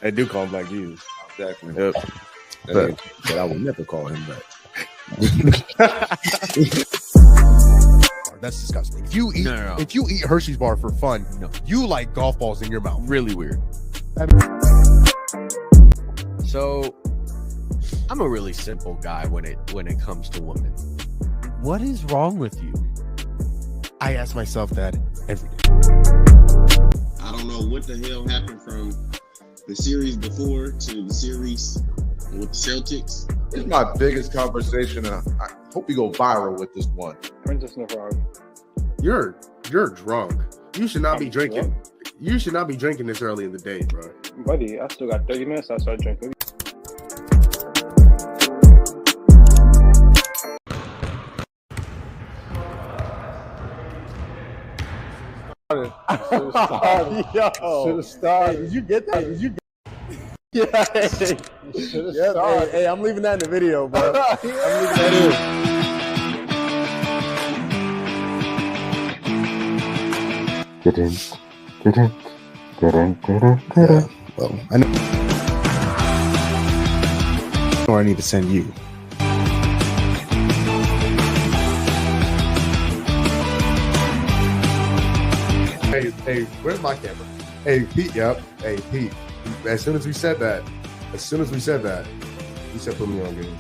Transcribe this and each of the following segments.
I do call him Black Jesus. Exactly. Yep. But I would never call him that. That's disgusting. If you eat No. if you eat Hershey's bar for fun, you like golf balls in your mouth. Really weird. So, I'm a really simple guy when it comes to women. What is wrong with you? I ask myself that every day. I don't know what the hell happened from the series before to the series with the Celtics. It's my biggest conversation, and I hope we go viral with this one. Princess Nefertari. You're drunk. You should not be drinking. You should not be drinking this early in the day, bro. Buddy, I still got 30 minutes. I start drinking. Should have started. Did you get that? Did you? Yeah. Should have started. Hey, I'm leaving that in the video, bro. I'm leaving that Well, I know I need to send you. Hey, where's my camera? Hey, Pete. Yep. Hey, Pete. As soon as we said that, he said, "Put me on game."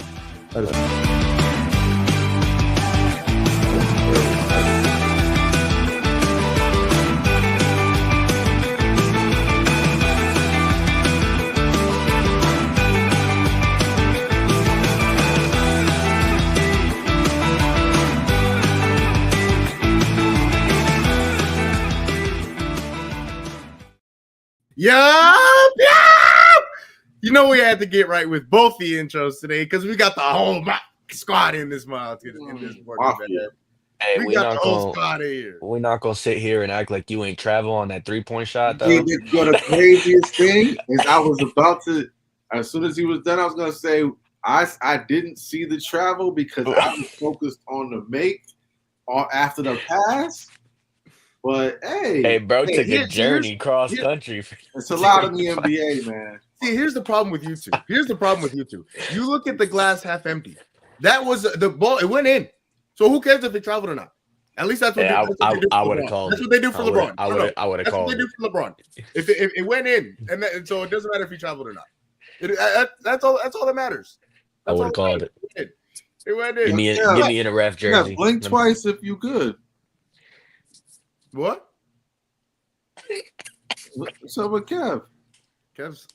Yup. You know we had to get right with both the intros today because we got the whole squad in this month. Hey, Hey, We got the whole squad in here. we're not gonna sit here and act like you ain't travel on that 3-point shot though. The craziest thing is I was about to, as soon as he was done, I was gonna say I didn't see the travel because I was focused on the make after the pass. But Hey, bro took a here's- journey cross country. it's a lot in the NBA, man. See, here's the problem with you two. You look at the glass half empty. That was the ball. It went in. So who cares if it traveled or not? At least that's what Yeah, they do. I would have called. That's what they do for LeBron. I would have That's what called. they do for LeBron. If it went in, and so it doesn't matter if he traveled or not. That's all. That's all that matters. I would have called it. It went in. Give me in a ref Yeah, jersey. blink twice if you good. What? What's up with Kev? Kev's.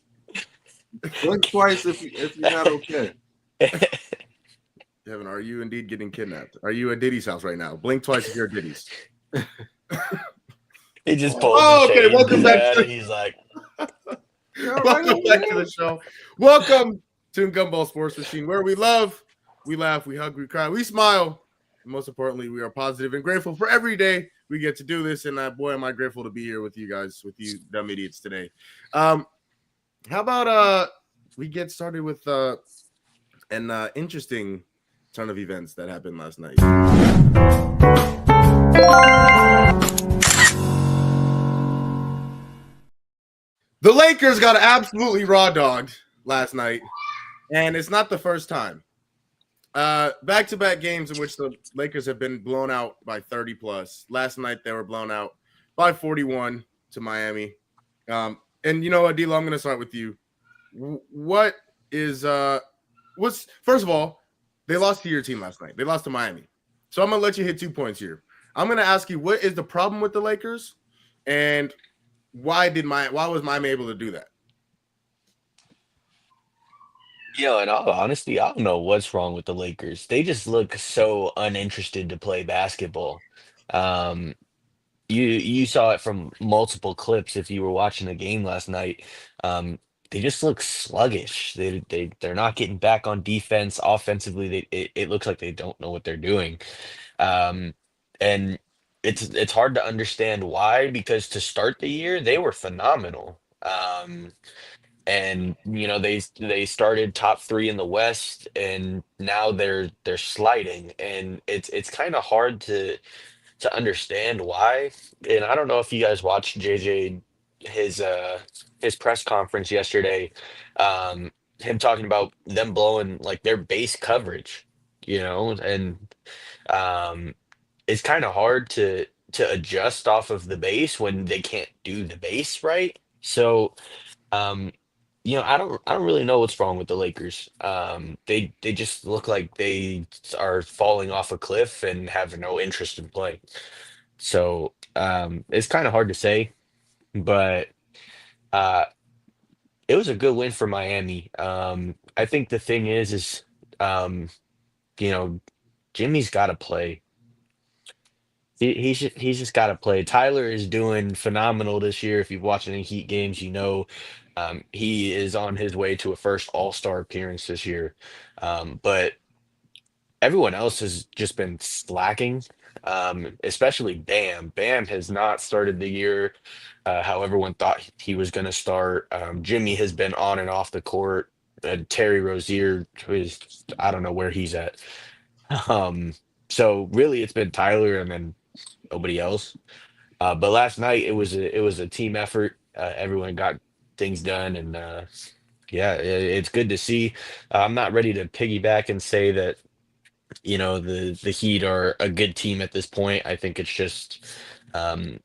Blink twice if you're not okay. Kevin, are you indeed getting kidnapped? Are you at Diddy's house right now? Blink twice if you're at Diddy's. He just pulls. Oh, the okay, chain welcome back down, to- He's like, Welcome back to the show. Welcome to Gumball Sports Machine, where we love, we laugh, we hug, we cry, we smile. And most importantly, we are positive and grateful for every day we get to do this. And boy, am I grateful to be here with you guys, with you dumb idiots today. How about we get started with an interesting turn of events that happened last night. The Lakers got absolutely raw dogged last night, and it's not the first time. Back-to-back games in which the Lakers have been blown out by 30 plus. Last night they were blown out by 41 to Miami. And you know what, D-Lo, I'm going to start with you. What is first of all, they lost to your team last night. They lost to Miami. So I'm going to let you hit 2 points here. I'm going to ask you, what is the problem with the Lakers, and why was Miami able to do that? yo, in all honesty, I don't know what's wrong with the Lakers. They just look so uninterested to play basketball. Um, you saw it from multiple clips if you were watching the game last night. They just look sluggish. They're not getting back on defense. Offensively, it looks like they don't know what they're doing. And it's hard to understand why, because to start the year they were phenomenal. And they started top 3 in the West, and now they're sliding, and it's kind of hard to understand why. And I don't know if you guys watched JJ his press conference yesterday, um, him talking about them blowing like their base coverage, and um, it's kind of hard to adjust off of the base when they can't do the base right. So, um, I don't really know what's wrong with the Lakers. They just look like they are falling off a cliff and have no interest in playing. So, it's kind of hard to say, but uh, it was a good win for Miami. I think the thing is, um, you know, Jimmy's got to play. He's just got to play. Tyler is doing phenomenal this year. If you've watched any Heat games, he is on his way to a first All-Star appearance this year. But everyone else has just been slacking, especially Bam. Bam has not started the year how everyone thought he was going to start. Jimmy has been on and off the court. Terry Rozier, who is, I don't know where he's at. Um, so really, it's been Tyler and then nobody else. But last night it was a team effort. Everyone got things done, and yeah, it's good to see. I'm not ready to piggyback and say that the Heat are a good team at this point. I think it's just um,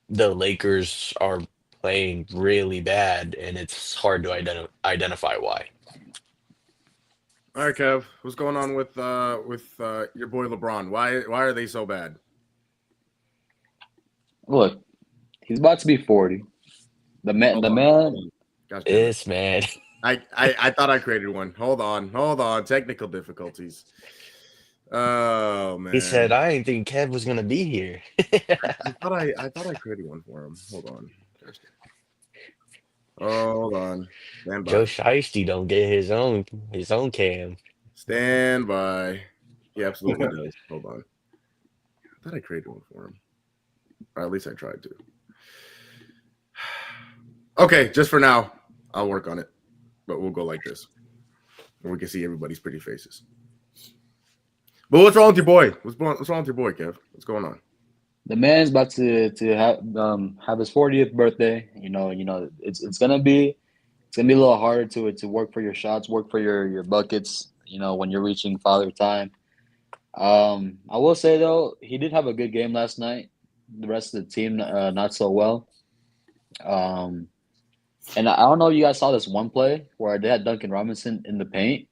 the Lakers are playing really bad, and it's hard to identify why. All right, Kev, what's going on with your boy LeBron? Why are they so bad? Look, he's about to be 40. The man, Gosh damn it. This man, I thought I created one. Hold on. Technical difficulties. Oh man. he said, "I didn't think Kev was gonna be here." I thought I created one for him. Hold on. Stand by. Joe Shiesty don't get his own cam. Stand by. He absolutely does. Hold on. I thought I created one for him. Or at least I tried to. Okay, just for now, I'll work on it. But we'll go like this. And we can see everybody's pretty faces. But what's wrong with your boy? What's wrong with your boy, Kev? What's going on? the man's about to have his 40th birthday. It's gonna be a little harder to work for your shots, work for your buckets. When you're reaching father time. I will say though, he did have a good game last night. The rest of the team, not so well. And I don't know if you guys saw this one play where they had Duncan Robinson in the paint.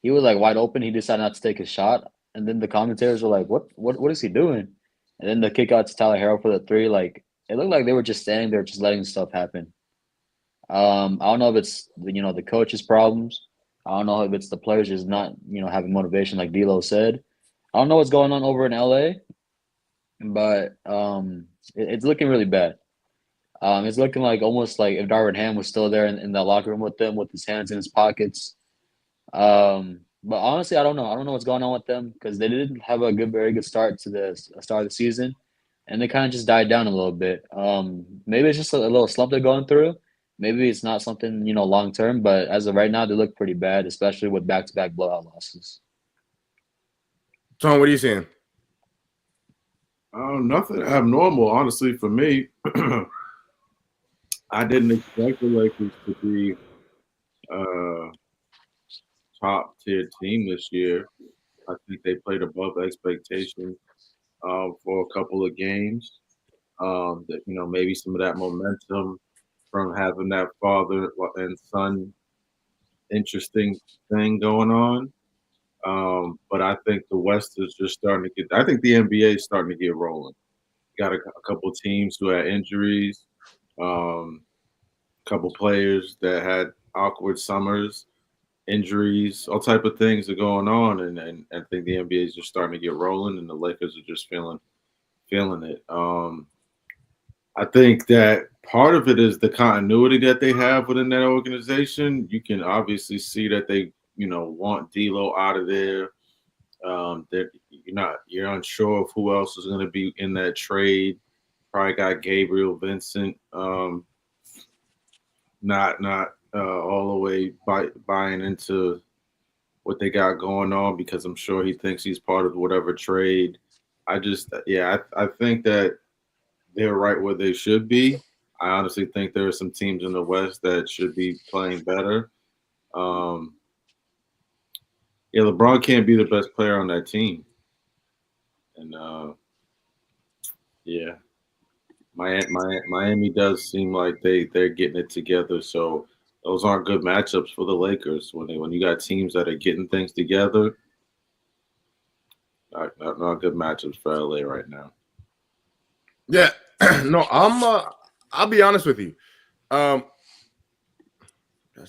He was like wide open. He decided not to take his shot, and then the commentators were like, "What is he doing?" And then the kick out to Tyler Harrell for the three. Like it looked like they were just standing there, just letting stuff happen. I don't know if it's the coach's problems. I don't know if it's the players just not having motivation, like D'Lo said. I don't know what's going on over in LA, but it's looking really bad. It's looking like almost like if Darvin Ham was still there in the locker room with them, with his hands in his pockets. But honestly, I don't know. I don't know what's going on with them because they didn't have a very good start to the start of the season, and they kind of just died down a little bit. Maybe it's just a little slump they're going through. Maybe it's not something long term, but as of right now, they look pretty bad, especially with back-to-back blowout losses. Tom, what are you seeing? Nothing abnormal, honestly, for me. I didn't expect the Lakers to be top tier team this year. I think they played above expectations for a couple of games. That maybe some of that momentum from having that father and son interesting thing going on. But I think the West is just starting to get. I think the NBA is starting to get rolling. Got a couple teams who had injuries. Couple players that had awkward summers, injuries, all type of things are going on, and I think the NBA is just starting to get rolling, and the Lakers are just feeling it. I think that part of it is the continuity that they have within that organization. You can obviously see that they, want D'Lo out of there. That you're unsure of who else is going to be in that trade. Probably got Gabriel Vincent. Not all the way buying into what they got going on because I'm sure he thinks he's part of whatever trade. I think that they're right where they should be. I honestly think there are some teams in the West that should be playing better. Um, yeah, LeBron can't be the best player on that team, and yeah, Miami does seem like they're getting it together. So those aren't good matchups for the Lakers when you got teams that are getting things together. Not good matchups for LA right now. Yeah, no, I'll be honest with you. Gosh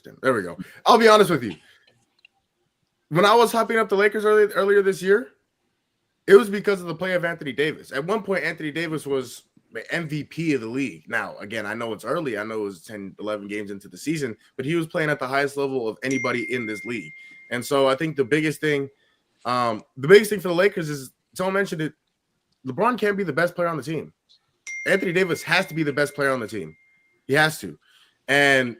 damn, there we go. I'll be honest with you. When I was hyping up the Lakers earlier this year, it was because of the play of Anthony Davis. At one point, Anthony Davis was the MVP of the league. Now, again, I know it's early. I know it was 10, 11 games into the season, but he was playing at the highest level of anybody in this league. And so I think the biggest thing for the Lakers is, someone mentioned it, LeBron can't be the best player on the team. Anthony Davis has to be the best player on the team. He has to. And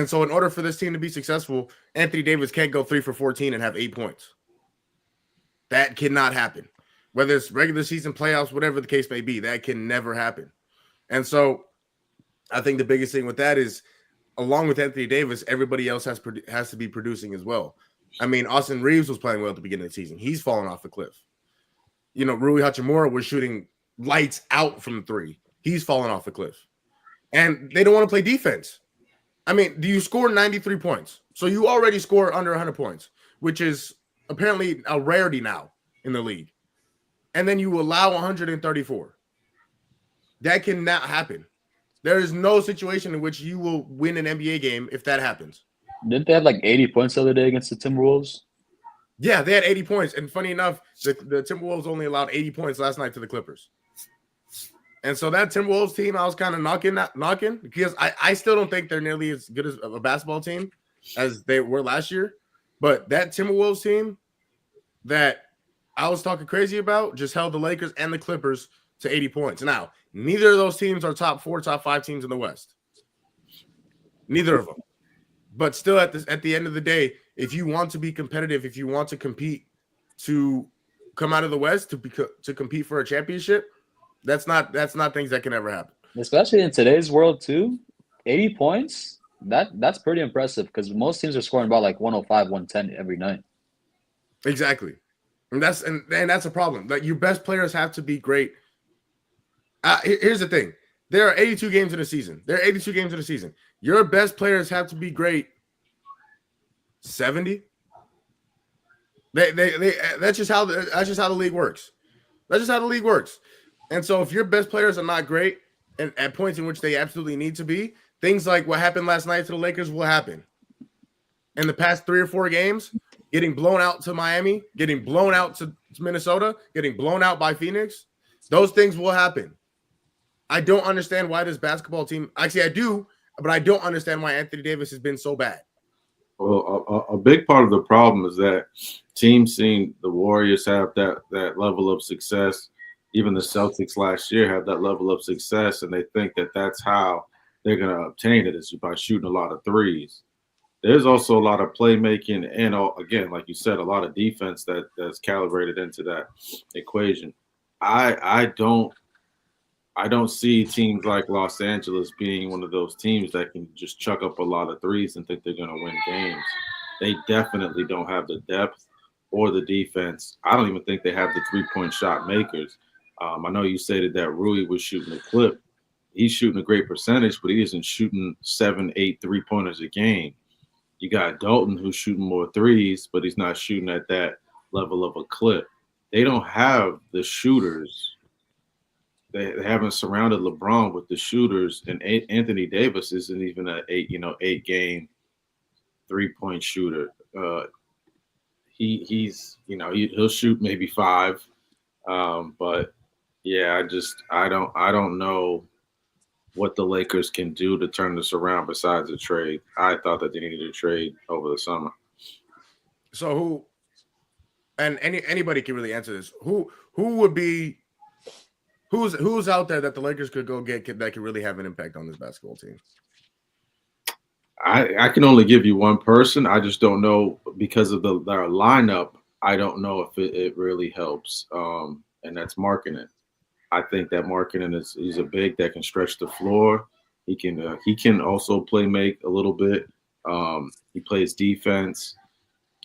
so in order for this team to be successful, Anthony Davis can't go 3 for 14 and have 8 points. That cannot happen. Whether it's regular season, playoffs, whatever the case may be, that can never happen. And so I think the biggest thing with that is, along with Anthony Davis, everybody else has to be producing as well. I mean, Austin Reeves was playing well at the beginning of the season. He's fallen off the cliff. You know, Rui Hachimura was shooting lights out from 3. He's fallen off the cliff. And they don't want to play defense. I mean, do you score 93 points? So you already score under 100 points, which is apparently a rarity now in the league. And then you allow 134. That cannot happen. There is no situation in which you will win an NBA game if that happens. Didn't they have like 80 points the other day against the Timberwolves? Yeah, they had 80 points. And funny enough, the Timberwolves only allowed 80 points last night to the Clippers. And so that Timberwolves team, I was kind of knocking because I still don't think they're nearly as good as a basketball team as they were last year. But that Timberwolves team that I was talking crazy about just held the Lakers and the Clippers to 80 points. Now, neither of those teams are top 4, top 5 teams in the West. Neither of them. But still, at the end of the day, if you want to be competitive, if you want to compete to come out of the West to compete for a championship, that's not things that can ever happen. Especially in today's world too. 80 points, that's pretty impressive because most teams are scoring about like 105, 110 every night. Exactly. And that's a problem. Like, your best players have to be great. Here's the thing. There are 82 games in a season. Your best players have to be great 70. That's just how the league works. That's just how the league works. And so if your best players are not great and at points in which they absolutely need to be, things like what happened last night to the Lakers will happen. In the past 3 or 4 games, getting blown out to Miami, getting blown out to Minnesota, getting blown out by Phoenix, those things will happen. I don't understand why this basketball team – actually, I do, but I don't understand why Anthony Davis has been so bad. Well, a big part of the problem is that teams seeing the Warriors have that level of success. Even the Celtics last year have that level of success, and they think that that's how they're going to obtain it, is by shooting a lot of threes. There's also a lot of playmaking and, again, like you said, a lot of defense that's calibrated into that equation. I don't see teams like Los Angeles being one of those teams that can just chuck up a lot of threes and think they're going to win games. They definitely don't have the depth or the defense. I don't even think they have the three-point shot makers. I know you stated that Rui was shooting a clip. He's shooting a great percentage, but he isn't shooting 7, 8 3-pointers a game. You got Dalton who's shooting more threes, but he's not shooting at that level of a clip. They don't have the shooters. They haven't surrounded LeBron with the shooters, and Anthony Davis isn't even an 8-game 3-point shooter. He'll shoot maybe 5, but yeah, I don't know what the Lakers can do to turn this around besides a trade. I thought that they needed a trade over the summer. So anybody can really answer this. Who would be who's out there that the Lakers could go get that could really have an impact on this basketball team? I can only give you one person. I just don't know because of their lineup. I don't know if it really helps, and that's marketing. I think that Markkanen he's a big that can stretch the floor. He can also play make a little bit. He plays defense,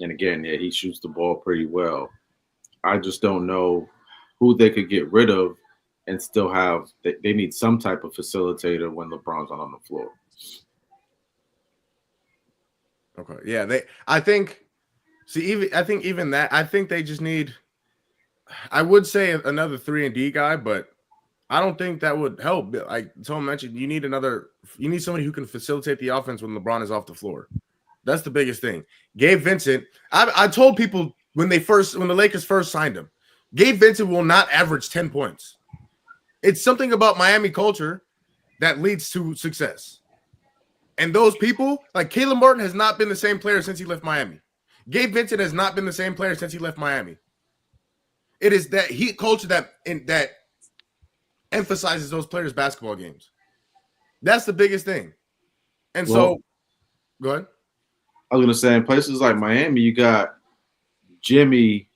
and again, yeah, he shoots the ball pretty well. I just don't know who they could get rid of and still have. They need some type of facilitator when LeBron's not on the floor. Okay. Yeah, I think even that I think they just need I would say another 3-and-D guy, but I don't think that would help. Like someone mentioned, you need somebody who can facilitate the offense when LeBron is off the floor. That's the biggest thing. Gabe Vincent, I told people when the Lakers first signed him, Gabe Vincent will not average 10 points. It's something about Miami culture that leads to success. And those people, like Caleb Martin, has not been the same player since he left Miami. Gabe Vincent has not been the same player since he left Miami. It is that heat culture that emphasizes those players' basketball games. That's the biggest thing. And so, go ahead. I was gonna say in places like Miami, you got Jimmy,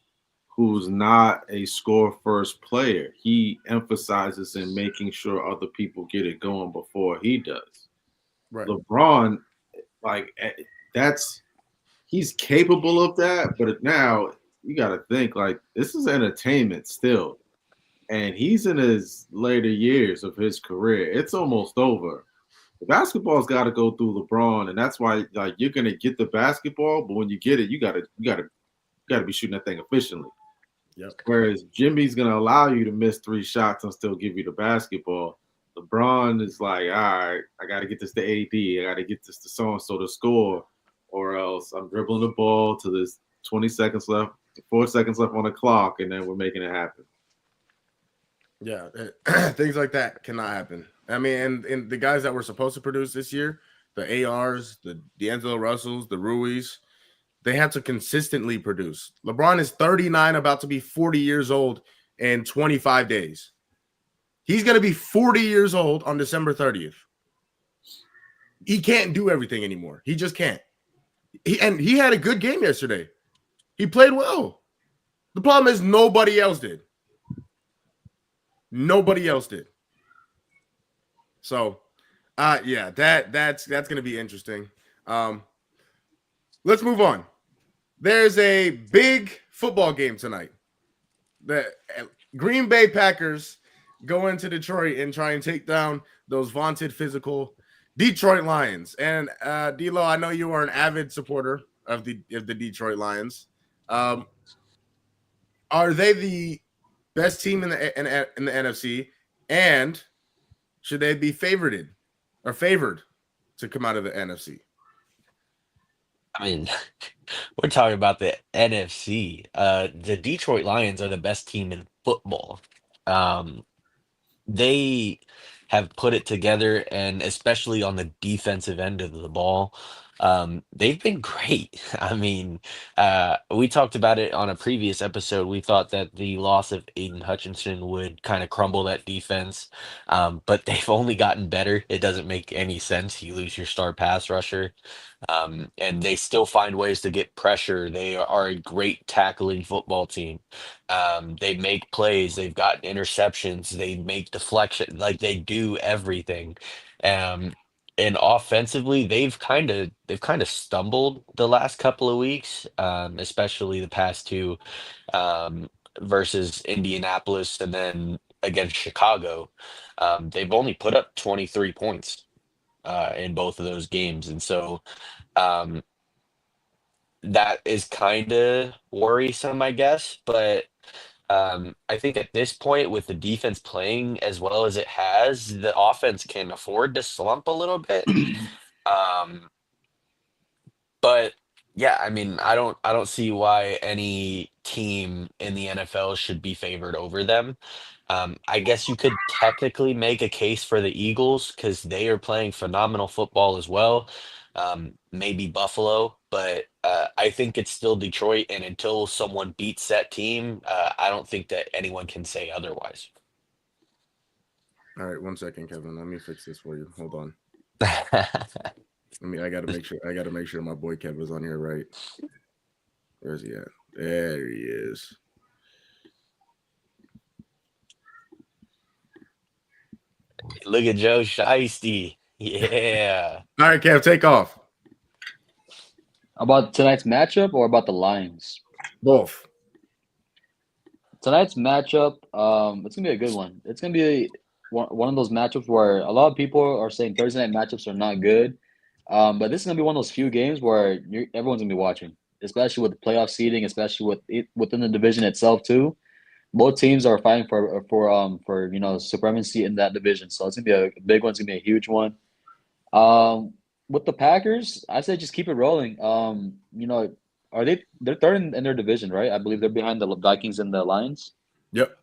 who's not a score first player. He emphasizes in making sure other people get it going before he does. Right. LeBron, like he's capable of that, but now you got to think like this is entertainment still, and he's in his later years of his career. It's almost over. The basketball's got to go through LeBron, and that's why like you're gonna get the basketball, but when you get it, you gotta be shooting that thing efficiently. Yep. Whereas Jimmy's gonna allow you to miss 3 shots and still give you the basketball. LeBron is like, all right, I got to get this to AD. I got to get this to so-and-so to score, or else I'm dribbling the ball to this 20 seconds left, 4 seconds left on the clock, and then we're making it happen. Yeah, things like that cannot happen. I mean, and the guys that were supposed to produce this year, the ARs, the D'Angelo Russells, the Ruiz, they had to consistently produce. LeBron is 39, about to be 40 years old in 25 days. He's going to be 40 years old on December 30th. He can't do everything anymore. He just can't. He had a good game yesterday. He played well. The problem is nobody else did. Nobody else did. So, yeah, that's going to be interesting. Let's move on. There's a big football game tonight. The Green Bay Packers go into Detroit and try and take down those vaunted physical Detroit Lions. And D'Lo, I know you are an avid supporter of the Detroit Lions. Are they the best team in the NFC? And should they be favored to come out of the NFC? I mean, we're talking about the NFC. The Detroit Lions are the best team in football. Um, they have put it together, and especially on the defensive end of the ball, they've been great. I mean, we talked about it on a previous episode. We thought that the loss of Aiden Hutchinson would kind of crumble that defense, but they've only gotten better. It doesn't make any sense. You lose your star pass rusher, and they still find ways to get pressure. They are a great tackling football team. They make plays, they've got interceptions, they make deflection, like they do everything. Um, and offensively, they've kind of stumbled the last couple of weeks, especially the past two, um, versus Indianapolis and then against Chicago. They've only put up 23 points in both of those games, and so um, that is kind of worrisome, I guess. But I think at this point, with the defense playing as well as it has, the offense can afford to slump a little bit. Um, but yeah, I mean, I don't see why any team in the NFL should be favored over them. I guess you could technically make a case for the Eagles because they are playing phenomenal football as well. Maybe Buffalo, but I think it's still Detroit. And until someone beats that team, I don't think that anyone can say otherwise. All right, 1 second, Kevin. Let me fix this for you. Hold on. I got to make sure my boy Kevin's on here right. Where's he at? There he is. Look at Joe Shiesty. Yeah. All right, Kev, take off. About tonight's matchup or about the Lions? Both. Tonight's matchup, it's gonna be a good one. It's gonna be one of those matchups where a lot of people are saying Thursday night matchups are not good. But this is gonna be one of those few games where everyone's gonna be watching, especially with the playoff seeding, especially within the division itself too. Both teams are fighting for supremacy in that division, so it's gonna be a big one. It's gonna be a huge one. With the Packers, I say just keep it rolling. They're third in their division, right? I believe they're behind the Vikings and the Lions. Yep.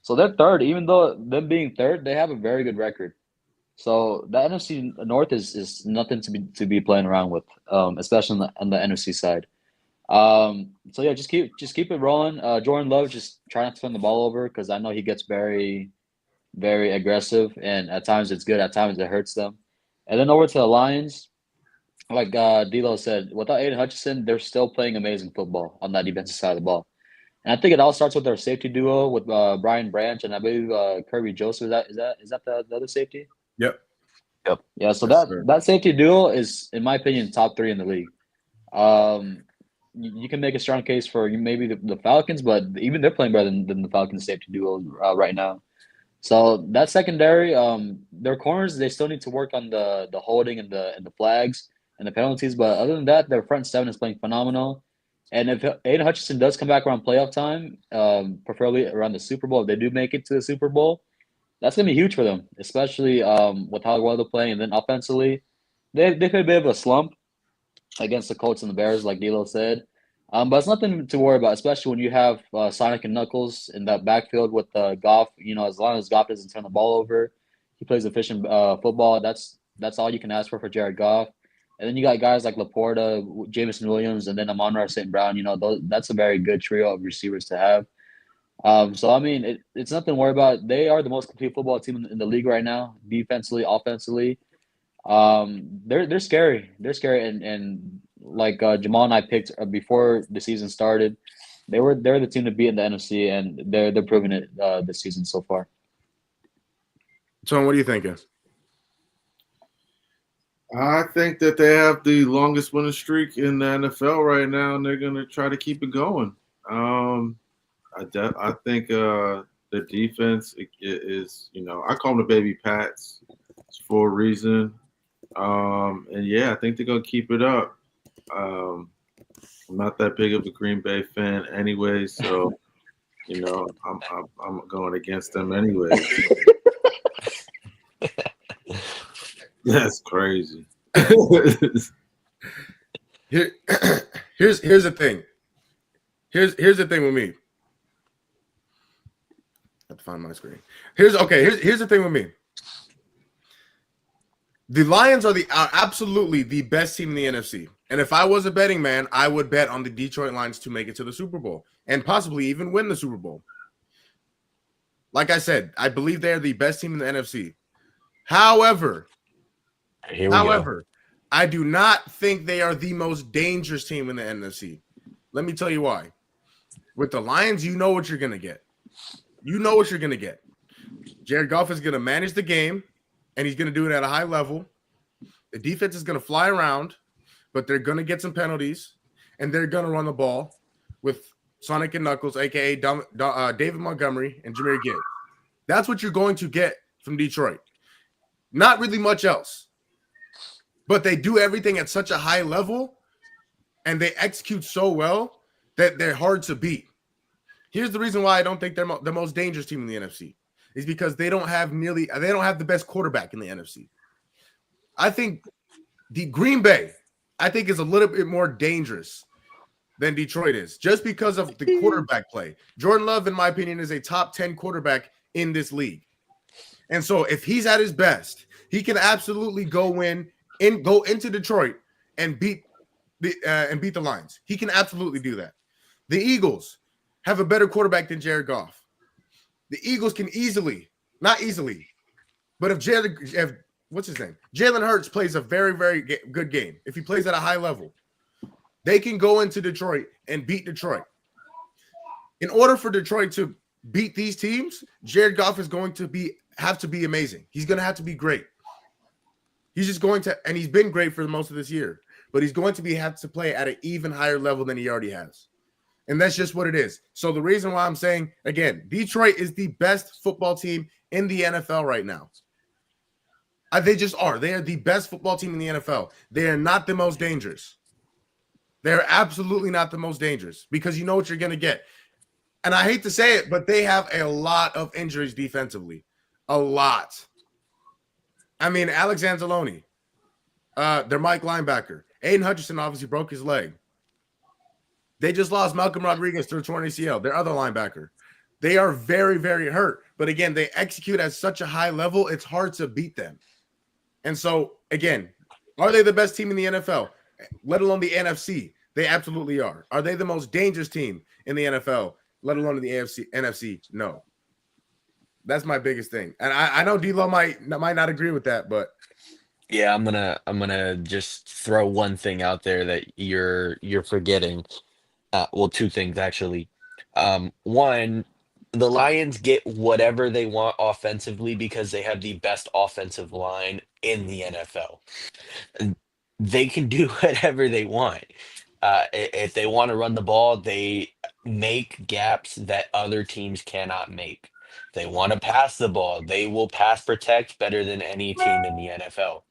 So they're third, even though them being third, they have a very good record. So the NFC North is nothing to be playing around with, especially on the NFC side. So yeah, just keep it rolling. Jordan Love, just try not to turn the ball over because I know he gets very, very aggressive, and at times it's good, at times it hurts them. And then over to the Lions, like D'Lo said, without Aiden Hutchinson, they're still playing amazing football on that defensive side of the ball. And I think it all starts with their safety duo with Brian Branch and I believe Kirby Joseph. Is that the other safety? Yep. Yeah. So Yes, sir. that safety duo is, in my opinion, top 3 in the league. You can make a strong case for maybe the Falcons, but even they're playing better than the Falcons safety duo right now. So that secondary, their corners, they still need to work on the holding and the flags and the penalties. But other than that, their front 7 is playing phenomenal. And if Aiden Hutchinson does come back around playoff time, preferably around the Super Bowl, if they do make it to the Super Bowl, that's gonna be huge for them, especially with how well they're playing. And then offensively, they've had a bit of a slump against the Colts and the Bears, like D'Lo said. But it's nothing to worry about, especially when you have Sonic and Knuckles in that backfield with Goff. As long as Goff doesn't turn the ball over, he plays efficient football. That's all you can ask for Jared Goff. And then you got guys like Laporta, Jameson Williams, and then Amon-Ra St. Brown. That's a very good trio of receivers to have. So I mean, it's nothing to worry about. They are the most complete football team in the league right now, defensively, offensively. They're scary. They're scary, and like Jamal and I picked before the season started, they're the team to beat in the NFC, and they're proving it this season so far. Tom, what are you thinking? I think that they have the longest winning streak in the NFL right now, and they're going to try to keep it going. I think the defense is, I call them the baby Pats for a reason. And yeah, I think they're going to keep it up. I'm not that big of a Green Bay fan anyway, so, I'm going against them anyway. That's crazy. Here's the thing. Here's the thing with me. I have to find my screen. Here's the thing with me. The Lions are absolutely the best team in the NFC. And if I was a betting man, I would bet on the Detroit Lions to make it to the Super Bowl and possibly even win the Super Bowl. Like I said, I believe they're the best team in the NFC. However, I do not think they are the most dangerous team in the NFC. Let me tell you why. With the Lions, you know what you're going to get. You know what you're going to get. Jared Goff is going to manage the game, and he's going to do it at a high level. The defense is going to fly around, but they're going to get some penalties, and they're going to run the ball with Sonic and Knuckles, a.k.a. David Montgomery and Jahmyr Gibbs. That's what you're going to get from Detroit. Not really much else. But they do everything at such a high level, and they execute so well that they're hard to beat. Here's the reason why I don't think they're the most dangerous team in the NFC is because they don't have the best quarterback in the NFC. I think the Green Bay, is a little bit more dangerous than Detroit is just because of the quarterback play. Jordan Love, in my opinion, is a top 10 quarterback in this league. And so if he's at his best, he can absolutely go into Detroit and beat the Lions. He can absolutely do that. The Eagles have a better quarterback than Jared Goff. The Eagles can not easily, but if Jalen Hurts plays a very, very good game, if he plays at a high level, they can go into Detroit and beat Detroit. In order for Detroit to beat these teams, Jared Goff is going to be have to be amazing. He's going to have to be great. He's just going to, and he's been great for most of this year, but he's going to have to play at an even higher level than he already has. And that's just what it is. So the reason why I'm saying, again, Detroit is the best football team in the NFL right now. They just are. They are the best football team in the NFL. They are not the most dangerous. They're absolutely not the most dangerous because you know what you're going to get. And I hate to say it, but they have a lot of injuries defensively. A lot. I mean, Alex Anzalone, their Mike linebacker. Aiden Hutchinson obviously broke his leg. They just lost Malcolm Rodriguez to a torn ACL, their other linebacker. They are very, very hurt. But again, they execute at such a high level, it's hard to beat them. And so, again, are they the best team in the NFL, let alone the NFC? They absolutely are. Are they the most dangerous team in the NFL, let alone in the NFC? No. That's my biggest thing. And I know D-Lo might not agree with that, but Yeah, I'm gonna just throw one thing out there that you're forgetting. Well, two things actually. One, the Lions get whatever they want offensively because they have the best offensive line in the NFL. And they can do whatever they want. If they want to run the ball, they make gaps that other teams cannot make. If they want to pass the ball, they will pass protect better than any team in the NFL.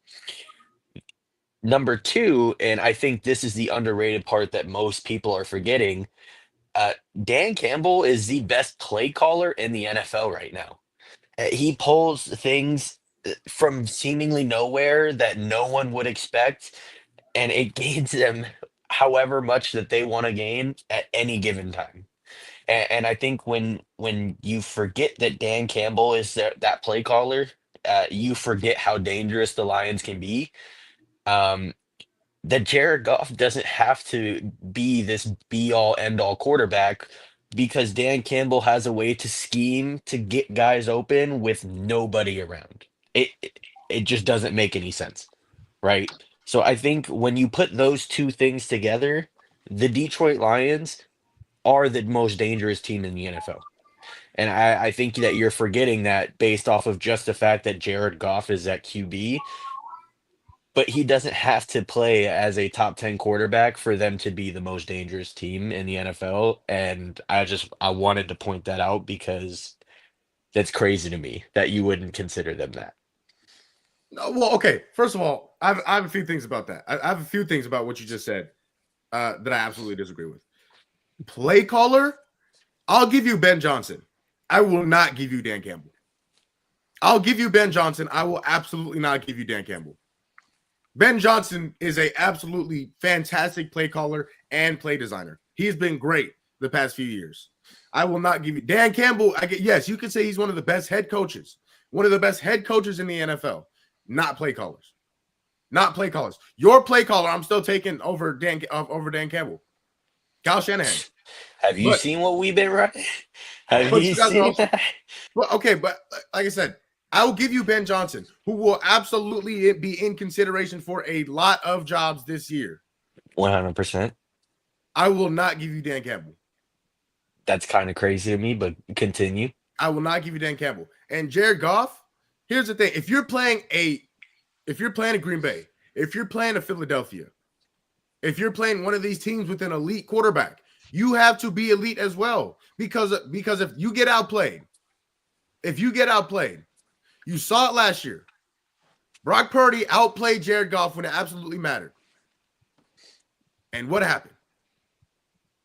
Number two, and I think this is the underrated part that most people are forgetting, Dan Campbell is the best play caller in the NFL right now. He pulls things from seemingly nowhere that no one would expect, and it gains them however much that they want to gain at any given time. And I think when you forget that Dan Campbell is that play caller, you forget how dangerous the Lions can be. Um, that Jared Goff doesn't have to be this be all end all quarterback because Dan Campbell has a way to scheme to get guys open with nobody around. It just doesn't make any sense, right? So I think when you put those two things together, the Detroit Lions are the most dangerous team in the NFL. And I think that you're forgetting that based off of just the fact that Jared Goff is at QB, but he doesn't have to play as a top 10 quarterback for them to be the most dangerous team in the NFL. And I wanted to point that out because that's crazy to me that you wouldn't consider them that. well, okay. First of all, I have a few things about that. I have a few things about what you just said that I absolutely disagree with. Play caller, I'll give you Ben Johnson. I will not give you Dan Campbell. I'll give you Ben Johnson. I will absolutely not give you Dan Campbell. Ben Johnson is a absolutely fantastic play caller and play designer. He's been great the past few years. I will not give you Dan Campbell. Yes, you could say he's one of the best head coaches, one of the best head coaches in the NFL. Not play callers, not play callers. Your play caller, I'm still taking over Dan Campbell, Kyle Shanahan. Have you seen what we've been running? Have you seen that? Well, okay, but like I said, I will give you Ben Johnson, who will absolutely be in consideration for a lot of jobs this year. 100%. I will not give you Dan Campbell. That's kind of crazy to me, but continue. I will not give you Dan Campbell. And Jared Goff, here's the thing. If you're playing a Green Bay, if you're playing a Philadelphia, if you're playing one of these teams with an elite quarterback, you have to be elite as well. Because if you get outplayed, you saw it last year. Brock Purdy outplayed Jared Goff when it absolutely mattered. And what happened?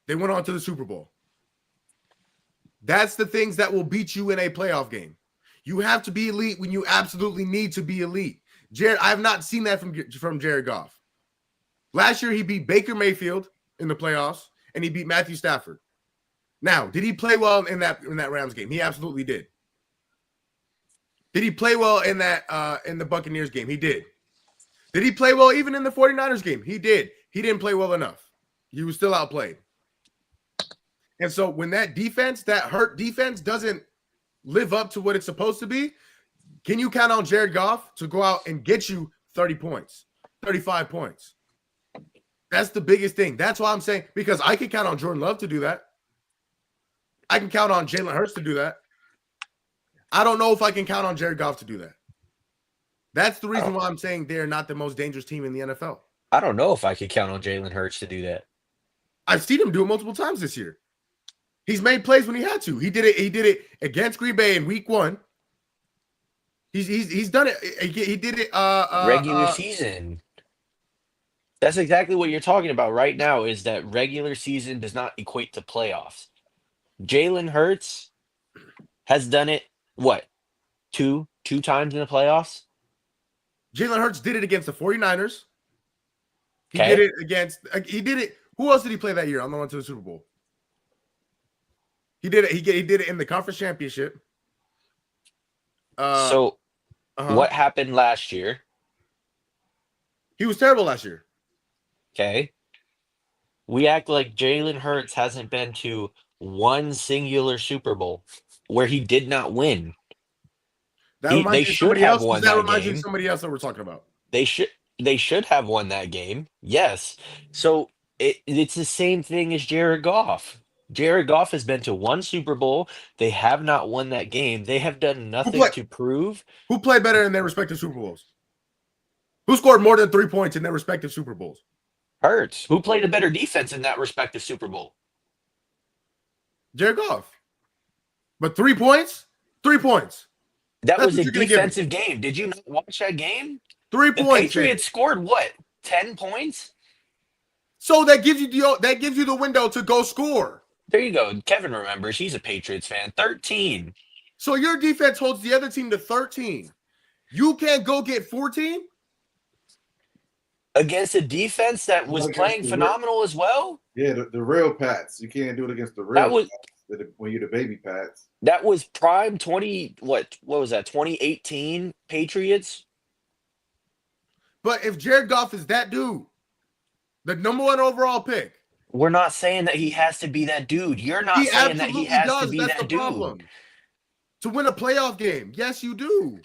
They went on to the Super Bowl. That's the things that will beat you in a playoff game. You have to be elite when you absolutely need to be elite. I have not seen that from Jared Goff. Last year, he beat Baker Mayfield in the playoffs, and he beat Matthew Stafford. Now, did he play well in that Rams game? He absolutely did. Did he play well in the Buccaneers game? He did. Did he play well even in the 49ers game? He did. He didn't play well enough. He was still outplayed. And so when that hurt defense doesn't live up to what it's supposed to be, can you count on Jared Goff to go out and get you 30 points, 35 points? That's the biggest thing. That's why I'm saying, because I can count on Jordan Love to do that. I can count on Jalen Hurts to do that. I don't know if I can count on Jared Goff to do that. That's the reason why I'm saying they're not the most dangerous team in the NFL. I don't know if I could count on Jalen Hurts to do that. I've seen him do it multiple times this year. He's made plays when he had to. He did it against Green Bay in Week 1. He's done it. He did it. Regular season. That's exactly what you're talking about right now. Is that regular season does not equate to playoffs. Jalen Hurts has done it. What? Two times in the playoffs. Jalen Hurts did it against the 49ers. He Okay. did it against. He did it. Who else did he play that year on the one to the Super Bowl? He did it. He did it in the conference championship. So, what happened last year? He was terrible last year. Okay. We act like Jalen Hurts hasn't been to one singular Super Bowl where he did not win. That They reminds you of should somebody have else. won That that reminds you of game. somebody else that we're talking about. They should have won that game. Yes. So it's the same thing as Jared Goff. Jared Goff has been to one Super Bowl. They have not won that game. They have done nothing to prove. Who played better in their respective Super Bowls? Who scored more than 3 points in their respective Super Bowls? Hurts. Who played a better defense in that respective Super Bowl? Jared Goff. But 3 points? 3 points. That That's was what a you're gonna give me. defensive game. Did you not watch that game? 3 The points. Patriots scored what? 10 points? So that gives you the window to go score. There you go. Kevin remembers. He's a Patriots fan. 13. So your defense holds the other team to 13. You can't go get 14? Against a defense that was playing phenomenal as well? Yeah, the real Pats. You can't do it against the real That was Pats when you're the baby Pats. that was prime 20 what was that? 2018 Patriots? But if Jared Goff is that dude, the number 1 overall pick, We're not saying that he has to be that dude. You're not he saying that he absolutely has does. to be That's that the problem. dude. To win a playoff game, yes, you do.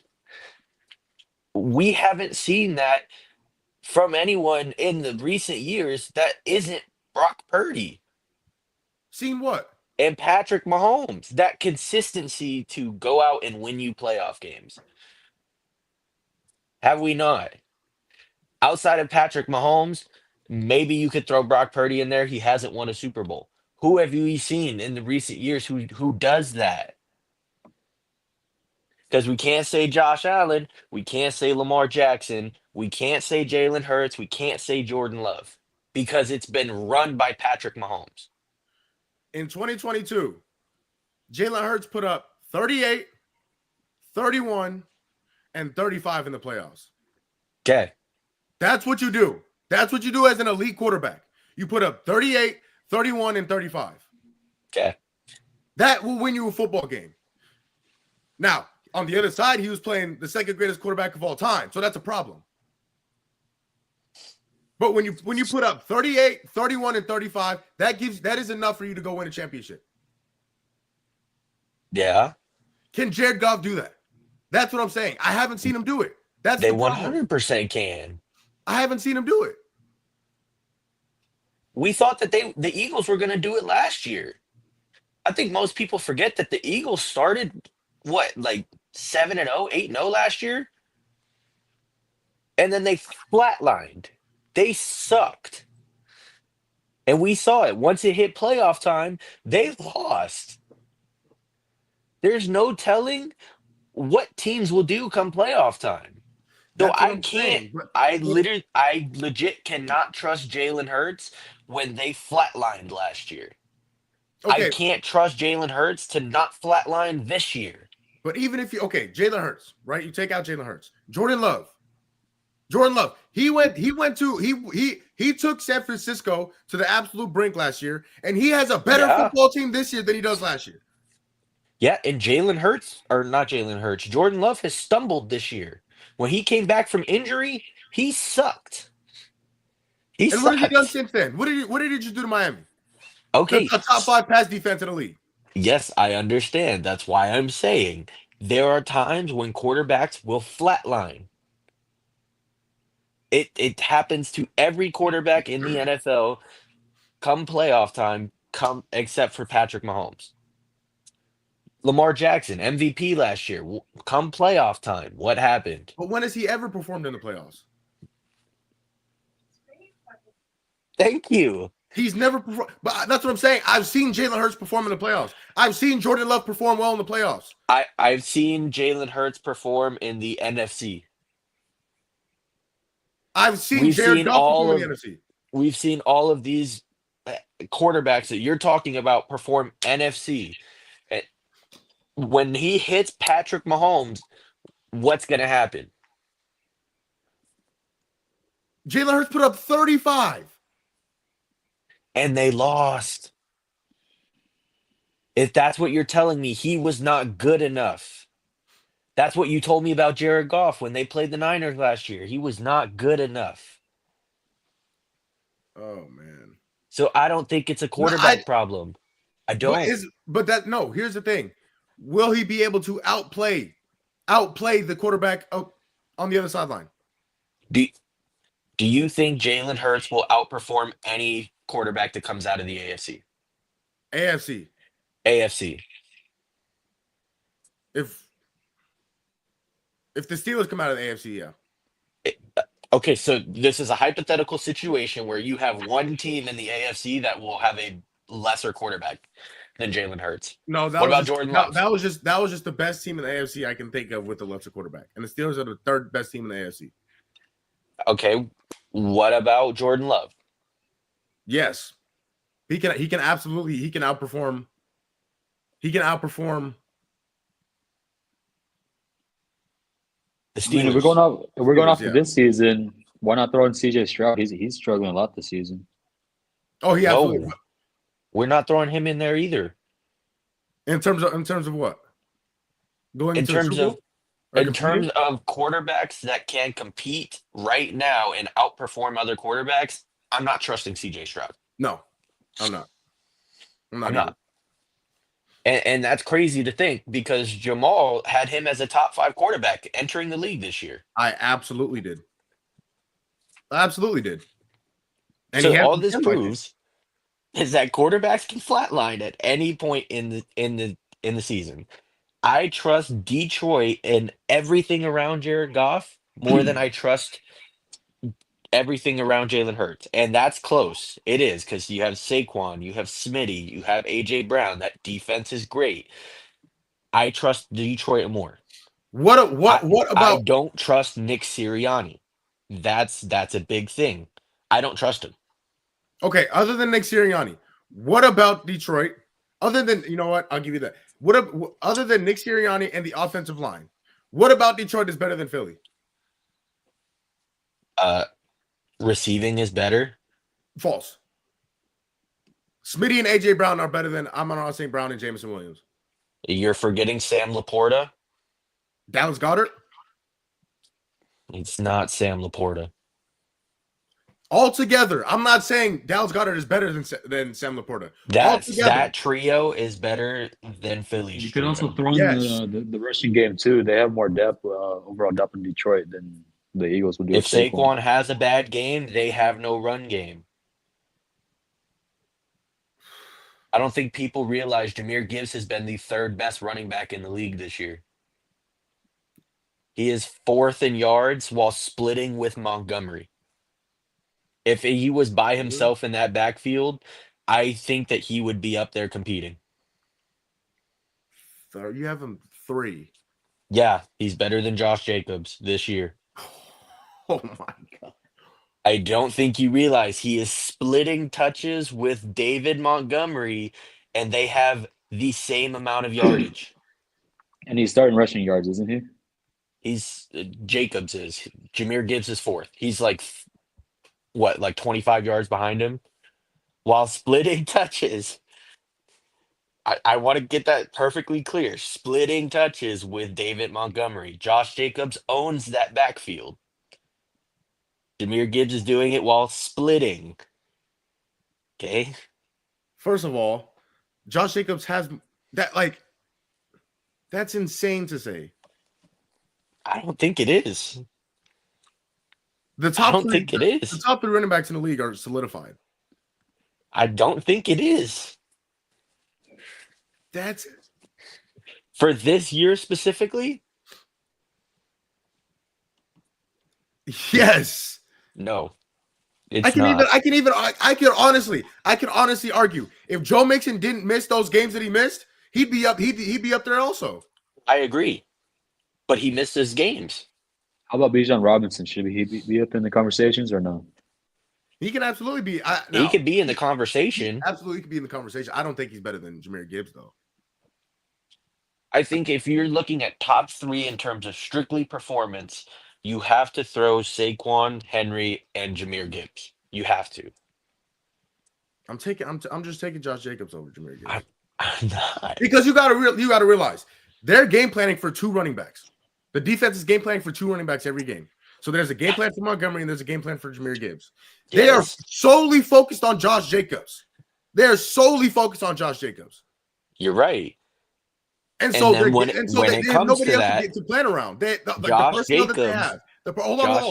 We haven't seen that from anyone in the recent years that isn't Brock Purdy Seen what? and Patrick Mahomes. That consistency to go out and win you playoff games. Have we not? Outside of Patrick Mahomes, maybe you could throw Brock Purdy in there. He hasn't won a Super Bowl. Who have you seen in the recent years who does that? Because we can't say Josh Allen, we can't say Lamar Jackson, we can't say Jalen Hurts, we can't say Jordan Love because it's been run by Patrick Mahomes. In 2022, Jalen Hurts put up 38, 31, and 35 in the playoffs. Okay. That's what you do. That's what you do as an elite quarterback. You put up 38, 31, and 35. Okay. That will win you a football game. Now, on the other side, he was playing the second greatest quarterback of all time, so that's a problem. But when you put up 38, 31, and 35, that is enough for you to go win a championship. Yeah. Can Jared Goff do that? That's what I'm saying. I haven't seen him do it. That's They the problem. 100% can. I haven't seen him do it. We thought that the Eagles were going to do it last year. I think most people forget that the Eagles started like 7-0, 8-0 last year? And then they flatlined. They sucked. And we saw it. Once it hit playoff time, they lost. There's no telling what teams will do come playoff time. So That's what I I'm can't, saying. But I legit cannot trust Jalen Hurts when they flatlined last year. okay, I can't trust Jalen Hurts to not flatline this year. but even if Jalen Hurts, right? You take out Jalen Hurts. Jordan Love. He took San Francisco to the absolute brink last year, and he has a better football team this year than he does last year. Yeah, and Jordan Love has stumbled this year. When he came back from injury, he sucked. And what has he done since then? What did he just do to Miami? Okay. A top 5 pass defense in the league. Yes, I understand. That's why I'm saying there are times when quarterbacks will flatline. It happens to every quarterback in the NFL come playoff time, except for Patrick Mahomes. Lamar Jackson, MVP last year. Come playoff time, what happened? But when has he ever performed in the playoffs? Thank you. He's never performed. But that's what I'm saying. I've seen Jalen Hurts perform in the playoffs. I've seen Jordan Love perform well in the playoffs. I've seen Jalen Hurts perform in the NFC. I've seen We've Jared seen Goff all perform in of the NFC. we've seen all of these quarterbacks that you're talking about perform NFC. Eh, When he hits Patrick Mahomes, what's going to happen? Jalen Hurts put up 35. And they lost. If that's what you're telling me, he was not good enough. That's what you told me about Jared Goff when they played the Niners last year. He was not good enough. Oh man. So I don't think it's a quarterback problem. I don't. Here's the thing. Will he be able to outplay the quarterback on the other sideline? Do you think Jalen Hurts will outperform any quarterback that comes out of the AFC? AFC. AFC. If the Steelers come out of the AFC, yeah. Okay, so this is a hypothetical situation where you have one team in the AFC that will have a lesser quarterback than Jalen Hurts. No, What about Jordan Love? that was just the best team in the AFC I can think of with the lesser quarterback. And the Steelers are the third best team in the AFC. Okay, what about Jordan Love? Yes. He can outperform. He can outperform. The I mean, Steelers. if we're going off yeah. of this season, why not throw in CJ Stroud? He's struggling a lot this season. Oh, he absolutely. No, we're not throwing him in there either. In terms of what? Going In into the terms Super of Bowl? Or in competing? terms of quarterbacks that can compete right now and outperform other quarterbacks, I'm not trusting CJ Stroud. No, I'm not. I'm not. I'm either. not. And that's crazy to think because Jamal had him as a top 5 quarterback entering the league this year. I absolutely did. Absolutely did. And So he had all this proves is that quarterbacks can flatline at any point in the season. I trust Detroit and everything around Jared Goff more than I trust everything around Jalen Hurts. And that's close. It is because you have Saquon, you have Smitty, you have AJ Brown. That defense is great. I trust Detroit more. What I about don't trust Nick Sirianni. That's a big thing. I don't trust him. okay, other than Nick Sirianni, what about Detroit? Other than, you know what? I'll give you that. Other than Nick Sirianni and the offensive line, what about Detroit is better than Philly? Receiving is better. False. Smitty and AJ Brown are better than Amon St. Brown and Jameson Williams. You're forgetting Sam Laporta. Dallas Goedert? It's not Sam Laporta. Altogether, I'm not saying Dallas Goedert is better than Sam Laporta. That trio is better than Philly's You could trio. also throw in Yes. the rushing game too. They have more depth, overall depth in Detroit than the Eagles would do. If Saquon has a bad game, they have no run game. I don't think people realize Jahmyr Gibbs has been the 3rd best running back in the league this year. He is 4th in yards while splitting with Montgomery. If he was by himself in that backfield, I think that he would be up there competing. So you have him 3. Yeah, he's better than Josh Jacobs this year. Oh my God. I don't think you realize he is splitting touches with David Montgomery, and they have the same amount of yardage. And he's starting rushing yards, isn't he? He's Jacobs is. Jahmyr Gibbs is 4th. He's like 25 yards behind him while splitting touches. I want to get that perfectly clear. Splitting touches with David Montgomery. Josh Jacobs owns that backfield. Jahmyr Gibbs is doing it while splitting. Okay. First of all, Josh Jacobs has that, that's insane to say. I don't think it is. The top I don't 3, think it is. The top 3 running backs in the league are solidified. I don't think it is. That's For this year specifically, Yes. no, I it's can even not. I can honestly argue if Joe Mixon didn't miss those games that he missed, he'd be up there also. I agree, but he missed his games. How about Bijan Robinson? Should he be up in the conversations or no? He can absolutely be He now. could be in the He conversation. absolutely could be in the conversation. I don't think he's better than Jahmyr Gibbs though. I think if you're looking at top three in terms of strictly performance, you have to throw Saquon, Henry, and Jameer Gibbs. You have to. I'm just taking Josh Jacobs over Jahmyr I'm, Gibbs I'm not. because you got to realize they're game planning for two running backs. The defense is game planning for two running backs every game. So there's a game plan for Montgomery and there's a game plan for Jahmyr Gibbs. They are Yes, solely focused on Josh Jacobs. They're solely focused on Josh Jacobs. you're right. And And so then when they it have comes nobody to else that, to plan around. The Josh personnel that they Jacobs, have. Josh,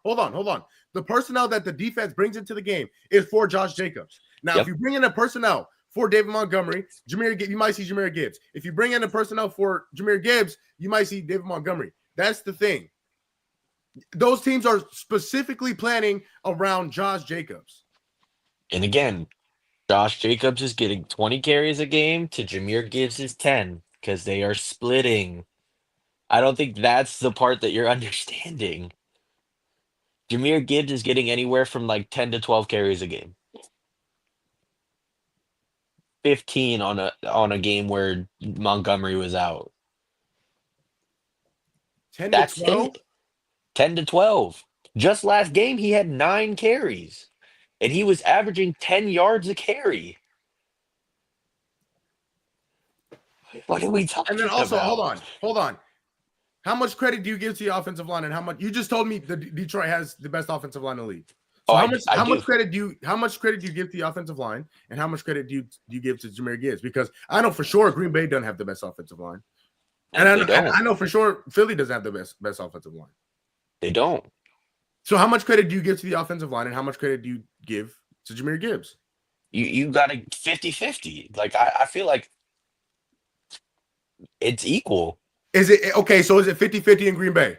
Hold on. The personnel that the defense brings into the game is for Josh Jacobs. Now, if yep, you bring in a personnel for David Montgomery, you might see Jahmyr Gibbs. If you bring in a personnel for Jahmyr Gibbs, you might see David Montgomery. That's the thing. Those teams are specifically planning around Josh Jacobs. and again, Josh Jacobs is getting 20 carries a game to Jameer Gibbs is 10 because they are splitting. I don't think that's the part that you're understanding. Jameer Gibbs is getting anywhere from like 10 to 12 carries a game. 15 on a game where Montgomery was out. 10 to That's 12. it. 10 to 12. Just last game he had 9 carries and he was averaging 10 yards a carry. What are we And then talking also, about? hold on. How much credit do you give to the offensive line, and how much you just told me the Detroit has the best offensive line in the league? Oh, So I how do. much credit do you give to the offensive line, and how much credit do you give to Jahmyr Gibbs? Because I know for sure Green Bay doesn't have the best offensive line, and They don't. I know for sure Philly doesn't have the best offensive line. They don't. So how much credit do you give to the offensive line, and how much credit do you give to Jahmyr Gibbs? You got a 50-50. Like I feel like it's equal. Is it okay? So is it 50-50 in Green Bay?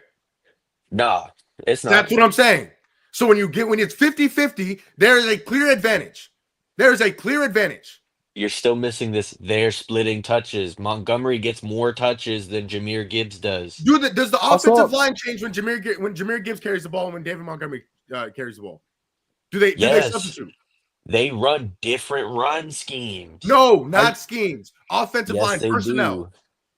Nah, it's That's not. what I'm saying. So when it's 50-50, there is a clear advantage. There is a clear advantage. You're still missing this. They're splitting touches. Montgomery gets more touches than Jameer Gibbs does. Does the Also, offensive line change when Jahmyr Gibbs carries the ball and when David Montgomery carries the ball? Do they Yes, substitute? they run different run schemes. No, Are not schemes. Offensive Yes, line they personnel. do.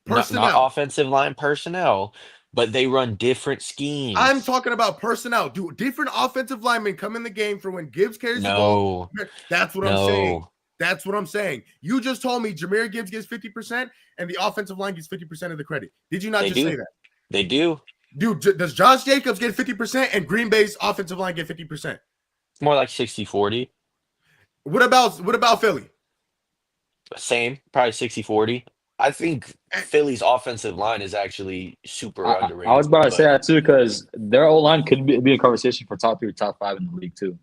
Not offensive line personnel, but they run different I'm schemes. talking about personnel. Do different offensive linemen come in the game for when Gibbs carries the ball? No, That's what I'm saying. no, That's what I'm saying. You just told me Jahmyr Gibbs gets 50% and the offensive line gets 50% of the credit. Did you not they just say do. that? They do. Dude, does Josh Jacobs get 50% and Green Bay's offensive line get 50%? It's more like 60-40. What about Philly? Same, probably 60-40. I think Philly's offensive line is actually super I underrated. was about to say but that too because their O line could be a conversation for top 3, top 5 in the league too.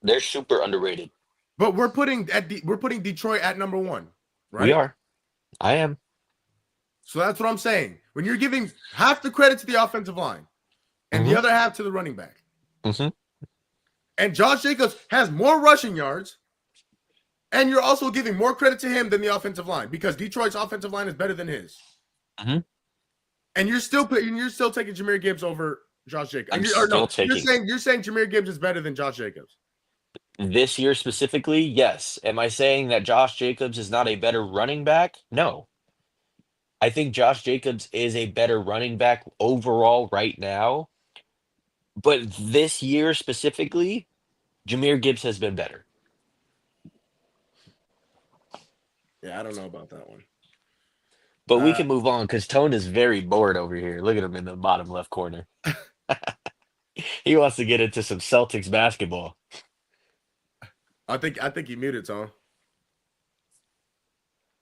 they're super underrated. But we're putting Detroit at number 1, right? We are. I am. So that's what I'm saying. When you're giving half the credit to the offensive line and the Mhm. other half to the running back, Mm-hmm. and Josh Jacobs has more rushing yards, and you're also giving more credit to him than the offensive line because Detroit's offensive line is better than his. Mhm. And you're still taking Jahmyr Gibbs over Josh Jacobs. I'm You're taking saying Jahmyr Gibbs is better than Josh Jacobs. this year specifically. Yes. Am I saying that Josh Jacobs is not a better running back? No. I think Josh Jacobs is a better running back overall right now. But this year specifically, Jameer Gibbs has been better. Yeah, I don't know about that one. But we can move on because Tone is very bored over here. Look at him in the bottom left corner. He wants to get into some Celtics basketball. I think he muted, Tom.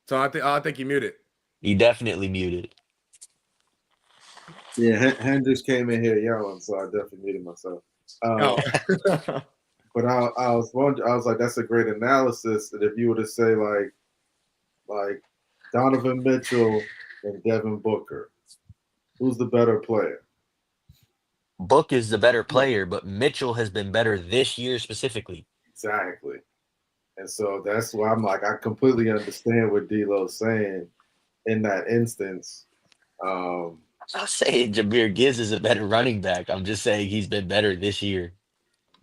So I think he muted. He definitely muted. Yeah, Hendrix came in here yelling, so I definitely muted myself. But I was wondering, I was like, that's a great analysis. And if you were to say like Donovan Mitchell and Devin Booker. Who's the better player? Book is the better player, but Mitchell has been better this year specifically. Exactly. And so that's why I'm like, I completely understand what D'Lo's saying in that instance. I'm not saying Jameer Gibbs is a better running back. I'm just saying he's been better this year.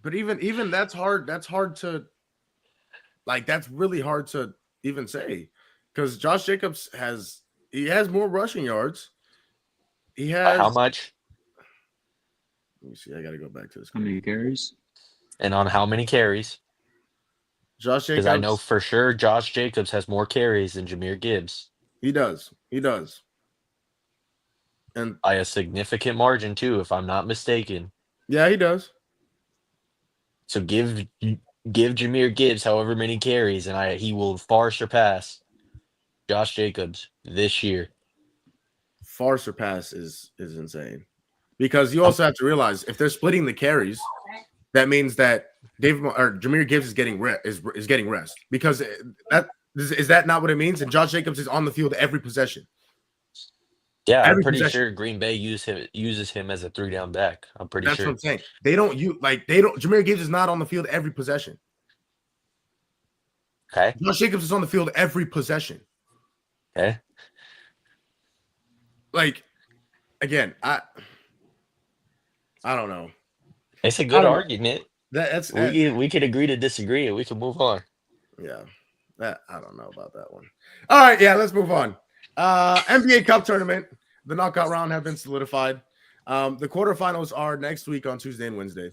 But even that's hard. That's hard to that's really hard to even say because Josh Jacobs has more rushing yards. He By how has. much? Let me see. I got to go back to this. How many carries? And on how many carries? Josh Because I know Jacobs. for sure Josh Jacobs has more carries than Jameer Gibbs. He does. He does. And By a significant margin too, if I'm not mistaken. yeah, he does. So give Jameer Gibbs however many carries, and he will far surpass Josh Jacobs this year. Far surpass is insane because you also have to realize if they're splitting the carries, that means that Jameer Gibbs is getting getting rest because is that not what it means? And Josh Jacobs is on the field every possession. Yeah, I'm Every pretty possession. sure Green Bay uses him as a 3-down back. I'm pretty That's sure. what I'm saying. Jameer Gibbs is not on the field every possession. Okay. Josh Jacobs is on the field every possession. Okay. Again, I don't know. It's a good argument. We can agree to disagree and we can move on. Yeah. I don't know about that one. All right, yeah, let's move on. NBA Cup tournament. The knockout round have been solidified. The quarterfinals are next week on Tuesday and Wednesday.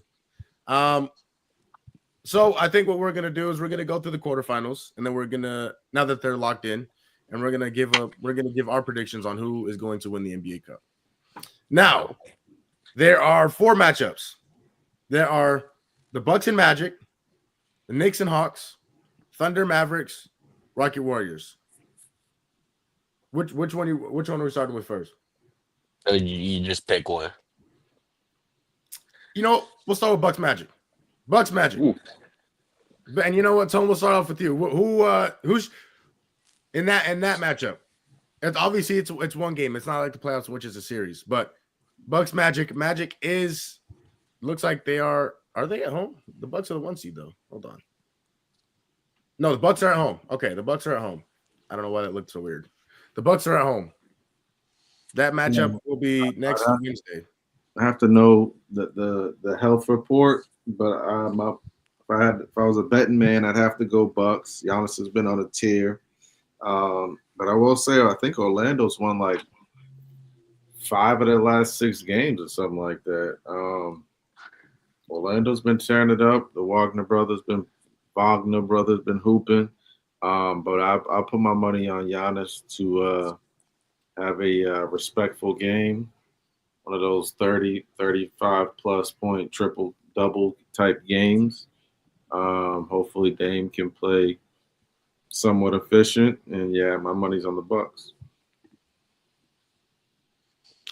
So I think what we're gonna do is we're gonna go through the quarterfinals, and then we're gonna, now that they're locked in, and we're gonna give our predictions on who is going to win the NBA Cup. Now, there are 4 matchups. There are the Bucks and Magic, the Knicks and Hawks, Thunder Mavericks, Rocket Warriors. Which one are we starting with first? You just pick one. We'll start with Bucks Magic. Bucks Magic. Ooh. And you know what, Tone, we'll start off with you. Who's in that matchup? Obviously it's one game. It's not like the playoffs, which is a series. But Bucks Magic looks like they are they at home? The Bucks are the 1 seed though. Hold on. No, the Bucks are at home. Okay, the Bucks are at home. I don't know why that looked so weird. The Bucks are at home. That matchup will be next Wednesday. I have to know the health report, but if I was a betting man, I'd have to go Bucks. Giannis has been on a tear, but I will say I think Orlando's won like 5 of their last 6 games or something like that. Orlando's been tearing it up. The Wagner brothers been hooping. But I'll put my money on Giannis to have a respectful game. One of those 30, 35 plus point triple double type games. Hopefully Dame can play somewhat efficient. And yeah, my money's on the Bucks.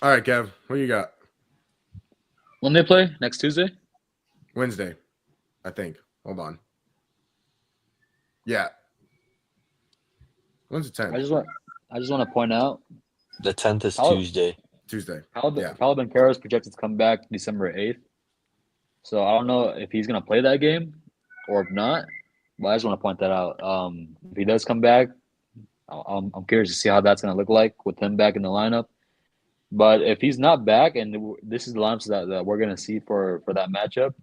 All right, Kev, what you got? When they play? Next Tuesday? Wednesday, I think. Hold on. Yeah. When's the 10th? I just want to point out the 10th is Tuesday. Paolo Banchero is projected to come back December 8th. So I don't know if he's gonna play that game or if not. But I just want to point that out. If he does come back, I'm curious to see how that's gonna look like with him back in the lineup. But if he's not back, and this is the lineups that we're gonna see for that matchup,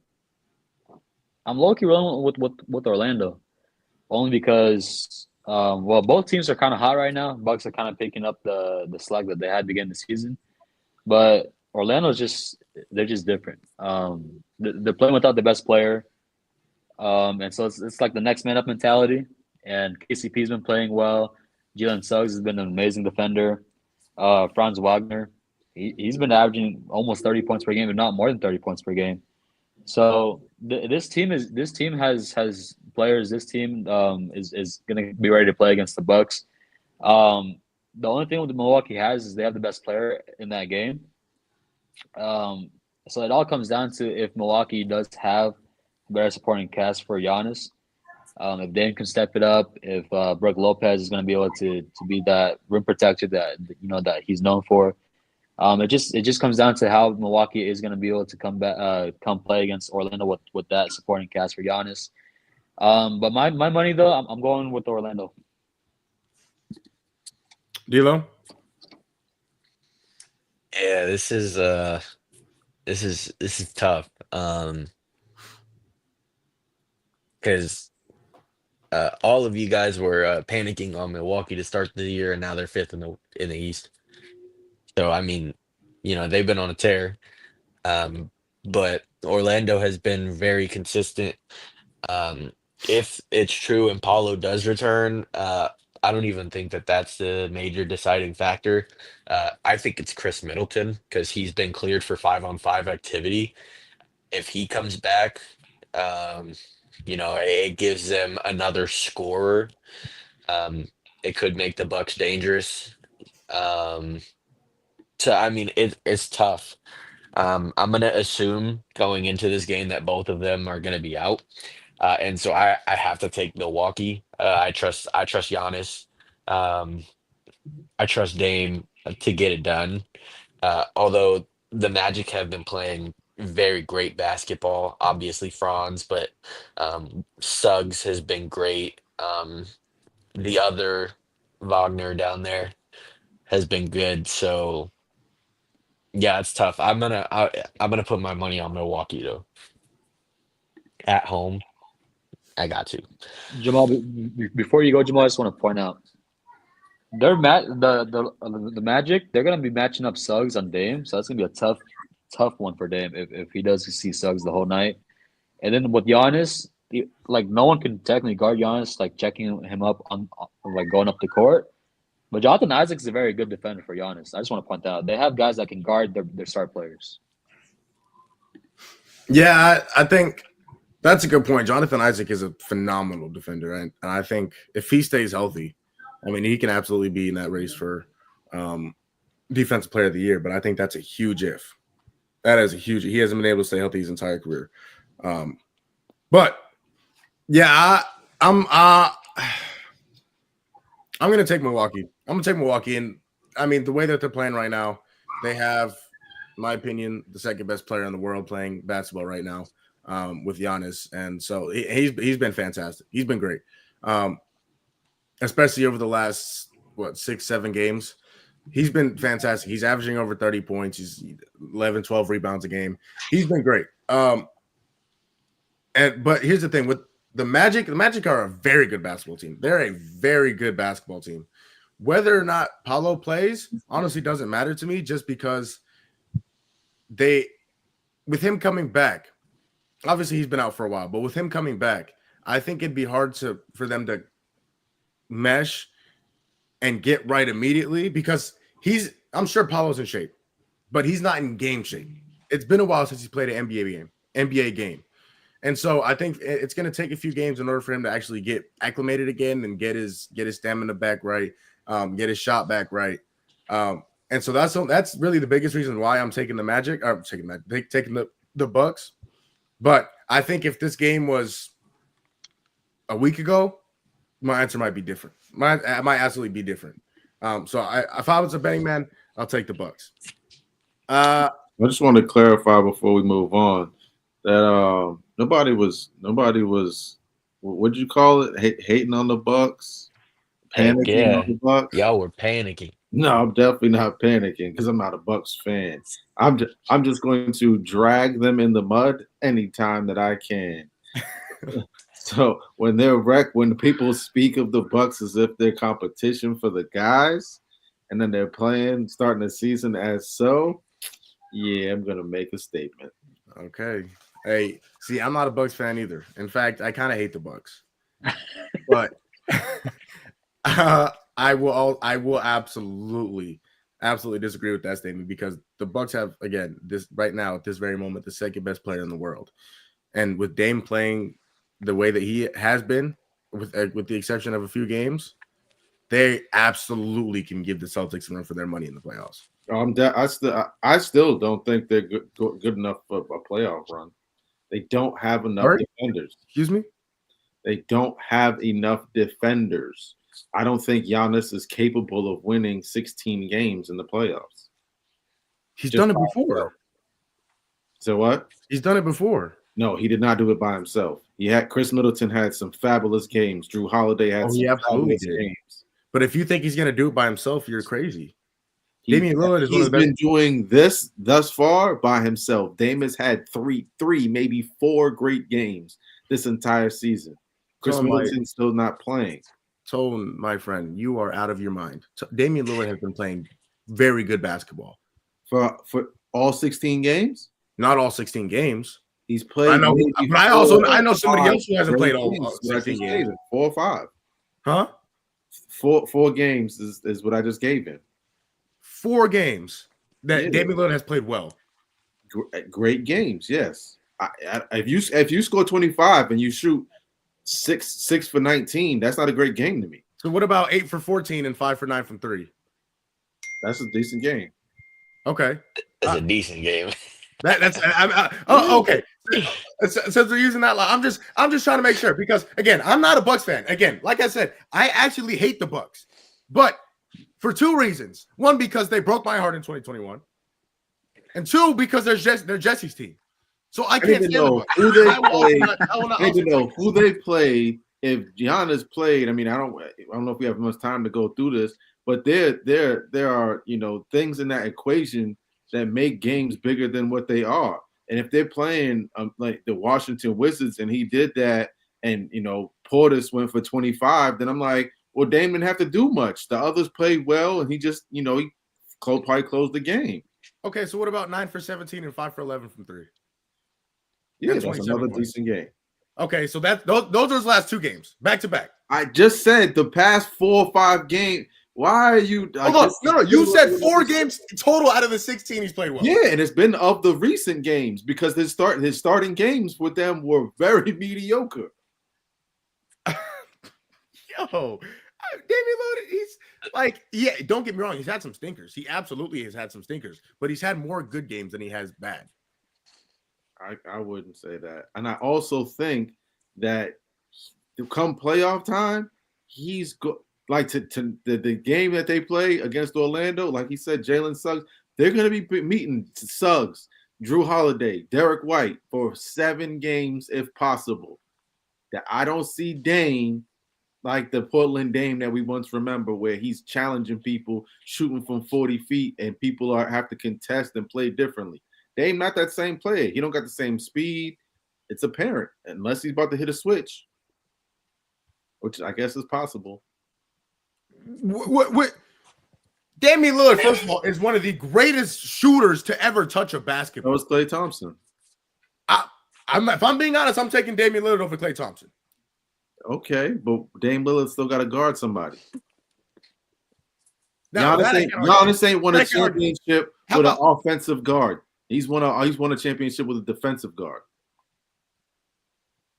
I'm low-key rolling with Orlando, only because both teams are kind of hot right now. Bucks are kind of picking up the slack that they had beginning the season, but Orlando's they're just different. They're playing without the best player, and so it's like the next man up mentality. And KCP's been playing well. Jalen Suggs has been an amazing defender. Franz Wagner, he's been averaging almost 30 points per game, if not more than 30 points per game. So this team has players. This team is going to be ready to play against the Bucks. The only thing with Milwaukee is they have the best player in that game. So it all comes down to if Milwaukee does have a better supporting cast for Giannis. If Dame can step it up, if Brook Lopez is going to be able to be that rim protector that that he's known for, it just comes down to how Milwaukee is going to be able to come play against Orlando with that supporting cast for Giannis. But my money though, I'm going with Orlando. D'Lo? Yeah, this is tough. Because all of you guys were panicking on Milwaukee to start the year, and now they're fifth in the East. So I mean, they've been on a tear. Um, but Orlando has been very consistent. Um, if it's true and Paulo does return, I don't even think that that's the major deciding factor. I think it's Chris Middleton because he's been cleared for 5-on-5 activity. If he comes back, um, it gives them another scorer. Um, it could make the Bucks dangerous. Um, so I mean, it's tough. I'm gonna assume going into this game that both of them are gonna be out, and so I have to take Milwaukee. I trust Giannis. Um, I trust Dame to get it done. Although the Magic have been playing very great basketball, obviously Franz, but Suggs has been great. The other Wagner down there has been good. So yeah, it's tough. I'm gonna put my money on Milwaukee though. At home, I got to. Jamal, before you go, Jamal, I just want to point out the Magic. They're going to be matching up Suggs on Dame, so that's going to be a tough one for Dame if he does see Suggs the whole night. And then with Giannis, like no one can technically guard Giannis, like checking him up on like going up the court. But Jonathan Isaac's a very good defender for Giannis. I just want to point that out. They have guys that can guard their star players. Yeah, I think that's a good point. Jonathan Isaac is a phenomenal defender, and I think if he stays healthy, I mean, he can absolutely be in that race for defensive player of the year. But I think that's a huge if. That is a huge. He hasn't been able to stay healthy his entire career. But yeah, I'm going to take Milwaukee. I'm going to take Milwaukee, and I mean the way that they're playing right now, they have, in my opinion, the second best player in the world playing basketball right now. With Giannis, and so he's been fantastic. He's been great, especially over the last 6-7 games. He's been fantastic. He's averaging over 30 points. He's 11, 12 rebounds a game. He's been great. But here's the thing with the Magic are a very good basketball team. They're a very good basketball team. Whether or not Paulo plays honestly doesn't matter to me, just because with him coming back. Obviously, he's been out for a while, but with him coming back, I think it'd be hard for them to mesh and get right immediately, because I'm sure Paulo's in shape, but he's not in game shape. It's been a while since he played an NBA game. And so I think it's going to take a few games in order for him to actually get acclimated again and get his stamina back right, get his shot back right. And so that's really the biggest reason why I'm taking the Magic, or taking the Bucks. But I think if this game was a week ago, my answer might be different. It might absolutely be different. So if I was a betting man, I'll take the Bucks. I just want to clarify before we move on that nobody was what'd you call it? Hating on the Bucks, Heck panicking yeah. on the Bucks. Y'all were panicking. No, I'm definitely not panicking because I'm not a Bucks fan. I'm just going to drag them in the mud anytime that I can. So when people speak of the Bucks as if they're competition for the guys, and then they're starting the season as so, yeah, I'm gonna make a statement. Okay. Hey, see, I'm not a Bucks fan either. In fact, I kind of hate the Bucks. But I will absolutely disagree with that statement, because the Bucks have, again, this right now at this very moment, the second best player in the world, and with Dame playing the way that he has been, with the exception of a few games, they absolutely can give the Celtics a run for their money in the playoffs. I still don't think they're good enough for a playoff run. They don't have enough defenders. Excuse me? They don't have enough defenders. I don't think Giannis is capable of winning 16 games in the playoffs. He's Just done it by before. himself. So what? He's done it before. No, he did not do it by himself. Chris Middleton had some fabulous games. Drew Holiday had some he absolutely fabulous did. games. But if you think he's going to do it by himself, you're crazy. He's Damian Lillard is one of the been best. doing this thus far by himself. Dame has had three, maybe 4 great games this entire season. Chris Middleton's still not playing. Tone, my friend, you are out of your mind. Damian Lillard has been playing very good basketball. For all 16 games? Not all 16 games. He's played. I know, but I know somebody else who hasn't played all 16 games. 4 or 5. Huh? 4 games is what I just gave him. 4 games that Damian Lillard has played well. Great games, yes. If you score 25 and you shoot 6 for 19, that's not a great game to me. So what about 8 for 14 and 5 for 9 from 3? That's a decent game. Okay, That's a decent game. Okay. Since we're using that, I'm just trying to make sure, because again, I'm not a Bucks fan. Again, like I said, I actually hate the Bucks, but for 2 reasons. 1, because they broke my heart in 2021, and 2, because they're Jesse's team. So I can't stand know who they played. I need to know who they played. If Giannis played, I mean, I don't know if we have much time to go through this, but there are things in that equation that make games bigger than what they are. And if they're playing like the Washington Wizards and he did that, and Portis went for 25, then I'm like, well, Dame didn't have to do much. The others played well, and he just he probably closed the game. Okay, so what about 9 for 17 and 5 for 11 from 3? Yeah, that's another decent game. Okay, so those are his last 2 games, back to back. I just said the past 4 or 5 games. Why are you? Hold on, no. You said 4 games total out of the 16 he's played well. Yeah, and it's been of the recent games, because his starting games with them were very mediocre. Yo, Damian Lillard, he's like, yeah. Don't get me wrong, he's had some stinkers. He absolutely has had some stinkers, but he's had more good games than he has bad. I wouldn't say that, and I also think that come playoff time, he's good. Like to the game that they play against Orlando, like he said, Jalen Suggs, they're going to be meeting Suggs, Drew Holiday, Derek White for 7 games if possible. That I don't see Dame like the Portland Dame that we once remember, where he's challenging people, shooting from 40 feet, and people have to contest and play differently. Dame not that same player. He don't got the same speed. It's apparent, unless he's about to hit a switch, which I guess is possible. What? Damian Lillard, first of all, is one of the greatest shooters to ever touch a basketball. That was Klay Thompson. If I'm being honest, I'm taking Damian Lillard over Klay Thompson. Okay, but Dame Lillard still got to guard somebody. Now, Giannis ain't won a championship with an offensive guard. He's won a championship with a defensive guard.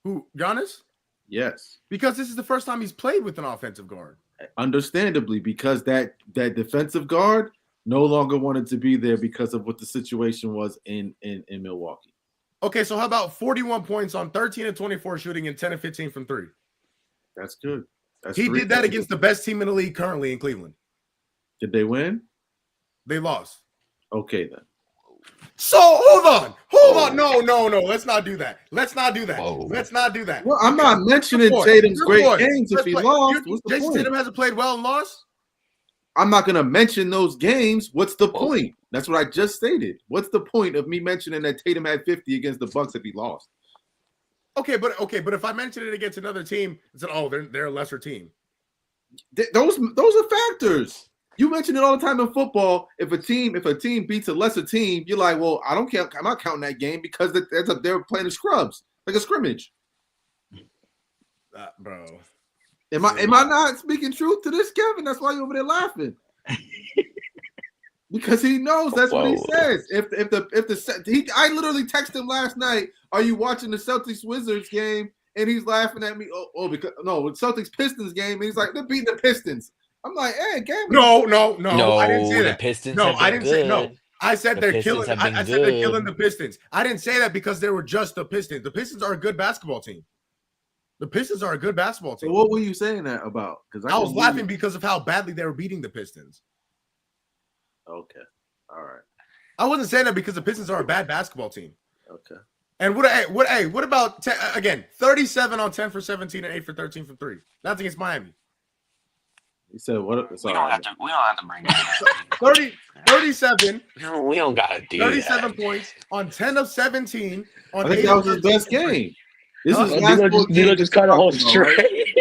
Who, Giannis? Yes. Because this is the first time he's played with an offensive guard. Understandably, because that defensive guard no longer wanted to be there because of what the situation was in Milwaukee. Okay, so how about 41 points on 13 and 24 shooting and 10 and 15 from 3? That's good. He did that against the best team in the league currently in Cleveland. Did they win? They lost. Okay, then. So hold on. No. Let's not do that. Let's not do that. Well, I'm not mentioning Tatum's great games if he lost. Jason Tatum hasn't played well and lost? I'm not going to mention those games. What's the point? That's what I just stated. What's the point of me mentioning that Tatum had 50 against the Bucks if he lost? Okay, but if I mention it against another team, it's they're a lesser team. Those are factors. You mention it all the time in football. If a team beats a lesser team, you're like, well, I don't care. I'm not counting that game because they're playing the scrubs, like a scrimmage. Bro, am I not speaking truth to this, Kevin? That's why you're over there laughing. Because he knows that's what he says. I literally texted him last night. Are you watching the Celtics Wizards game? And he's laughing at me. Because Celtics Pistons game. And he's like, they're beating the Pistons. I'm like, hey, game. No. I didn't say that. The Pistons. No, I didn't say no. I said they're killing. I said they're killing the Pistons. I didn't say that because they were just the Pistons. The Pistons are a good basketball team. The Pistons are a good basketball So team. what were you saying that about? Because I was laughing because of how badly they were beating the Pistons. Okay, all right, I wasn't saying that because the Pistons are a bad basketball team. okay. And what about again? 37 on 10 for 17 and 8 for 13 from 3. That's against Miami. You said what? We don't have to. We don't have to bring that up. 37. No, we don't gotta do 37 that. points on 10 of 17 on I think 8 that of was his 13 best from 3. game. This Huh? is Well, last D'Lo four D'Lo games just you're kind of hold talking about, right? straight.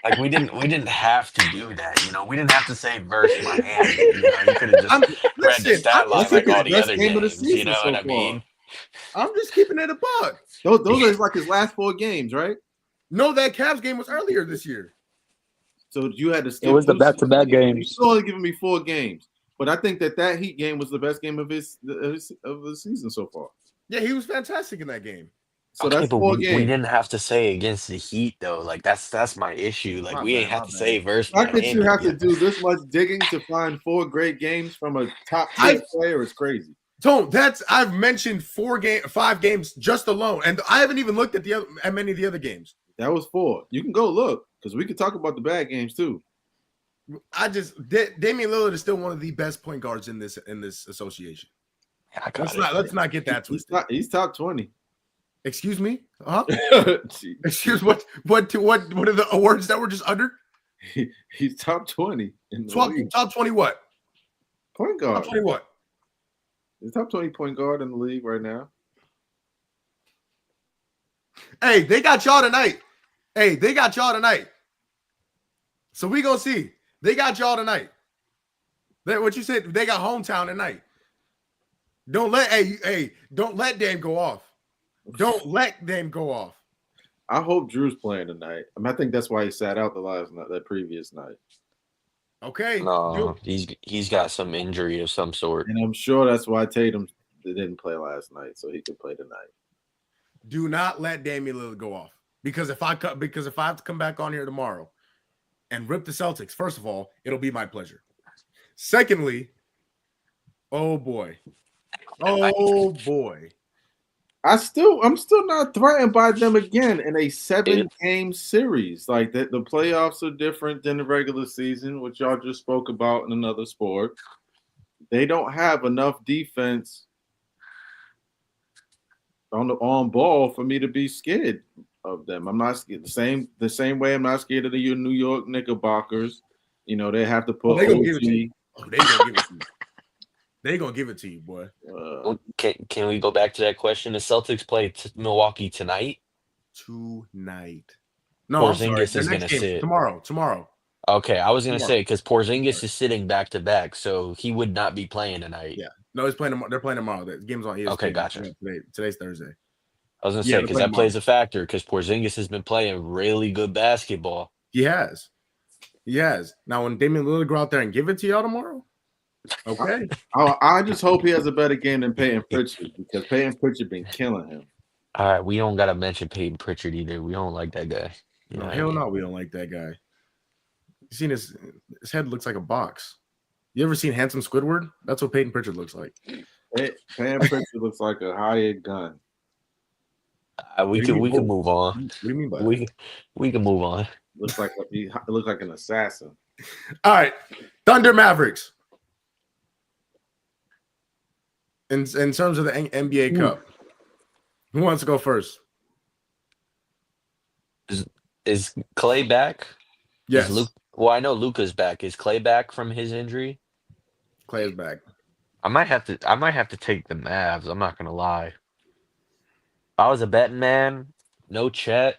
Like we didn't have to do that. You know, we didn't have to say versus Miami. You know, you could have just read the stat line That's like like his all the best other game of the games. You season know so what I mean? I'm just keeping it a buck. Those are like his last 4 games, right? No, that Cavs game was earlier this year. So you had to skip. It was the two back-to-back seasons. games. You're still only giving me 4 games, but I think that Heat game was the best game of the season so far. Yeah, he was fantastic in that game. So Okay, that's but 4 we games. didn't have to say against the Heat though. Like that's my issue. Like we ain't have to say versus The fact that you Miami. have to do this much digging to find 4 great games from a top tier player is crazy. Tone, I've mentioned 5 games just alone, and I haven't even looked at many of the other games. That was 4. You can go look because we could talk about the bad games too. Damian Lillard is still one of the best point guards in this association. Yeah, Let's not get that twisted. He's top 20. Excuse me? Huh? Excuse what are the awards that were just uttered? He's top 20 in the league. Top 20 what? Point guard. Top 20 what? He's top 20 point guard in the league right now. Hey, they got y'all tonight. So we gonna see. They got y'all tonight. What you said? They got hometown tonight. Don't let Dame go off. Don't let Dame go off. I hope Drew's playing tonight. I think that's why he sat out that previous night. Okay. No, he's got some injury of some sort. And I'm sure that's why Tatum didn't play last night, so he could play tonight. Do not let Damian Lillard go off. Because if I have to come back on here tomorrow and rip the Celtics, first of all, it'll be my pleasure. Secondly, oh boy. I'm still not threatened by them again in a 7-game series. Like that, the playoffs are different than the regular season, which y'all just spoke about in another sport. They don't have enough defense on ball for me to be scared of them. I'm not scared. The same way I'm not scared of the New York Knickerbockers. You know, they have to put. They gonna give it to you. They gonna give it to you, boy. Can we go back to that question? The Celtics play Milwaukee tonight. Tonight. No, I'm sorry. Porzingis is gonna sit tomorrow. Okay, I was gonna say because Porzingis is sitting back to back, so he would not be playing tonight. Yeah, no, he's playing. They're playing tomorrow. The game's on ESPN. Okay, gotcha. Today's Thursday. I was gonna say because that plays a factor because Porzingis has been playing really good basketball. He has. Now, when Damian Lillard go out there and give it to y'all tomorrow, okay. I just hope he has a better game than Peyton Pritchard because Peyton Pritchard been killing him. All right, we don't gotta mention Peyton Pritchard either. We don't like that guy. Hell no, we don't like that guy. You seen his head looks like a box. You ever seen Handsome Squidward? That's what Peyton Pritchard looks like. Peyton Pritchard looks like a hired gun. We can move on. What do you mean by that? We can move on. Looks like an assassin. All right, Thunder Mavericks. In terms of the NBA Cup, who wants to go first? Is Clay back? Yes. Well, I know Luka's back. Is Clay back from his injury? Clay is back. I might have to take the Mavs. I'm not gonna lie. If I was a betting man, no Chet.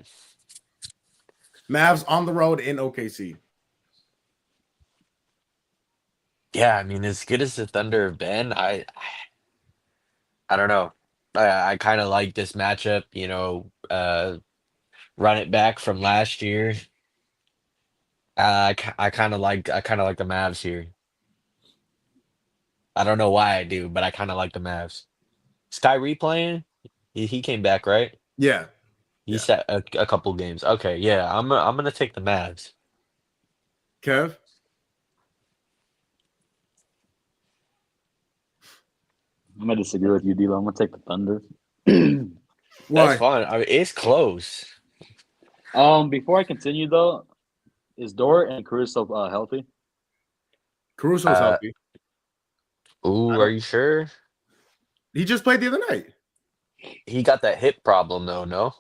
Mavs on the road in OKC. Yeah, I mean, as good as the Thunder have been, I don't know. I kind of like this matchup. You know, run it back from last year. I kind of like the Mavs here. I don't know why I do, but I kind of like the Mavs. Is Kyrie playing? He came back, right? Yeah. He sat a couple games. Okay, yeah, I'm gonna take the Mavs. Kev? I'm gonna disagree with you, D-Lo. I'm gonna take the Thunder. That's fine. I mean, it's close. Before I continue though, is Dort and Caruso healthy? Caruso's Uh, healthy. I ooh, are don't. you sure? He just played the other night. He got that hip problem though, no?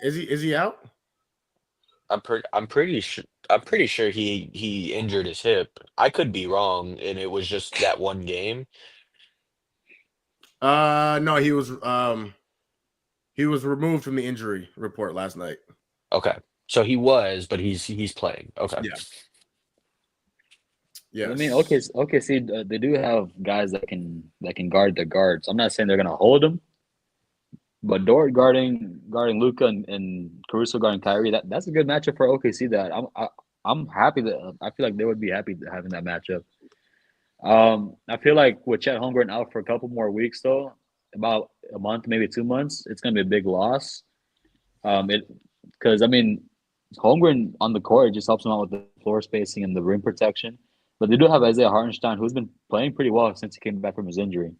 Is he out? I'm pretty sure he injured his hip. I could be wrong, and it was just that one game. No, he was removed from the injury report last night. Okay. So he was, but he's playing. Okay. Yeah. I mean, Yes. see, they do have guys that can guard the guards. I'm not saying they're gonna hold them, but Dort guarding Luca and Caruso guarding Kyrie, that's a good matchup for OKC. I'm happy that I feel like they would be happy having that matchup. I feel like with Chet Holmgren out for a couple more weeks though, about a month, maybe 2 months, it's gonna be a big loss. It because I mean, Holmgren on the court just helps him out with the floor spacing and the rim protection. But they do have Isaiah Hartenstein, who's been playing pretty well since he came back from his injury.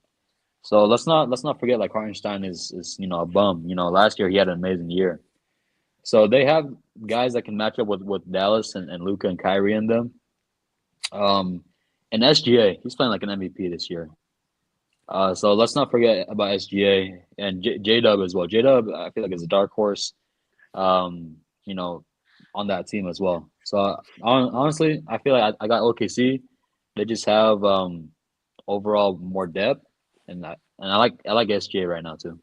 So let's not forget like Hartenstein is a bum. Last year he had an amazing year. So they have guys that can match up with Dallas and Luca and Kyrie in them. And SGA, he's playing like an MVP this year. So let's not forget about SGA and J Dub as well. J Dub, I feel like is a dark horse. Um, you know, on that team as well. So honestly, I feel like I got OKC. They just have overall more depth, and I like SGA right now too.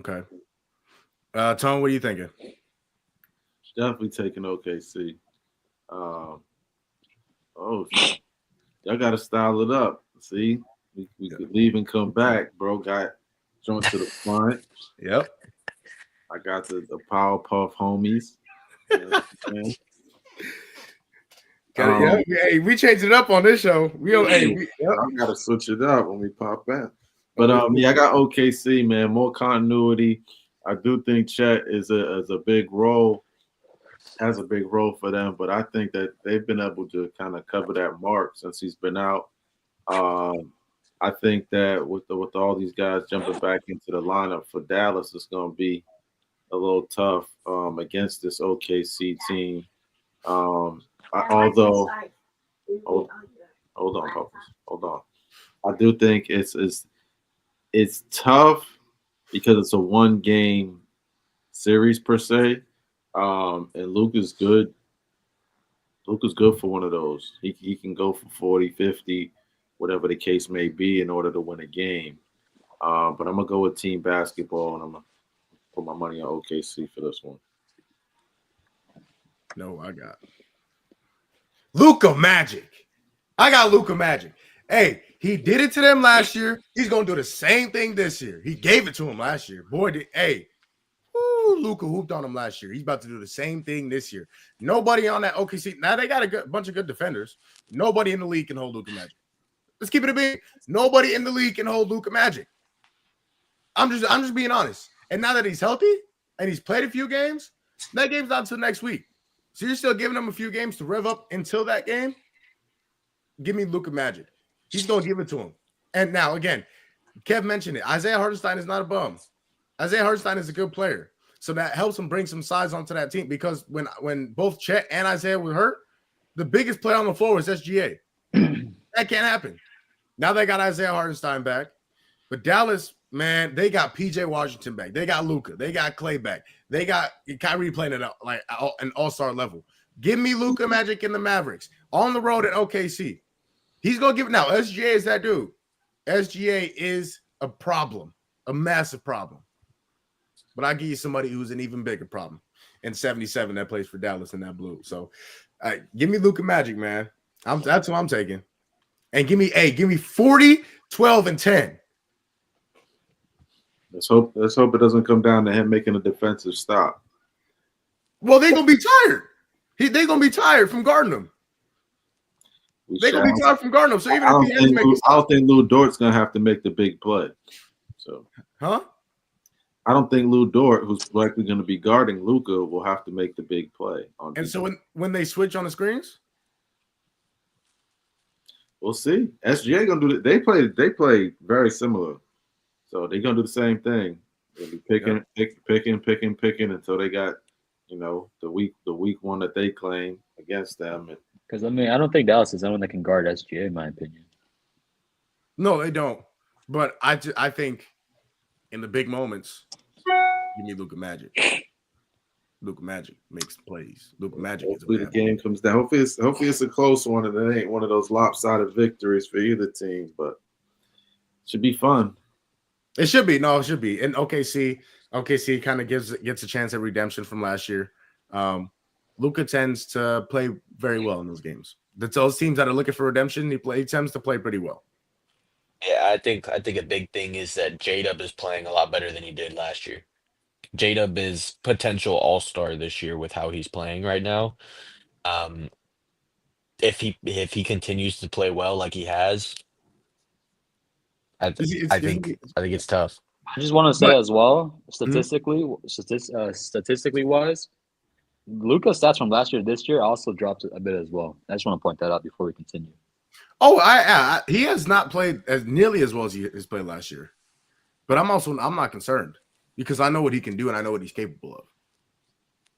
Okay. Tone, what are you thinking? Definitely taking OKC. Y'all got to style it up. See, we could leave and come back. Bro got joint to the front. Yep. I got the Powerpuff homies. You know what I'm saying? Hey, we changed it up on this show. I gotta switch it up when we pop back. But I got OKC, man. More continuity. I do think Chet is a big role, has a big role for them. But I think that they've been able to kind of cover that mark since he's been out. I think that with all these guys jumping back into the lineup for Dallas, it's going to be a little tough against this OKC team. Although, hold on, Puffers, hold on. I do think it's tough because it's a one game series per se, and Luke is good. Luke is good for one of those. He can go for 40, 50, whatever the case may be, in order to win a game. But I'm gonna go with team basketball, and I'm gonna put my money on OKC for this one. No, I got Luka Magic. I got Luka Magic. Hey, he did it to them last year. He's gonna do the same thing this year. He gave it to him last year. Boy, Luka hooped on him last year. He's about to do the same thing this year. Nobody on that OKC. Now they got a bunch of good defenders. Nobody in the league can hold Luka Magic. Let's keep it a big. Nobody in the league can hold Luka Magic. I'm just being honest. And now that he's healthy and he's played a few games, that game's not until next week. So you're still giving him a few games to rev up until that game? Give me Luka Magic. He's going to give it to him. And now, again, Kev mentioned it. Isaiah Hartenstein is not a bum. Isaiah Hartenstein is a good player. So that helps him bring some size onto that team because when both Chet and Isaiah were hurt, the biggest player on the floor was SGA. That can't happen. Now they got Isaiah Hartenstein back. But Dallas, man, they got PJ Washington back. They got Luka. They got Clay back. They got Kyrie playing at an all-star level. Give me Luka Magic in the Mavericks on the road at OKC. He's going to give it now. SGA is that dude. SGA is a problem, a massive problem. But I'll give you somebody who's an even bigger problem. And 77 that plays for Dallas in that blue. So give me Luka Magic, man. That's who I'm taking. And give me 40, 12, and 10. Let's hope it doesn't come down to him making a defensive stop. Well, they're gonna be tired. They're gonna be tired from guarding him. They're gonna be tired from guarding him. So even if he has to make a stop, I don't think Lou Dort's gonna have to make the big play. So I don't think Lou Dort, who's likely going to be guarding Luka, will have to make the big play. And so when they switch on the screens, we'll see. SGA gonna do it. They play very similar, so they're gonna do the same thing. They'll be picking until they got, the week one that they claim against them. Because I don't think Dallas is someone that can guard SGA, in my opinion. No, they don't. But I think in the big moments, you need Luka Magic. Luka Magic makes plays. Luka Magic. Hopefully the game comes down. Hopefully it's a close one and it ain't one of those lopsided victories for either team. But it should be fun. It should be. No, it should be. And OKC kind of gets a chance at redemption from last year. Luka tends to play very well in those games. Those teams that are looking for redemption, he tends to play pretty well. Yeah, I think a big thing is that J-Dub is playing a lot better than he did last year. J-Dub is potential all-star this year with how he's playing right now. If he continues to play well like he has, I think it's tough. I just want to say as well, statistically wise, Luka's stats from last year to this year also dropped a bit as well. I just want to point that out before we continue. Oh, he has not played as nearly as well as he has played last year, but I'm not concerned because I know what he can do and I know what he's capable of.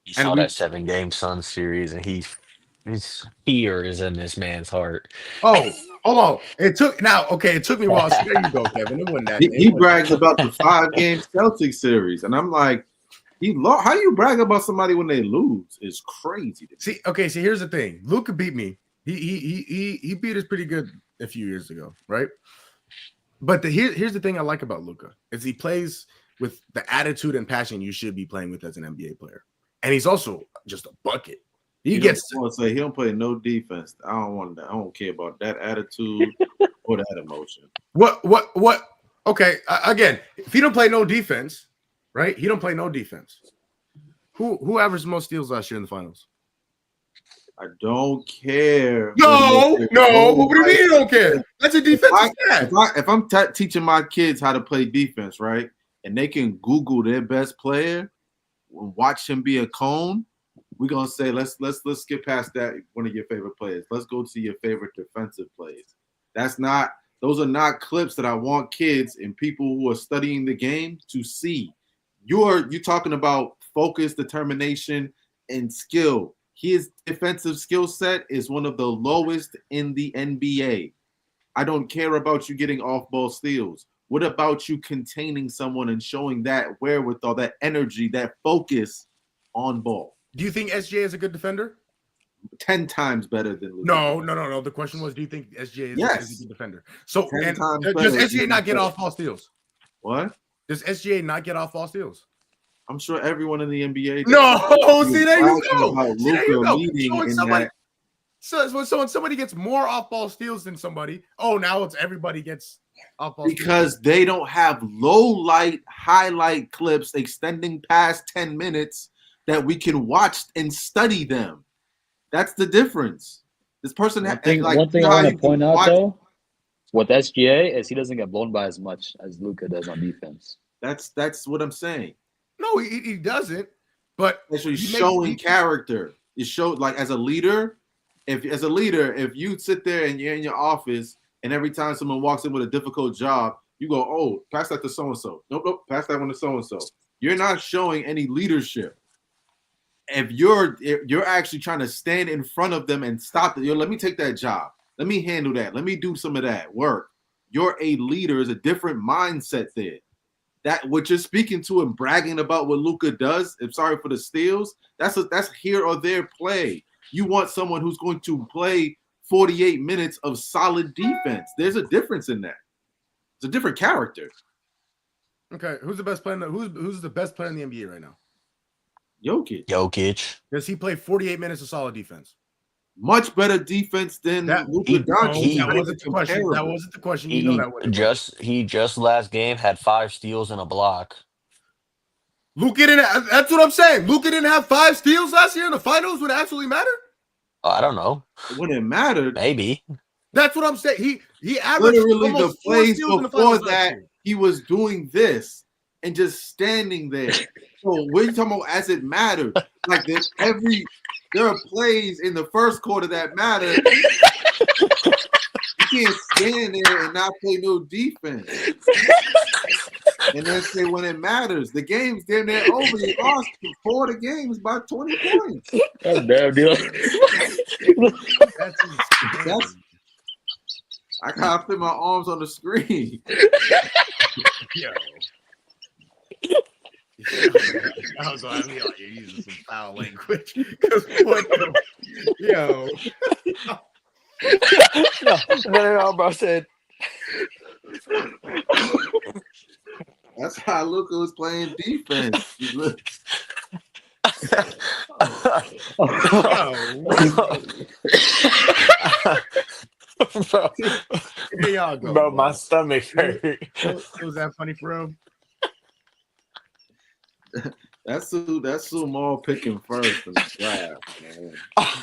You saw that 7-game Suns series, and his fear is in this man's heart. Oh, hold on. It took me a while. So there you go, Kevin. It wasn't that. He brags about the 5-game Celtics series, and I'm like, how you brag about somebody when they lose is crazy. See, here's the thing. Luka beat me. He beat us pretty good a few years ago, right? But here's the thing I like about Luka is he plays with the attitude and passion you should be playing with as an NBA player, and he's also just a bucket. He don't play no defense. I don't want that. I don't care about that attitude or that emotion. What? Okay, again, if he don't play no defense, right? He don't play no defense. Who averaged most steals last year in the finals? I don't care. No. What do you mean you don't care? That's a defensive stat. If I'm teaching my kids how to play defense, right, and they can Google their best player and watch him be a cone, we're gonna say let's skip past that. One of your favorite players. Let's go to your favorite defensive players. Those are not clips that I want kids and people who are studying the game to see. You're talking about focus, determination, and skill. His defensive skill set is one of the lowest in the NBA. I don't care about you getting off-ball steals. What about you containing someone and showing that wherewithal, that energy, that focus on ball? Do you think SGA is a good defender? 10 times better than Luka. No. The question was, do you think SGA is a good defender? So, does SGA not get off-ball steals? What? Does SGA not get off-ball steals? I'm sure everyone in the NBA. See, there you go. So when somebody gets more off-ball steals than somebody, now it's everybody gets off-ball steals. Because they don't have low-light, highlight clips extending past 10 minutes that we can watch and study them. That's the difference. This person one thing I want to point out, though, with SGA is he doesn't get blown by as much as Luka does on defense. That's what I'm saying. No, he doesn't. But actually showing character. It showed as a leader. If you sit there and you're in your office and every time someone walks in with a difficult job, you go, "Oh, pass that to so and so." Nope, pass that one to so and so. You're not showing any leadership. If you're actually trying to stand in front of them and stop it, let me take that job. Let me handle that. Let me do some of that work. You're a leader. Is a different mindset there. That what you're speaking to and bragging about what Luka does. I'm sorry for the steals. That's here or there play. You want someone who's going to play 48 minutes of solid defense. There's a difference in that. It's a different character. Okay, who's the best player? Who's the best player in the NBA right now? Jokic. Does he play 48 minutes of solid defense? Much better defense than Luka Doncic. That wasn't the question. That wasn't the question. He just last game had 5 steals and a block. Luka didn't. That's what I'm saying. Luka didn't have 5 steals last year in the finals. Would it actually matter? I don't know. When it mattered, maybe. That's what I'm saying. He averaged literally almost the plays before that. He was doing this and just standing there. So we're talking about as it mattered. There are plays in the first quarter that matter. You can't stand there and not play no defense. and then say when it matters, the game's they're over. They lost 4 of the games by 20 points. That's damn deal. That's That's I gotta fit my arms on the screen. yo. I was like, you're using some foul language. Yo. No, bro. I said. That's how Luka was playing defense. Bro, Here y'all go. bro, my stomach hurt. Was that funny for him? That's who Maul picking first in the draft, man.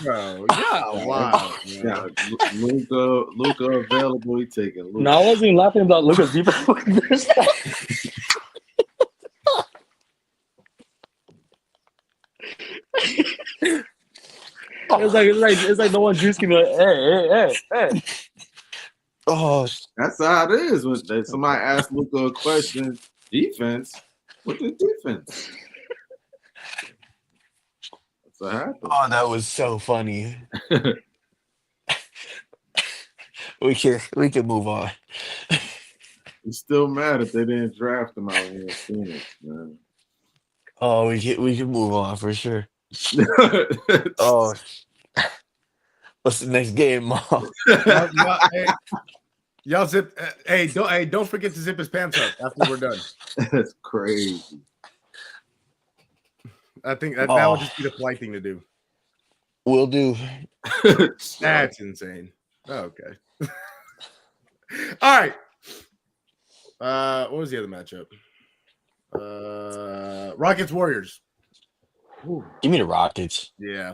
Bro, yeah, wow. Yeah, Luka available. He taking Luka. No, I wasn't even laughing about Luka's defense. It's like no one juice can be like, hey. Oh, That's how it is when somebody asks Luka a question. Defense? What the defense? That's what happened. oh, that was so funny. We can move on. He's still mad if they didn't draft him out here in Phoenix, man. Oh, we can move on for sure. Oh, what's the next game, Mom? Y'all zip. Don't forget to zip his pants up after we're done. That's crazy. I think that would just be the polite thing to do. Will do. That's insane. Okay. All right. What was the other matchup? Rockets Warriors. Give me the Rockets. Yeah.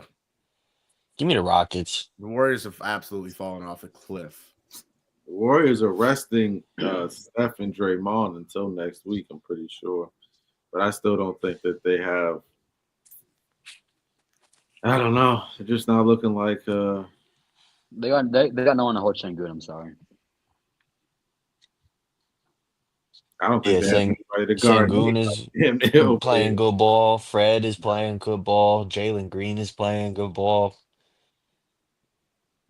Give me the Rockets. The Warriors have absolutely fallen off a cliff. The Warriors are resting Steph and Draymond until next week, I'm pretty sure. But I still don't think that they have. I don't know. They're just not looking like. They got no one to hold Şengün. I'm sorry. I don't think Yeah, they have anybody to guard Şengün is him. playing good ball. Fred is playing good ball. Jalen Green is playing good ball.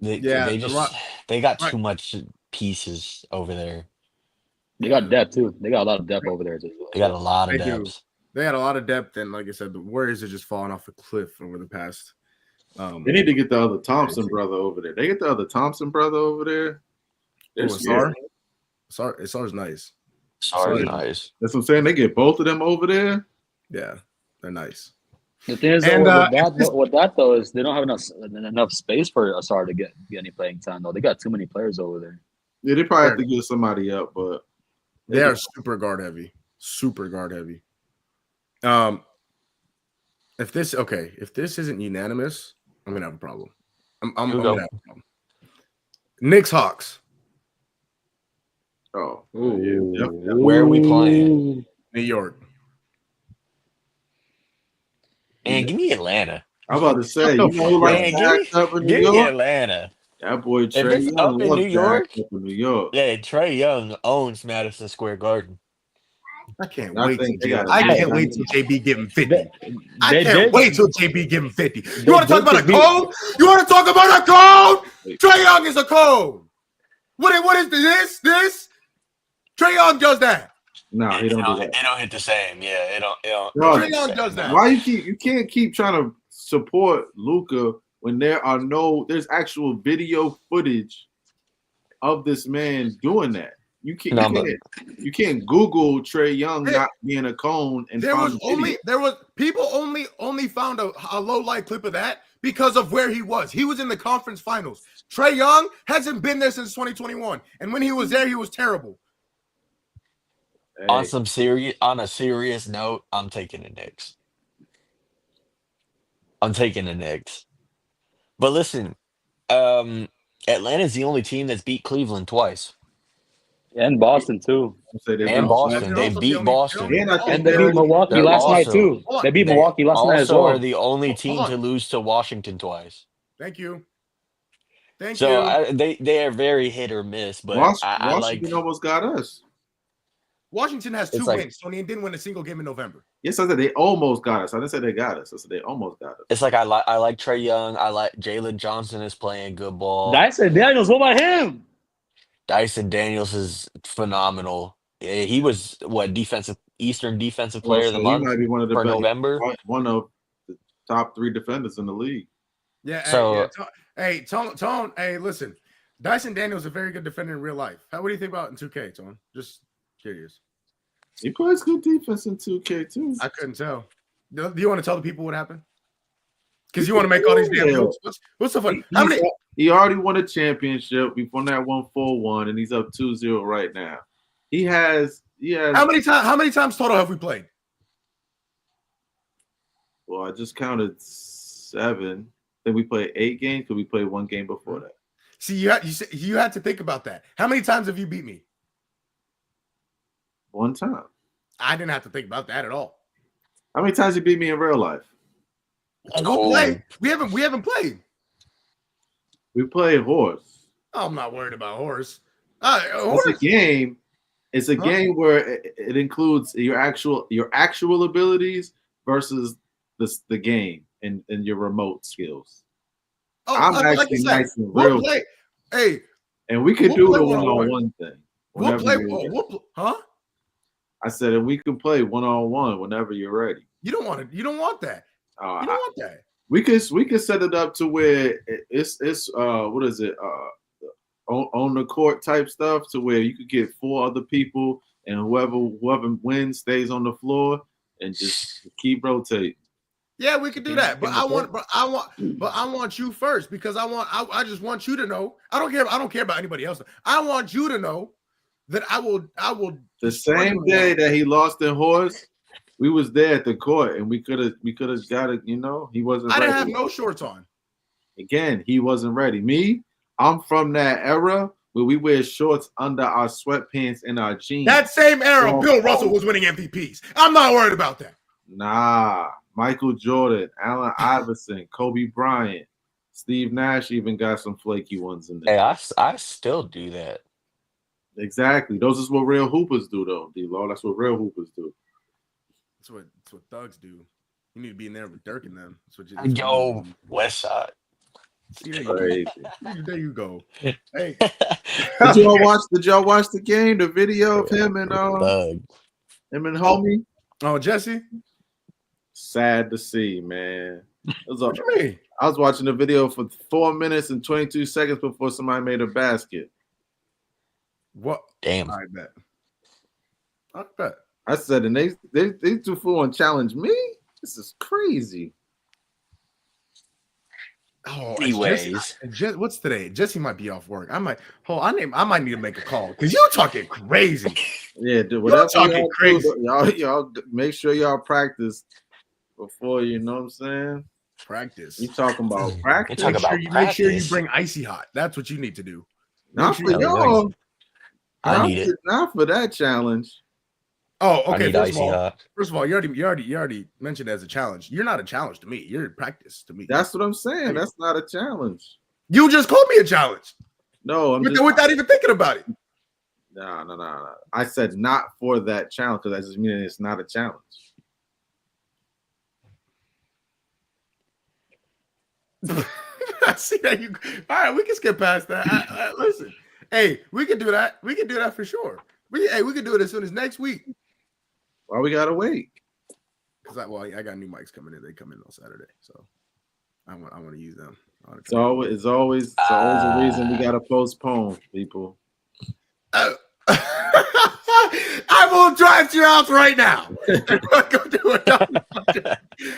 They got too much pieces over there. They got depth too. They got a lot of depth over there too. They got a lot of They do. depth. They had a lot of depth, and like I said, the Warriors are just falling off a cliff over the past. They need to get the other Thompson brother over there. They get the other Thompson brother over there. Sar's nice. Sorry, nice. That's what I'm saying. They get both of them over there. Yeah, they're nice. The thing is, with that though, is they don't have enough space for Asar to get any playing time though. They got too many players over there. Yeah, they probably have to get somebody up, but they are super guard heavy. Super guard heavy. If this isn't unanimous, I'm gonna have a problem. I'm gonna have a problem. Knicks Hawks. Oh, yeah. Where are we playing? New York. And give me Atlanta. I'm about to say, you know, like give me Atlanta. That boy Trey Young up in New York. New York. Yeah, Trey Young owns Madison Square Garden. I can't wait till JB give him 50. I can't wait till JB give him 50. You want to talk about a code? You want to talk about a code? Trey Young is a code. What is this? Trey Young does that. No, he don't do that. It don't hit the same. Yeah, it don't. Trey Young does that. Why you can't keep trying to support Luka when there's actual video footage of this man doing that. You can't Google Trey Young not being a cone and people only found a low light clip of that because of where he was. He was in the conference finals. Trey Young hasn't been there since 2021, and when he was there, he was terrible. Hey. On a serious note, I'm taking the Knicks. But listen, Atlanta's the only team that's beat Cleveland twice. And Boston too. And Boston. They beat Boston. And they beat Milwaukee last night too. They beat Milwaukee last night as well. Also are the only team to lose to Washington twice. Thank you. They are very hit or miss, but Washington almost got us. Washington has 2 It's like wins, Tony, and didn't win a single game in November. Yes, I said they almost got us. I didn't say they got us. I said they almost got us. it's like I like Trey Young. I like Jalen Johnson is playing good ball. Dyson Daniels, what about him? Dyson Daniels is phenomenal. He was what Eastern Defensive Well, Player of so the he Month might be one of the for best, November. one of the top 3 defenders in the league. Yeah. So Tone. Hey, listen. Dyson Daniels is a very good defender in real life. What do you think about in 2K, Tone? Just curious. He plays good defense in 2K too. I couldn't tell. Do you want to tell the people what happened? Because you want to make all these damn jokes. What's so funny? He already won a championship. We won that 1-4-1, and he's up 2-0 right now. He has. How many times total have we played? Well, I just counted 7. Then we played 8 games because we played 1 game before that. See, you had to think about that. How many times have you beat me? 1 time. I didn't have to think about that at all. How many times you beat me in real life? We'll play. We haven't played. We played horse. I'm not worried about horse. It's a game. It's a game where it includes your actual abilities versus the game and your remote skills. I'm actually nice and real. Play. Hey, and we could do the one-on-one thing. We'll play. Huh? I said, and we can play one-on-one whenever you're ready. You don't want it. You don't want that. You don't want that. We could set it up to where it's what is it on the court type stuff to where you could get 4 other people and whoever wins stays on the floor and just keep rotating. Yeah, we could do that, but I want you first because I just want you to know. I don't care about anybody else. I want you to know that I will. The same day that he lost in horse, we was there at the court and we could have got it. You know, he wasn't. I didn't ready. have no shorts on. Again, he wasn't ready. Me, I'm from that era where we wear shorts under our sweatpants and our jeans. That same era, Bill Russell was winning MVPs. I'm not worried about that. Nah, Michael Jordan, Allen Iverson, Kobe Bryant, Steve Nash even got some flaky ones in there. hey, I still do that. Exactly. Those is what real hoopers do, though, D-Law. That's what real hoopers do. That's what thugs do. You need to be in there with Dirk and them. That's what you. Yo, West Side. See, Crazy. There you go. Hey, Did y'all watch the game? The video of him and homie. Oh, Jesse. Sad to see, man. What you mean? I was watching the video for 4 minutes and 22 seconds before somebody made a basket. What? Damn. I bet. I said, and they too full and challenge me. This is crazy. Oh, anyways, what's today? Jesse might be off work. I might need to make a call because you're talking crazy. Yeah, dude. Whatever you're talking crazy. Y'all make sure y'all practice before, you know what I'm saying? Practice. You talking about practice? Make sure you bring icy hot. That's what you need to do. Not for y'all. I need it. Not for that challenge. Oh, okay. First of all, you already mentioned it as a challenge. You're not a challenge to me. You're in practice to me. That's what I'm saying. That's not a challenge. You just called me a challenge. No, without even thinking about it. No. I said not for that challenge because I just mean it's not a challenge. I see that you. All right, we can skip past that. Listen, hey, we can do that. We can do that for sure. We can do it as soon as next week. Why we gotta wait? Because I got new mics coming in. They come in on Saturday, so I want to use them. It's always a reason we gotta postpone, people. I will drive to your house right now. Go do it.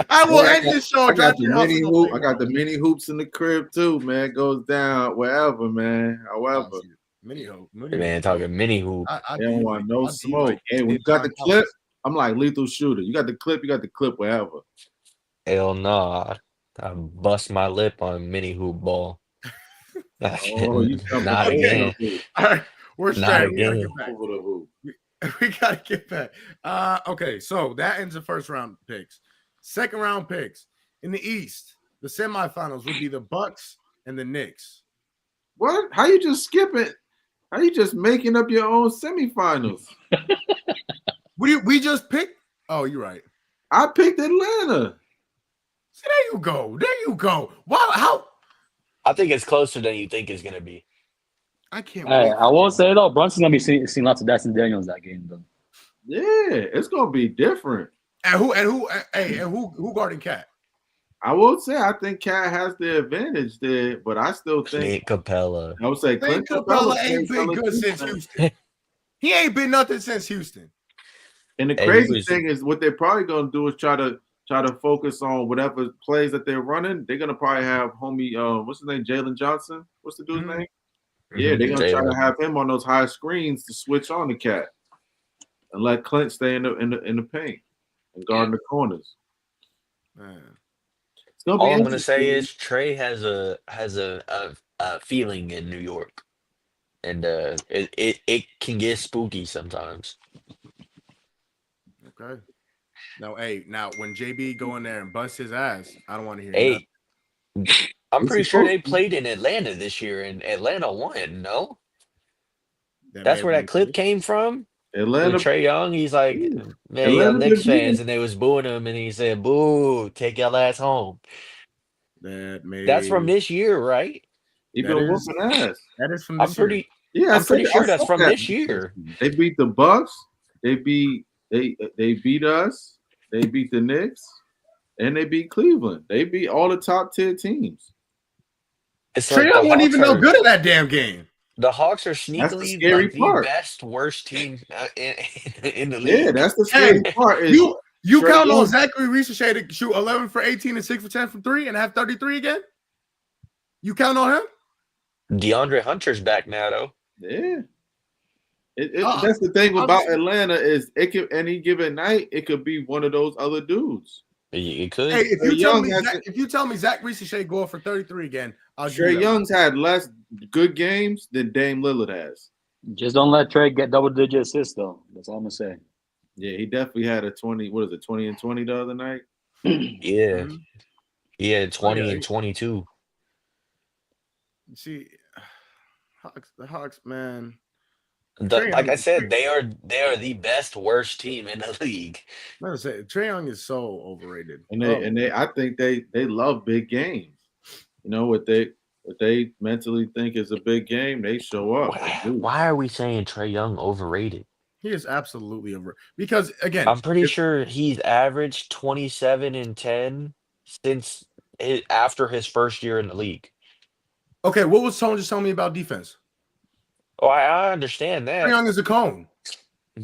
I will end this show. I got the mini hoops in the crib too, man. It goes down wherever, man. However. Mini hoop. Man, talking mini hoop. I don't want no smoke. Hey, when you got the clip, I'm like lethal shooter. You got the clip wherever. Hell no. I bust my lip on mini hoop ball. Oh, not again. All right, we're not again. Over We gotta get back. Okay, so that ends the first round picks. Second round picks in the East, the semifinals would be the Bucks and the Knicks. What? How you just skip it? How you just making up your own semifinals? We just picked. Oh, you're right. I picked Atlanta. So there you go. There you go. Wow. How? I think it's closer than you think it's gonna be. I can't Hey, wait. I will say though, Brunson's gonna be seeing lots of Dyson Daniels that game though. Yeah, it's gonna be different. And who guarding Cat? I will say I think Cat has the advantage there, but I still think Clint Capella. I would say Clint Clint Capella Capella ain't been good since Houston. He ain't been nothing since Houston. And the Hey, crazy thing is, what they're probably gonna do is try to focus on whatever plays that they're running. They're gonna probably have homie, what's his name, Jalen Johnson. What's the dude's name? Yeah, they're gonna try to have him on those high screens to switch on the Cat and let Clint stay in the paint and guard the corners. Man. It's gonna be All I'm gonna say interesting. is Trey has a feeling in New York, and it can get spooky sometimes. Okay. Now when JB go in there and bust his ass, I don't want to hear Hey, nothing. I'm He's pretty sure they supposed to. played in Atlanta this year, and Atlanta won. No, That may that's have where been that the clip case. came from. With Atlanta, Trey Young, he's like, man, y'all Atlanta Knicks been fans, beating. and they was booing him, and he said, boo, take y'all ass home. That's from this year, right? He That been is whooping ass. from I'm this year. pretty, Yeah, I'm pretty I sure that's said from that. this year. They beat the Bucks. They beat us. They beat the Knicks, and they beat Cleveland. They beat all the top tier teams. It's Trey like the Young wasn't Hawks even no are good at that damn game. the Hawks are That's the sneakily scary like the part. best worst team in the Yeah, league. that's the Hey, scary part. Is you Trey count on Young. Zachary Ricochet to shoot 11 for 18 and 6 for 10 from 3 and have 33 again? You count on him? DeAndre Hunter's back now, though. Yeah. That's the thing about Atlanta is it could any given night it could be one of those other dudes. It could. Hey, if Trey you tell me Zach Ricochet going for 33 again, I'll give Trey you that. Young's had less good games than Dame Lillard has. Just don't let Trey get double-digit assists though. That's all I'm gonna say. Yeah, he definitely had a 20. What is it, 20 and 20 the other night? Yeah. Mhm. He had Oh, 20 yeah. and 22. See, the Hawks, man. Like I said, they are the best worst team in the league. I'm gonna say Trey Young is so overrated. And I think they love big games. You know what they mentally think is a big game, they show up. Why are we saying Trey Young overrated? He is absolutely over because again, I'm pretty sure he's averaged 27 and 10 since after his first year in the league. okay, what was Tone just telling me about defense? Oh, I understand Trey that. Young is a cone.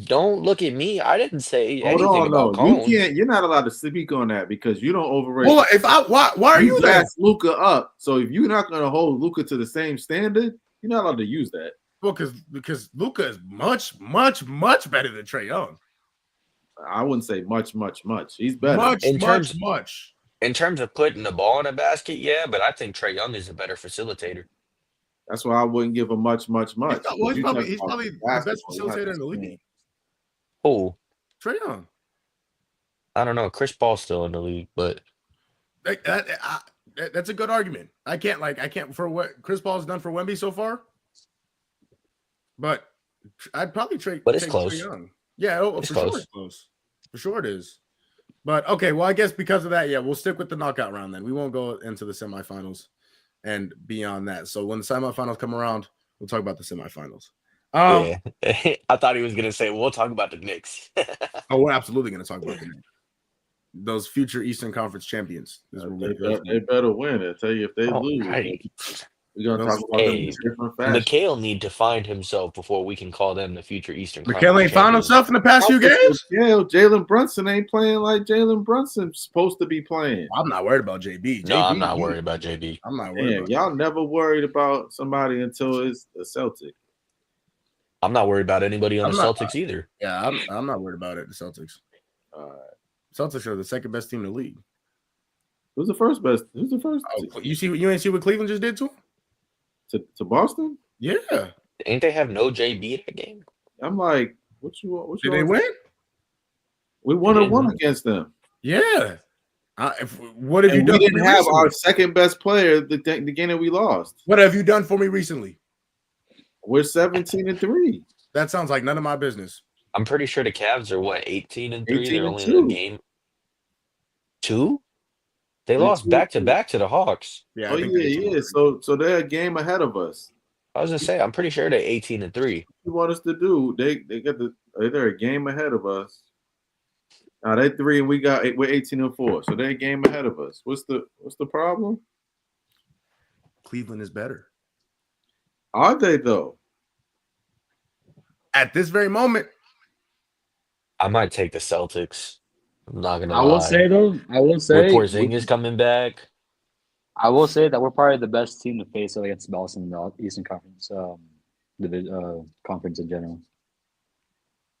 Don't look at me. I didn't say Hold anything on, about no. cones. You're not allowed to speak on that because you don't overrate. Well, why are you there? Luka up. So if you're not gonna hold Luka to the same standard, you're not allowed to use that. Well, because Luka is much better than Trey Young. I wouldn't say much. He's better. Much. In terms of putting the ball in a basket, yeah, but I think Trey Young is a better facilitator. That's why I wouldn't give him much. He's probably the best facilitator in the league. Oh, Trey Young. I don't know. Chris Paul's still in the league, but That's a good argument. I can't for what Chris Paul's done for Wemby so far. But I'd probably take it's Trey close. Young. Yeah, It's for close. sure it's close. For sure it is. But okay, well, I guess because of that, yeah, we'll stick with the knockout round then. We won't go into the semifinals and beyond that. So when the semifinals come around, we'll talk about the semifinals. Yeah, I thought he was gonna say we'll talk about the Knicks. Oh, we're absolutely going to talk about those future Eastern Conference champions. They better win. I tell you, if they lose, right. we're gonna talk about them in a different fashion. Mikhail need to find himself before we can call them the future Eastern Mikhail Conference ain't found champions. himself in the past few games. Yeah, Jalen Brunson ain't playing like Jalen Brunson's supposed to be playing. I'm not worried about JB. No, I'm not worried about JB. I'm not worried about y'all never worried about somebody until it's a Celtic. I'm not worried about anybody on the Celtics either. Yeah, I'm not worried about it. The Celtics. Celtics are the second best team in the league. Who's the first best? Who's the first? You ain't see what Cleveland just did to him? To Boston? Yeah. Ain't they have no JB that game? I'm like, what you want? Did they win? We won and won against them. Yeah. What have you done? We didn't have our second best player the game that we lost. What have you done for me recently? We're 17-3. That sounds like none of my business. I'm pretty sure the Cavs are what 18-3. They're only in a 18-2. game. 2? They They're lost 2-2. back to back to the Hawks. Yeah, Oh I think yeah. So they're a game ahead of us. I was gonna say I'm pretty sure they're 18-3. What you want us to do? They're a game ahead of us. Now they 3 and we're 18-4. So they're a game ahead of us. What's the problem? Cleveland is better. Are they though? At this very moment, I might take the Celtics. I'm not gonna I will lie. say though, With Porzingis coming back, I will say that we're probably the best team to face against the Boston in the Eastern Conference, conference in general.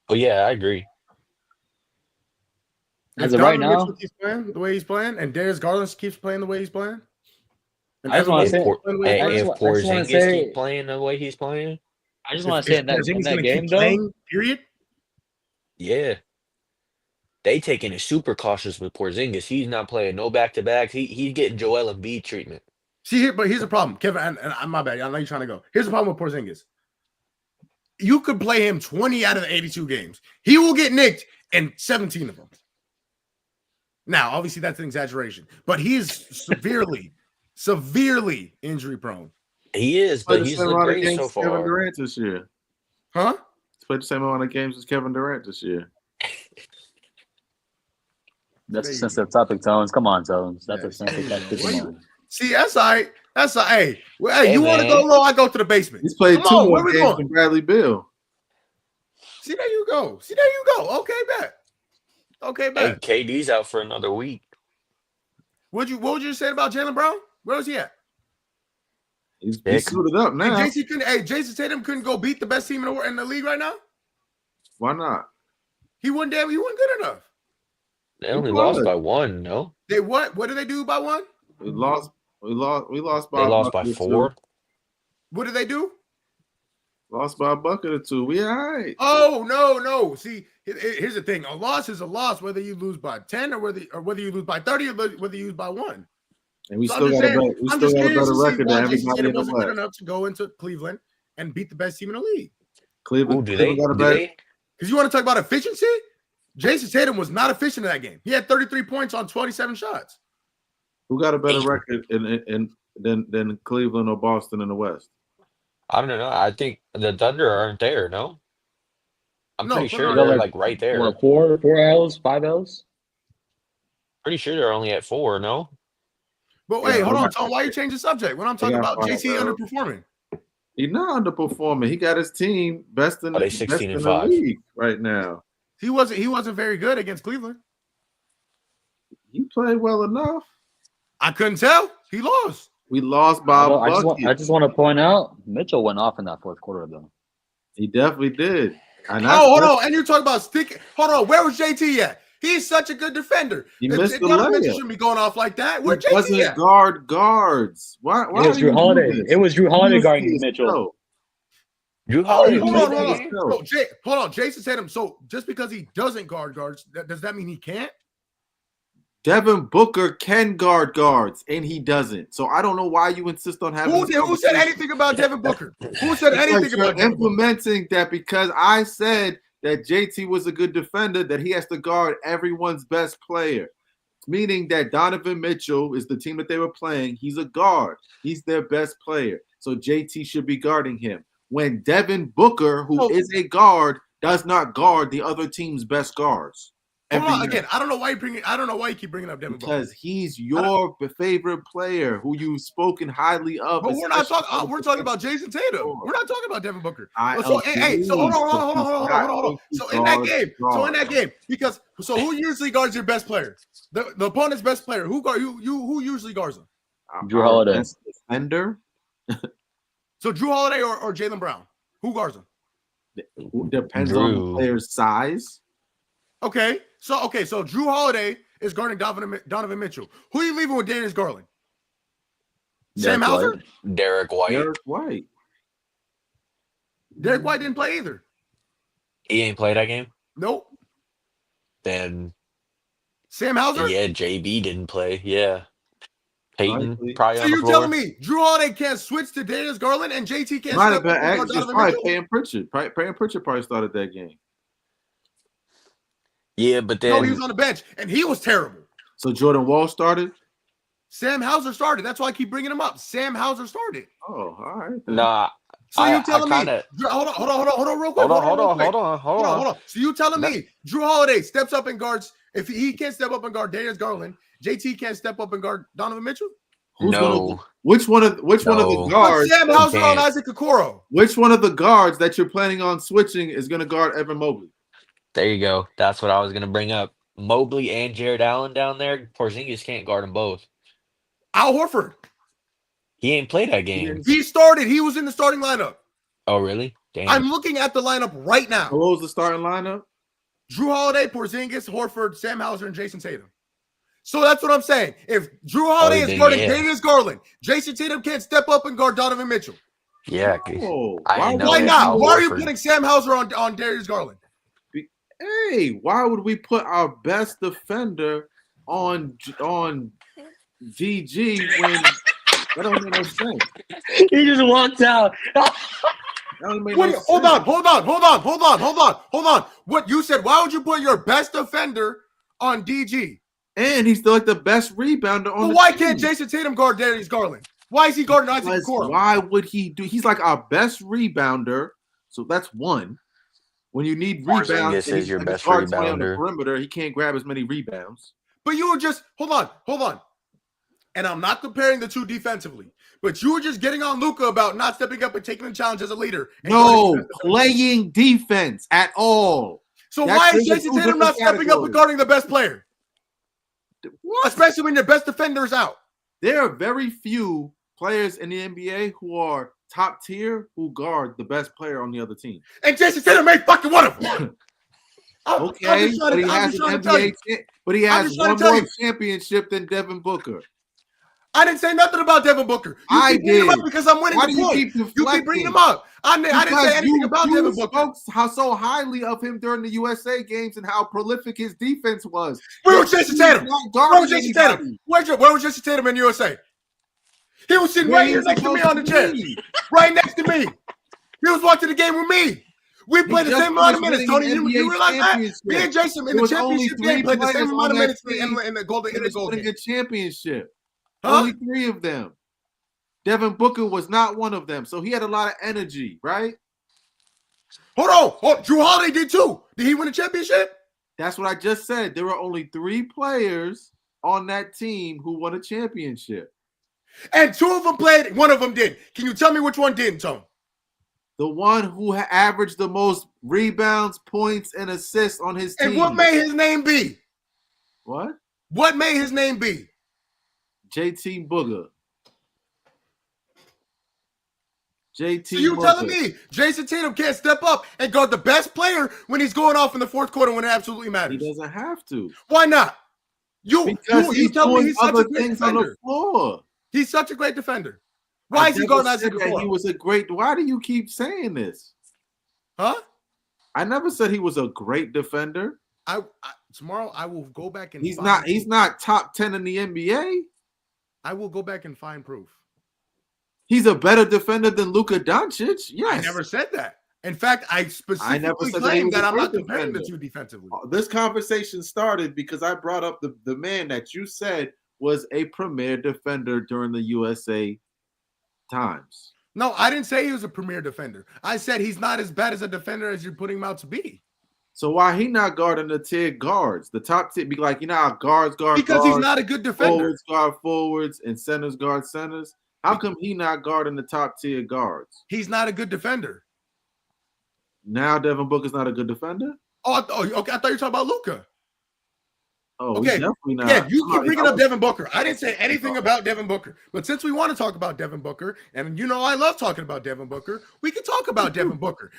oh yeah, I agree. As if of right Donovan now, Mitchell keeps playing the way he's playing, and Darius Garland keeps playing the way he's playing, and I just wanna Evan say- Mobley keeps playing the way he's I playing, If just wanna Porzingis say- keep playing the way he's playing, I just want to say in Porzingis that gonna game keep though, playing, period. yeah, they taking it super cautious with Porzingis. He's not playing no back to backs. He's getting Joel Embiid treatment. See, but here's the problem, Kevin. And my bad. I know you're trying to go. Here's the problem with Porzingis. You could play him 20 out of the 82 games. He will get nicked in 17 of them. Now, obviously, that's an exaggeration, but he is severely injury prone. He is, Played but the he's same looked amount of great games so as Kevin far. Durant this year. Huh? He's played the same amount of games as Kevin Durant this year. that's a sensitive topic, Tones. Come on, Tones. That's a Yes. sensitive topic. Come on. See, that's all right. That's all right. Hey, Hey, you want to go man. low? I go to the basement. He's played Come 2 on, where more we games going? than Bradley Beal. See, there you go. Okay, bet. Okay, Hey, bet. KD's out for another week. What would you say about Jaylen Brown? Where was he at? He's Dick. suited up now. Jason Tatum couldn't go beat the best team in the league right now. Why not? He wasn't good enough. They only lost by 1, no? They what? What did they do by one? We lost by They lost a by bucket or 4. two. What did they do? Lost by a bucket or two. We all right. Oh no. See, here's the thing: a loss is a loss, whether you lose by 10 or whether you lose by 30 or whether you lose by 1. And we So still got a better record than everybody Jason in the wasn't good West. enough to go into Cleveland and beat the best team in the league. Cleveland, Ooh, do they? Cleveland got a Do better. they? Because you want to talk about efficiency? Jason Tatum was not efficient in that game. He had 33 points on 27 shots. Who got a better record than Cleveland or Boston in the West? I don't know. I think the Thunder aren't there, no? I'm No, pretty but sure no, they're like right there. What, four L's, 5 L's? Pretty sure they're only at 4, no? But wait, Yeah, hold I'm on, not- Tom. Why you change the subject? When I'm talking got about five JC L's. underperforming. He's not underperforming. He got his team best in Are they best 16 in and the 5? league right now. He wasn't very good against Cleveland. He played well enough. I couldn't tell. He lost. We lost by a Well, bucket. I just want to point out Mitchell went off in that fourth quarter though. He definitely did. And Hold on. And you're talking about stick. Hold on. Where was JT at? He's such a good defender. He missed the Donovan layup. Mitchell shouldn't be going off like that. Where He JT doesn't at? guard guards. Why It was do Drew you do Holiday. this? It was Drew Holiday You guarding see Mitchell. yourself. Drew Oh, Holiday hold played on, that hold on. game? Hold on. Jason Tatum. So just because he doesn't guard guards, does that mean he can't? Devin Booker can guard guards, and he doesn't. So I don't know why you insist on having. Who this said conversation. anything about Devin Booker? Who said It's like anything you're about Devin Booker? implementing that because I said that JT was a good defender, that he has to guard everyone's best player. Meaning that Donovan Mitchell is the team that they were playing. He's a guard. He's their best player. So JT should be guarding him. When Devin Booker, who is a guard, does not guard the other team's best guards. Hold on, Every again. night. I don't know why you keep bringing up Devin Booker. Because he's your favorite player who you've spoken highly of. But we're not especially talking. We're talking about Jason Tatum. We're not talking about Devin Booker. I So hold on. agree. So in that game, because who usually guards your best player? The opponent's best player. Who usually guards him? Drew Holiday. Best defender. So Drew Holiday or Jaylen Brown? Who guards him? Depends on the Drew. player's size. Okay. So Drew Holiday is guarding Donovan Mitchell. Who are you leaving with Darius Garland? Sam Hauser? Derek White. Derek White. Derek White didn't play either. He ain't played that game? Nope. Then, Sam Hauser? yeah, JB didn't play. Yeah. Peyton Likely. probably So on the you're telling floor. me Drew Holiday can't switch to Darius Garland and JT can't Might step have up been and guard it's Donovan probably Mitchell? Payne Pritchard. Payne Pritchard probably started that game. Yeah, but No, he then was on the bench, and he was terrible. So Jordan Wall started. Sam Hauser started. That's why I keep bringing him up. Sam Hauser started. Oh, all right. Then. nah, So you I telling kind me? of Hold on, real quick. hold Hold on. on. So you telling No, me Drew Holiday steps up and guards? If he can't step up and guard Darius Garland, JT can't step up and guard Donovan Mitchell. Who's gonna? no, Which one of the no. Put guards? Sam Hauser on can't. Isaac Okoro. Which one of the guards that you're planning on switching is gonna guard Evan Mobley? There you go. That's what I was gonna bring up. Mobley and Jared Allen down there. Porzingis can't guard them both. Al Horford. He ain't played that game. He started. He was in the starting lineup. Oh, really? Damn. I'm looking at the lineup right now. So what was the starting lineup? Drew Holiday, Porzingis, Horford, Sam Hauser, and Jason Tatum. So that's what I'm saying. If Drew Holiday is then, guarding yeah. Darius Garland, Jason Tatum can't step up and guard Donovan Mitchell. Yeah. Oh, I didn't know Why that. not? Al Why are you Horford. putting Sam Hauser on Darius Garland? Hey, why would we put our best defender on DG when that don't make no sense? He just walked out. That don't make Wait, no sense. hold on. What you said? Why would you put your best defender on DG? And he's still like the best rebounder on But the why team. can't Jason Tatum guard Darius Garland? Why is he guarding Isaac Because Okoro? why would he do? He's like our best rebounder, so that's one. When you need rebounds, Porzingis and is he's your like a best guard 20 on the rebounder. perimeter, he can't grab as many rebounds. But you were just hold on. And I'm not comparing the two defensively, but you were just getting on Luka about not stepping up and taking the challenge as a leader. and No guarding- playing defense at all. So That's why is really Jason two Tatum not different stepping up and categories. guarding the best player, What? especially when your best defender is out? There are very few players in the NBA who are top tier who guard the best player on the other team. And Jason Tatum ain't fucking one of them. I'm Okay, just but he trying has to an tell you. NBA, but he I'm has just trying one to tell more you. championship than Devin Booker. I didn't say nothing about Devin Booker. You I keep bringing him did. up because I'm winning Why the do you point. keep You keep bringing deflecting? him up. I didn't say Because anything about you Devin Booker. spoke so highly of him during the USA games and how prolific his defense was. Where was Jason He's Tatum? not Where guarding was Jason anybody. Tatum? Where was Jason Tatum in USA? He was sitting Where right he here was next to me supposed on the to chair. be. Right next to me. He was watching the game with me. We played the just same amount of finished minutes, Tony. winning You NBA realize that? championship. Me and Jason in There the was only championship three game played the players same amount on of that minutes team in the goal winning game. a championship. Huh? Only three of them. Devin Booker was not one of them, so he had a lot of energy, right? Hold on. Drew Holiday did too. Did he win a championship? That's what I just said. There were only three players on that team who won a championship. And two of them played. One of them did. Can you tell me which one didn't, Tone? The one who averaged the most rebounds, points, and assists on his team. And what may his name be? What? What may his name be? JT Booger. JT So you Booger. telling me Jason Tatum can't step up and guard the best player when he's going off in the fourth quarter when it absolutely He matters? doesn't have to. Why not? Because you he's tell me doing he's such other a great things on the defender. floor. He's such a great defender. Why is he never guarding said Isaac that he Okoro? was a great. Why do you keep saying this? Huh? I never said he was a great defender. Tomorrow I will go back and He's find not. He's not top 10 in the NBA. I will go back and find proof. He's a better defender than Luka Doncic. Yes. I never said that. In fact, I specifically said that he claimed was that a I'm not great comparing the defender. two defensively. This conversation started because I brought up the man that you said was a premier defender during the USA times. No, I didn't say he was a premier defender. I said he's not as bad as a defender as you're putting him out to be. So why he not guarding the tier guards? The top tier be like, you know how guards guard Because guards, he's not a good defender. forwards guard forwards, and centers guard centers. How come he not guarding the top tier guards? He's not a good defender. Now Devin Booker's not a good defender? Okay. I thought you were talking about Luka. Oh, Okay. he's definitely not. Yeah, you keep Somebody bringing up else. Devin Booker. I didn't say anything about Devin Booker. But since we want to talk about Devin Booker, and you know I love talking about Devin Booker, we can talk about Devin Booker.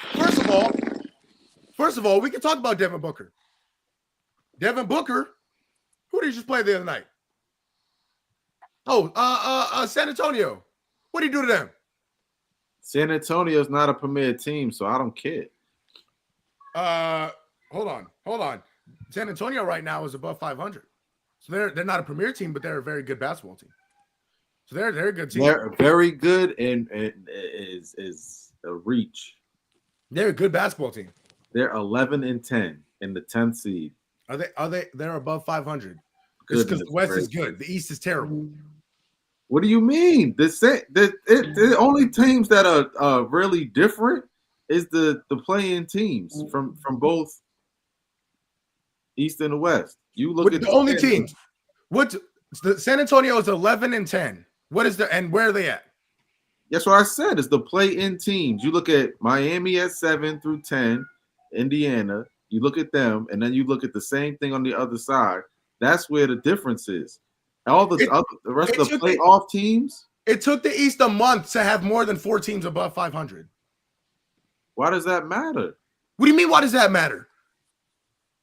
First of all, we can talk about Devin Booker. Devin Booker, who did he just play the other night? Oh, San Antonio. What did he do to them? San Antonio's not a premier team, so I don't care. Hold on. San Antonio right now is above 500. So they're not a premier team, but they're a very good basketball team. So they're a good team. They're very good and is a reach. They're a good basketball team. They're 11-10 in the 10th seed. Are they? They're above 500. It's because Goodness the West is gracious. good. The East is terrible. What do you mean? The only teams that are really different is the play-in teams from both East and the West. You look at the only teams. What the San Antonio is 11-10. What is the and where are they at? That's what I said. It's the play-in teams. You look at Miami at 7 through 10, Indiana. You look at them, and then you look at the same thing on the other side. That's where the difference is. All the rest of the playoff teams. It took the East a month to have more than 4 teams above 500. Why does that matter? What do you mean? Why does that matter?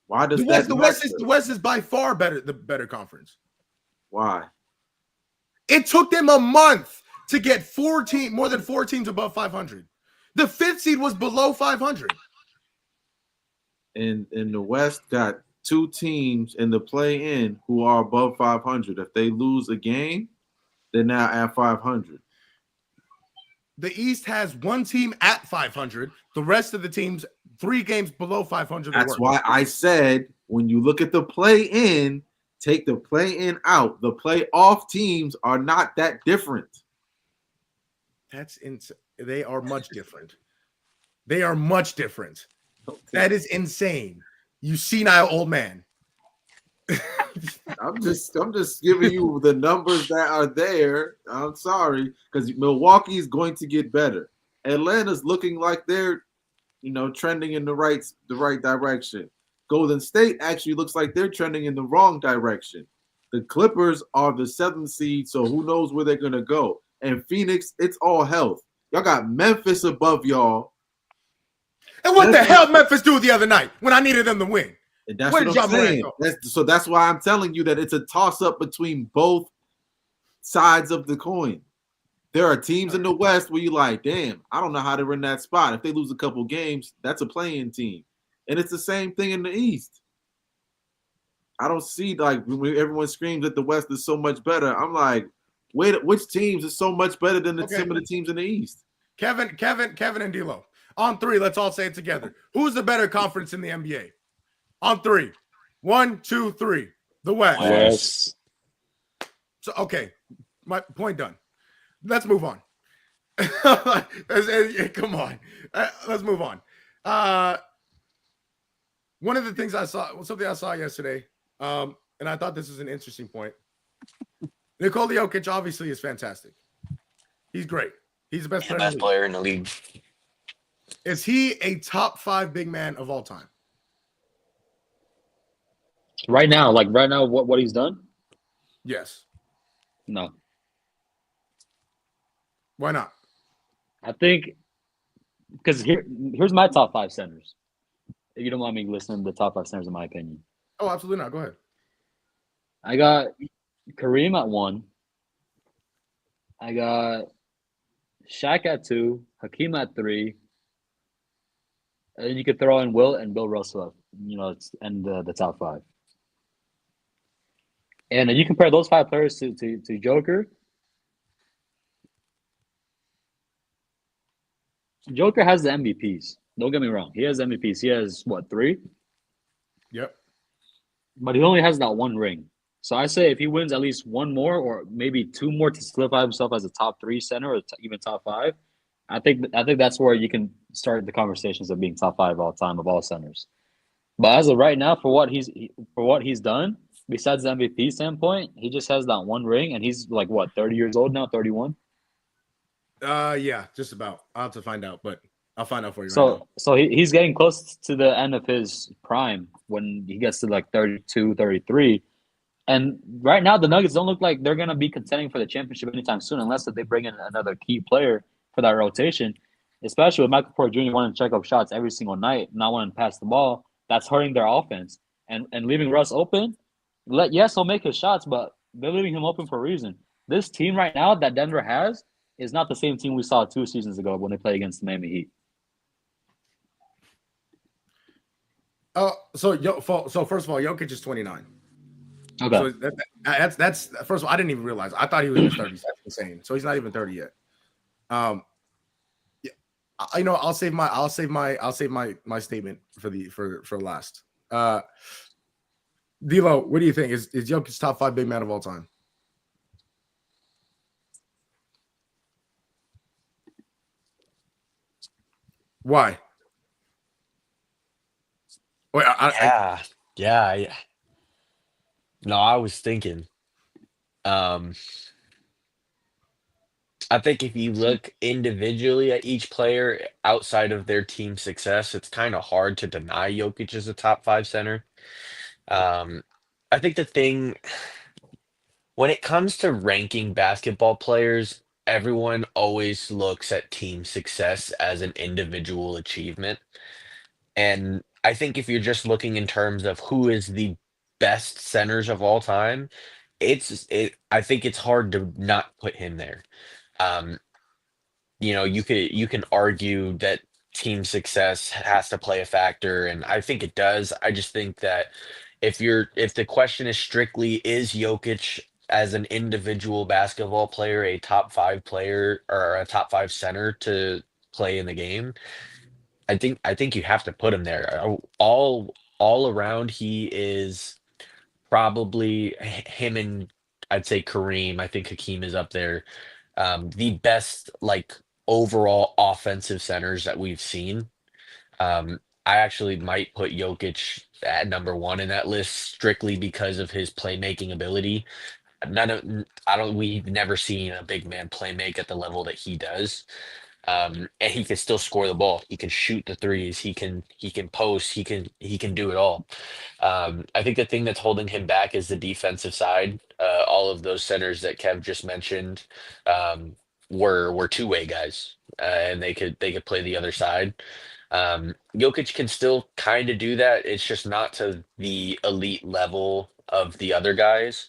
Why does the West is by far the better conference. Why? It took them a month to get more than 4 teams above 500. The 5th seed was below 500. And the West got 2 teams in the play-in who are above 500. If they lose a game, they're now at 500. The East has 1 team at 500. The rest of the teams 3 games below 500. That's why I said when you look at the play-in, take the play-in out. The playoff teams are not that different. That's insane. They are much different. They are much different. That is insane. You senile old man. I'm just giving you the numbers that are there. I'm sorry, because Milwaukee is going to get better. Atlanta's looking like they're, trending in the right direction. Golden State actually looks like they're trending in the wrong direction. The Clippers are the 7th seed, so who knows where they're gonna go. And Phoenix, it's all health. Y'all got Memphis above y'all. And what the hell Memphis do the other night when I needed them to win? And that's what I'm saying. That's why I'm telling you that it's a toss-up between both sides of the coin. There are teams in the West where you're like, damn, I don't know how they're in that spot. If they lose a couple games, that's a play-in team. And it's the same thing in the East. I don't see, like, when everyone screams that the West is so much better. I'm like, wait, which teams is so much better than some of the teams in the East? Kevin, and D'Lo. On 3, let's all say it together. Who's the better conference in the NBA? On 3. 1, 2, 3. The West. So, okay. My point done. Let's move on. Come on. Let's move on. One of the things something I saw yesterday, and I thought this was an interesting point. Nikola Jokic obviously is fantastic. He's great. He's the best player in the league. Is he a top 5 big man of all time? Right now, what he's done? Yes. No. Why not? I think because here's my top 5 centers. If you don't mind me listening to the top 5 centers, in my opinion. Oh, absolutely not. Go ahead. I got Kareem at 1. I got Shaq at 2. Hakeem at 3. And then you could throw in Will and Bill Russell, and the top 5. And you compare those 5 players to Joker. Joker has the MVPs. Don't get me wrong. He has MVPs. He has, 3? Yep. But he only has that 1 ring. So I say if he wins at least 1 more or maybe 2 more to solidify himself as a top 3 center or even top 5, I think that's where you can start the conversations of being top 5 all time of all centers. But as of right now, for what he's done, besides the MVP standpoint, he just has that 1 ring, and he's 30 years old now, 31. Yeah, just about. I'll have to find out, but I'll find out for you. So he's getting close to the end of his prime when he gets to 32, 33. And right now, the Nuggets don't look like they're going to be contending for the championship anytime soon unless they bring in another key player for that rotation, especially with Michael Porter Jr. wanting to check up shots every single night, not wanting to pass the ball. That's hurting their offense. And leaving Russ open, yes, he'll make his shots, but they're leaving him open for a reason. This team right now that Denver has is not the same team we saw 2 seasons ago when they played against the Miami Heat. So first of all, Jokic is 29. Okay. So that's first of all, I didn't even realize. I thought he was in his 30s. That's insane. So he's not even 30 yet. Yeah, I'll save my statement for last. D'Lo, what do you think? Is Jokic top 5 big man of all time? Why? Wait, Yeah. No, I was thinking. Um, I think if you look individually at each player outside of their team success, it's kind of hard to deny Jokic as a top five center. Um, I think the thing when it comes to ranking basketball players, everyone always looks at team success as an individual achievement. And I think if you're just looking in terms of who is the best centers of all time, I think it's hard to not put him there. Um, you can argue that team success has to play a factor, and I think it does. I just think that if the question is strictly is Jokic as an individual basketball player a top five player or a top five center to play in the game, I think you have to put him there. All around, he is probably him and I'd say Kareem. I think Hakeem is up there. The best like overall offensive centers that we've seen. I actually might put Jokic at number one in that list strictly because of his playmaking ability. None of I don't we've never seen a big man play make at the level that he does. And he can still score the ball. He can shoot the threes. He can post. He can do it all. I think the thing that's holding him back is the defensive side. All of those centers that Kev just mentioned um, were two-way guys, and they could play the other side. Jokic can still kind of do that. It's just not to the elite level of the other guys.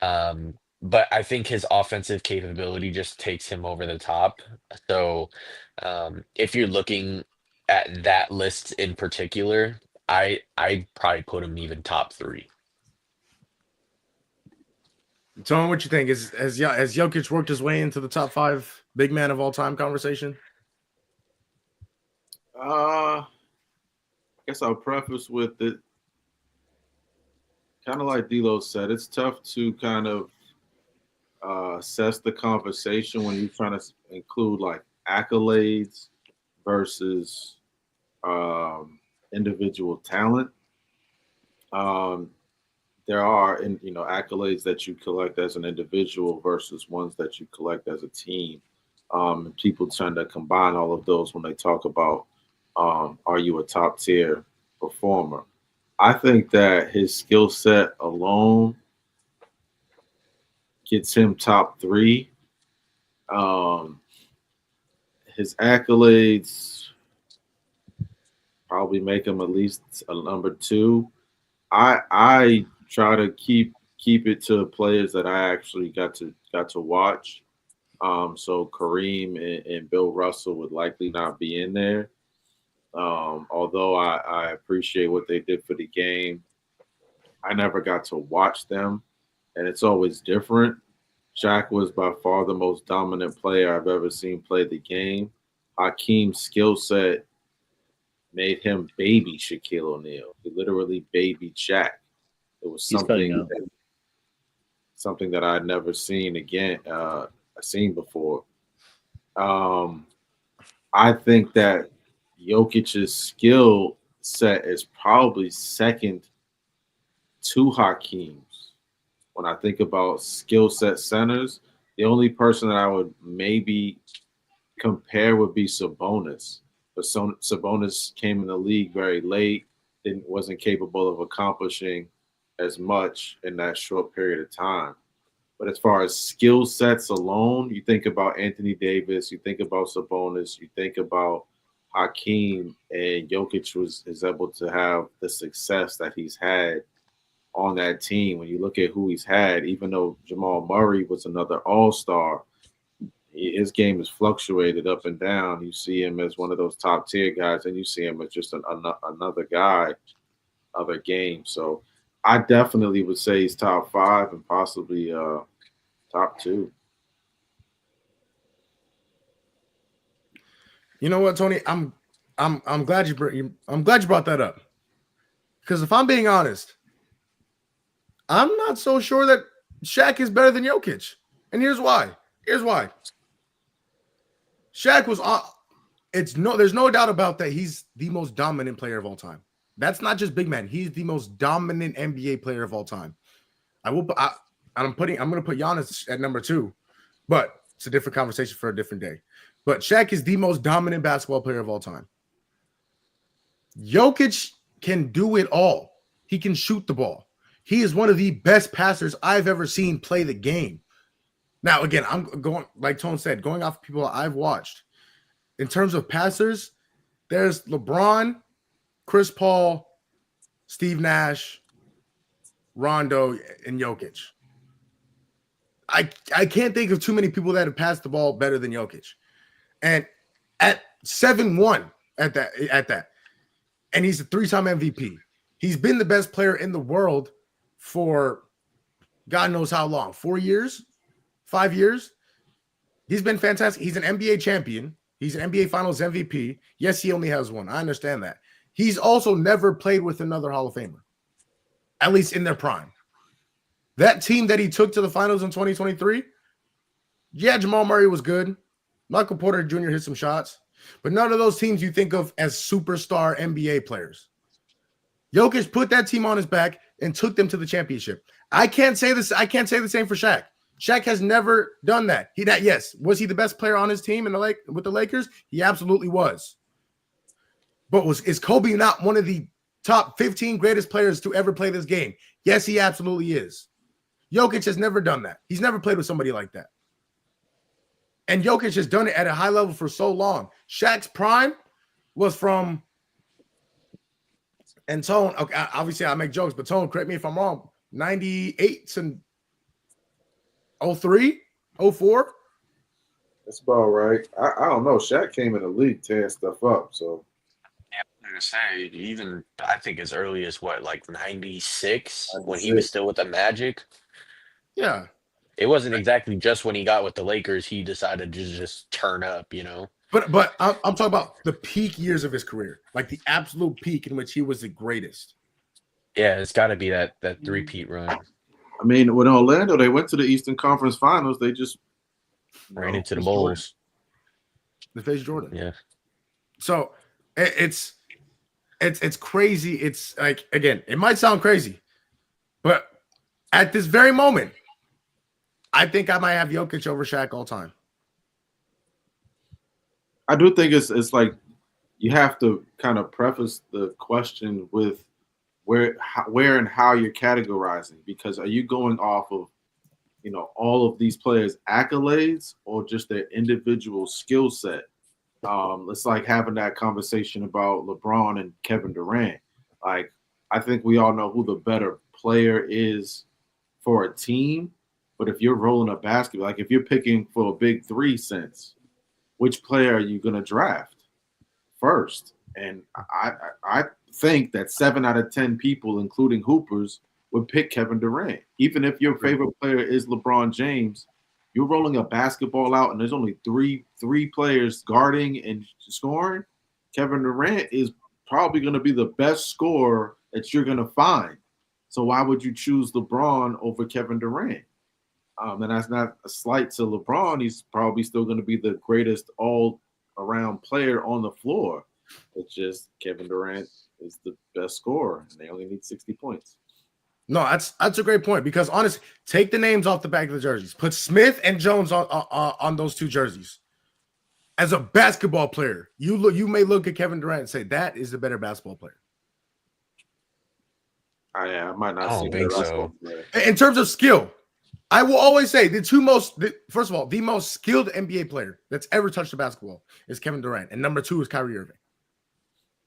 But I think his offensive capability just takes him over the top. So, if you're looking at that list in particular, I'd probably put him even top three. Tell me what you think. Has Jokic worked his way into the top 5 big man of all time conversation? I guess I'll preface with it. Kind of like D'Lo said, it's tough to kind of assess the conversation when you're trying to include like accolades versus individual talent. Um, there are, accolades that you collect as an individual versus ones that you collect as a team. And people tend to combine all of those when they talk about are you a top tier performer? I think that his skill set alone gets him top three. Um, his accolades probably make him at least a number two. I try to keep it to players that I actually got to watch. So Kareem and Bill Russell would likely not be in there. Although I appreciate what they did for the game, I never got to watch them, and it's always different. Shaq was by far the most dominant player I've ever seen play the game. Hakeem's skill set made him baby Shaquille O'Neal. He literally babied Shaq. It was He's cutting out. something that I'd never seen again, seen before. Um, I think that Jokic's skill set is probably second to Hakeem's. When I think about skill set centers, the only person that I would maybe compare would be Sabonis. But Sabonis came in the league very late, wasn't capable of accomplishing as much in that short period of time. But as far as skill sets alone, you think about Anthony Davis, you think about Sabonis, you think about Hakeem, and Jokic is able to have the success that he's had on that team. When you look at who he's had, even though Jamal Murray was another all-star, his game has fluctuated up and down. You see him as one of those top tier guys, and you see him as just another guy, other game. So I definitely would say he's top 5 and possibly top 2. You know what, Tony? I'm glad I'm glad you brought that up. Because if I'm being honest, I'm not so sure that Shaq is better than Jokic. And here's why. Shaq was on. There's no doubt about that. He's the most dominant player of all time. That's not just big man. He's the most dominant NBA player of all time. I'm going to put Giannis at number 2, but it's a different conversation for a different day. But Shaq is the most dominant basketball player of all time. Jokic can do it all. He can shoot the ball. He is one of the best passers I've ever seen play the game. Now, again, I'm going, like Tone said, going off people I've watched. In terms of passers, there's LeBron, Chris Paul, Steve Nash, Rondo, and Jokic. I can't think of too many people that have passed the ball better than Jokic. And at 7-1 at that. And he's a 3-time MVP. He's been the best player in the world for God knows how long. 4 years? 5 years? He's been fantastic. He's an NBA champion. He's an NBA Finals MVP. Yes, he only has one. I understand that. He's also never played with another Hall of Famer, at least in their prime. That team that he took to the finals in 2023, yeah, Jamal Murray was good. Michael Porter Jr. hit some shots, but none of those teams you think of as superstar NBA players. Jokic put that team on his back and took them to the championship. I can't say the same for Shaq. Shaq has never done that. Yes, was he the best player on his team with the Lakers? He absolutely was. But is Kobe not one of the top 15 greatest players to ever play this game? Yes, he absolutely is. Jokic has never done that. He's never played with somebody like that. And Jokic has done it at a high level for so long. Shaq's prime was from, and Tone, okay, obviously I make jokes, but Tone, correct me if I'm wrong, 98 to 03, 04? That's about right. I don't know. Shaq came in the league tearing stuff up, so. Yeah, I was gonna say, even I think as early as like 96 when he 96. was still with the Magic. Yeah. It wasn't exactly just when he got with the Lakers, he decided to just turn up, But I'm talking about the peak years of his career, like the absolute peak in which he was the greatest. Yeah, it's got to be that three-peat run. I mean, when Orlando, they went to the Eastern Conference Finals, they just Ran into the Bulls. The face Jordan. Yeah. So it's crazy. It's like, again, it might sound crazy, but at this very moment, I think I might have Jokic over Shaq all time. I do think it's like you have to kind of preface the question with where and how you're categorizing, because are you going off of all of these players' accolades or just their individual skill set? It's like having that conversation about LeBron and Kevin Durant. Like, I think we all know who the better player is for a team, but if you're rolling a basketball, like if you're picking for a big three sense, which player are you going to draft first? And I think that 7 out of 10 people, including Hoopers, would pick Kevin Durant. Even if your favorite player is LeBron James, you're rolling a basketball out and there's only three players guarding and scoring. Kevin Durant is probably going to be the best scorer that you're going to find. So why would you choose LeBron over Kevin Durant? And that's not a slight to LeBron. He's probably still going to be the greatest all-around player on the floor. It's just Kevin Durant is the best scorer, and they only need 60 points. No, that's a great point, because honestly, take the names off the back of the jerseys. Put Smith and Jones on those two jerseys. As a basketball player, you may look at Kevin Durant and say that is the better basketball player. I might not I don't think so. In terms of skill, I will always say first of all, the most skilled NBA player that's ever touched the basketball is Kevin Durant, and number 2 is Kyrie Irving.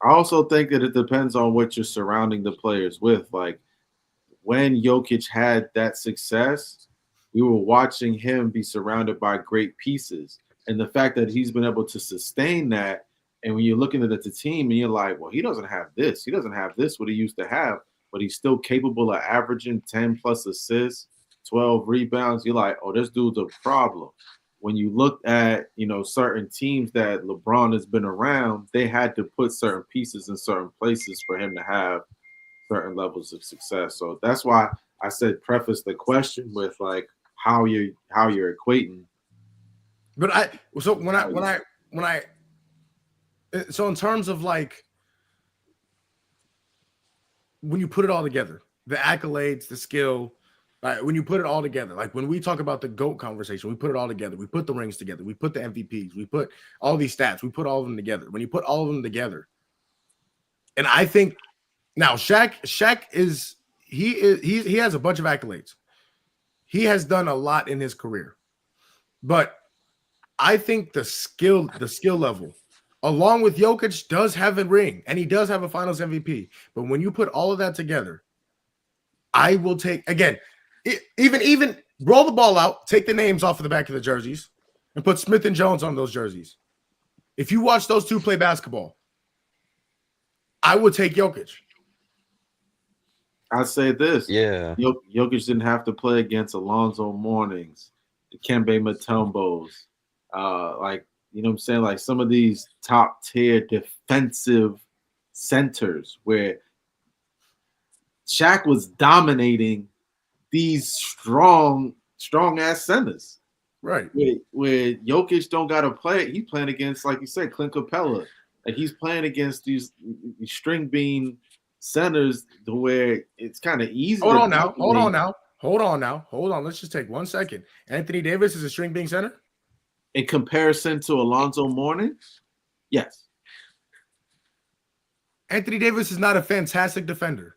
I also think that it depends on what you're surrounding the players with. Like, when Jokic had that success, we were watching him be surrounded by great pieces. And the fact that he's been able to sustain that, and when you're looking at the team and you're like, well, he doesn't have this. He doesn't have this, what he used to have. but he's still capable of averaging 10 plus assists, 12 rebounds. You're like, oh, this dude's a problem. When you look at, certain teams that LeBron has been around, they had to put certain pieces in certain places for him to have certain levels of success. So that's why I said preface the question with like how you're equating. But so in terms of like when you put it all together, the accolades, the skill, when you put it all together, like when we talk about the GOAT conversation, we put it all together. We put the rings together. We put the MVPs. We put all these stats. We put all of them together. When you put all of them together, and I think now Shaq he has a bunch of accolades. He has done a lot in his career, but I think the skill level, along with Jokic, does have a ring, and he does have a Finals MVP. But when you put all of that together, I will take again. Even roll the ball out, take the names off of the back of the jerseys, and put Smith and Jones on those jerseys. If you watch those two play basketball, I would take Jokic. I'd say this. Yeah. Jokic didn't have to play against Alonzo Mournings, the Kembe Mutombos. You know what I'm saying? Like some of these top tier defensive centers where Shaq was dominating these strong ass centers. Right. Where Jokic don't got to play. He's playing against, like you said, Clint Capella. Like he's playing against these string bean centers to where it's kind of easy. Hold on now. Let's just take 1 second. Anthony Davis is a string bean center? In comparison to Alonzo Mourning? Yes. Anthony Davis is not a fantastic defender.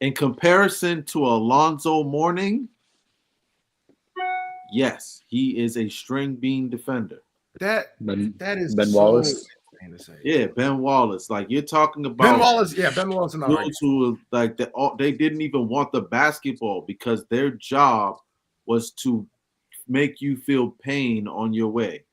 In comparison to Alonzo Mourning, yes, he is a string bean defender. That is Ben Wallace. To say. Yeah, Ben Wallace. Like you're talking about Ben Wallace. Yeah, Ben Wallace. Dudes who like they didn't even want the basketball because their job was to make you feel pain on your way.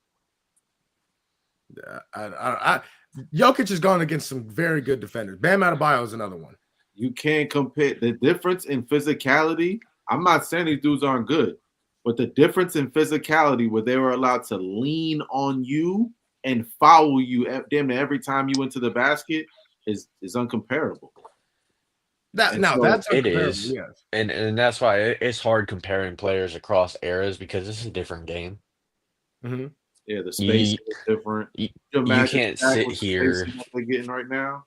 Jokic has gone against some very good defenders. Bam Adebayo is another one. You can't compare the difference in physicality. I'm not saying these dudes aren't good, but the difference in physicality where they were allowed to lean on you and foul you damn near every time you went to the basket is uncomparable. That's it is, yes. And that's why it's hard comparing players across eras because it's a different game. Mm-hmm. Yeah, the space is different. You can't sit here. What they're getting right now.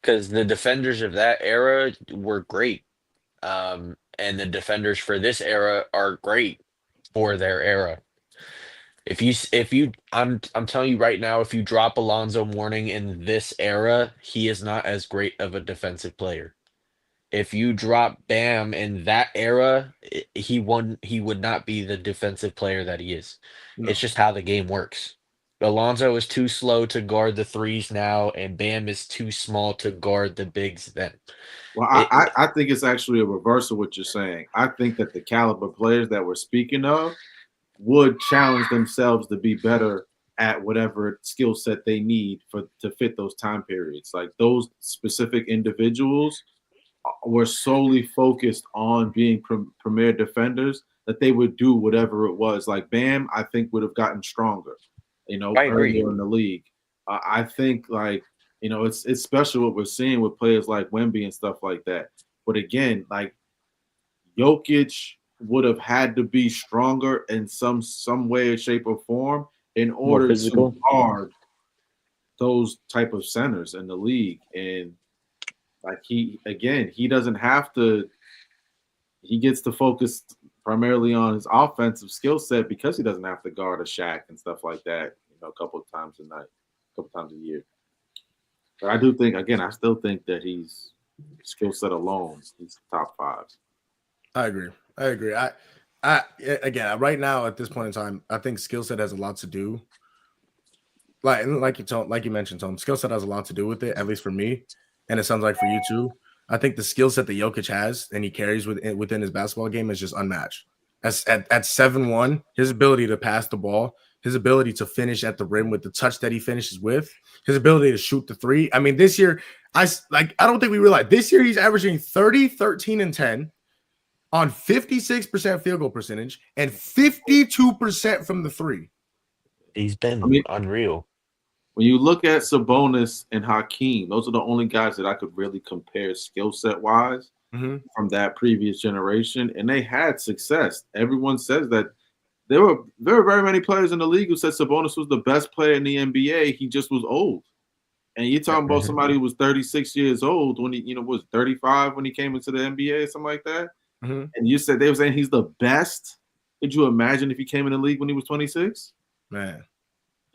Because the defenders of that era were great, and the defenders for this era are great for their era. I'm telling you right now, if you drop Alonzo Mourning in this era, he is not as great of a defensive player. If you drop Bam in that era, he would not be the defensive player that he is. No. It's just how the game works. Alonzo is too slow to guard the threes now, and Bam is too small to guard the bigs then. Well, I think it's actually a reverse of what you're saying. I think that the caliber players that we're speaking of would challenge themselves to be better at whatever skill set they need to fit those time periods. Like those specific individuals were solely focused on being premier defenders that they would do whatever it was. Like Bam, I think would have gotten stronger. Earlier in the league. I think it's special what we're seeing with players like Wemby and stuff like that. But again, like Jokic would have had to be stronger in some way, shape, or form in order to guard those type of centers in the league. And like he doesn't have to. He gets to focus primarily on his offensive skill set because he doesn't have to guard a Shaq and stuff like that, a couple of times a year. But I still think that he's skill set alone, he's top 5. I agree. I again, right now at this point in time, I think skill set has a lot to do. Like you mentioned, Tom, skill set has a lot to do with it, at least for me, and it sounds like for you too. I think the skill set that Jokic has and he carries within his basketball game is just unmatched. At 7'1", his ability to pass the ball his ability to finish at the rim with the touch that he finishes with, his ability to shoot the three. I mean, this year, I don't think we realize this year he's averaging 30, 13, and 10 on 56% field goal percentage and 52% from the three. He's been unreal. When you look at Sabonis and Hakeem, those are the only guys that I could really compare skill set wise from that previous generation, and they had success. Everyone says that there were very many players in the league who said Sabonis was the best player in the NBA. He just was old. And you're talking about somebody who was 36 years old when he, was 35 when he came into the NBA or something like that. And you said they were saying he's the best. Could you imagine if he came in the league when he was 26? Man,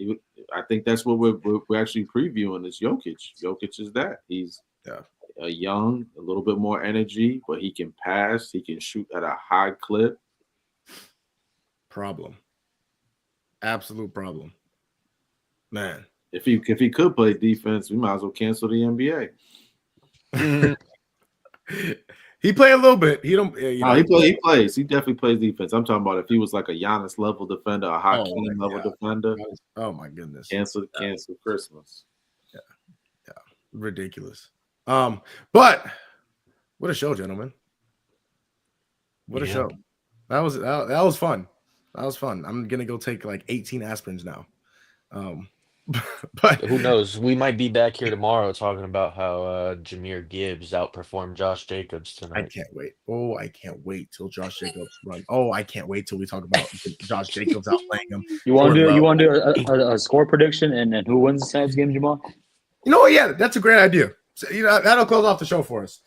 I think that's what we're actually previewing is Jokic. Jokic is that. He's a young, a little bit more energy, but he can pass. He can shoot at a high clip. Problem. Absolute problem. Man. If he could play defense, we might as well cancel the NBA. He played a little bit. He don't. He plays. He definitely plays defense. I'm talking about if he was like a Giannis level defender, a Hakeem level defender. Oh my goodness. Cancel Christmas. Yeah. Ridiculous. But what a show, gentlemen. What a show. That was fun. That was fun. I'm gonna go take like 18 aspirins now. But who knows? We might be back here tomorrow talking about how Jahmyr Gibbs outperformed Josh Jacobs tonight. I can't wait. Oh, I can't wait till Josh Jacobs run. Oh, I can't wait till we talk about Josh Jacobs outplaying him. You want to do a score prediction and who wins the Saints game, Jamal? You know what? Yeah, that's a great idea. So, that'll close off the show for us.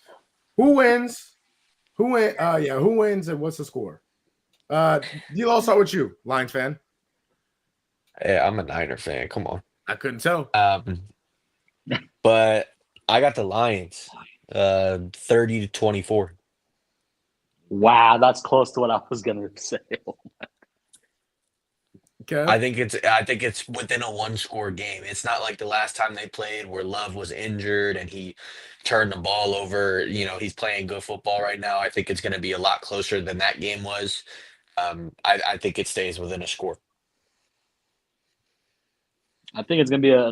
Who wins? Who wins and what's the score? I'll start with you, Lions fan. Yeah, I'm a Niner fan. Come on. I couldn't tell. But I got the Lions, 30-24. Wow, that's close to what I was gonna say. Okay. I think it's within a one-score game. It's not like the last time they played where Love was injured and he turned the ball over. He's playing good football right now. I think it's going to be a lot closer than that game was. I think it stays within a score. I think it's gonna be I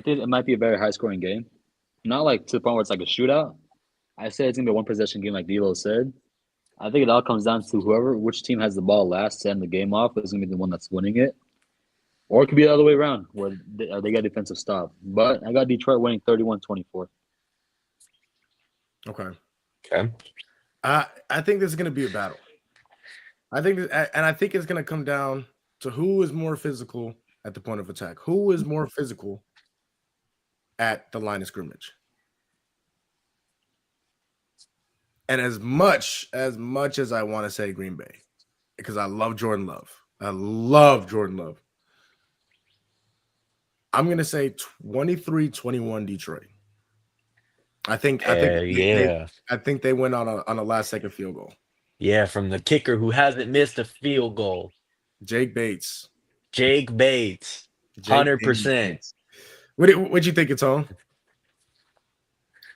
think it might be a very high scoring game. Not like to the point where it's like a shootout. I say it's gonna be a one possession game, like D'Lo said. I think it all comes down to which team has the ball last to end the game off is gonna be the one that's winning it. Or it could be the other way around, where they got defensive stop. But I got Detroit winning 31-24. Okay. Okay. I think this is gonna be a battle. I think it's gonna come down to who is more physical at the point of attack. Who is more physical at the line of scrimmage? And as much as I want to say Green Bay, because I love Jordan Love. I'm going to say 23-21 Detroit. I think they went on a last second field goal. Yeah, from the kicker who hasn't missed a field goal. Jake Bates. 100%. What'd you think it's on?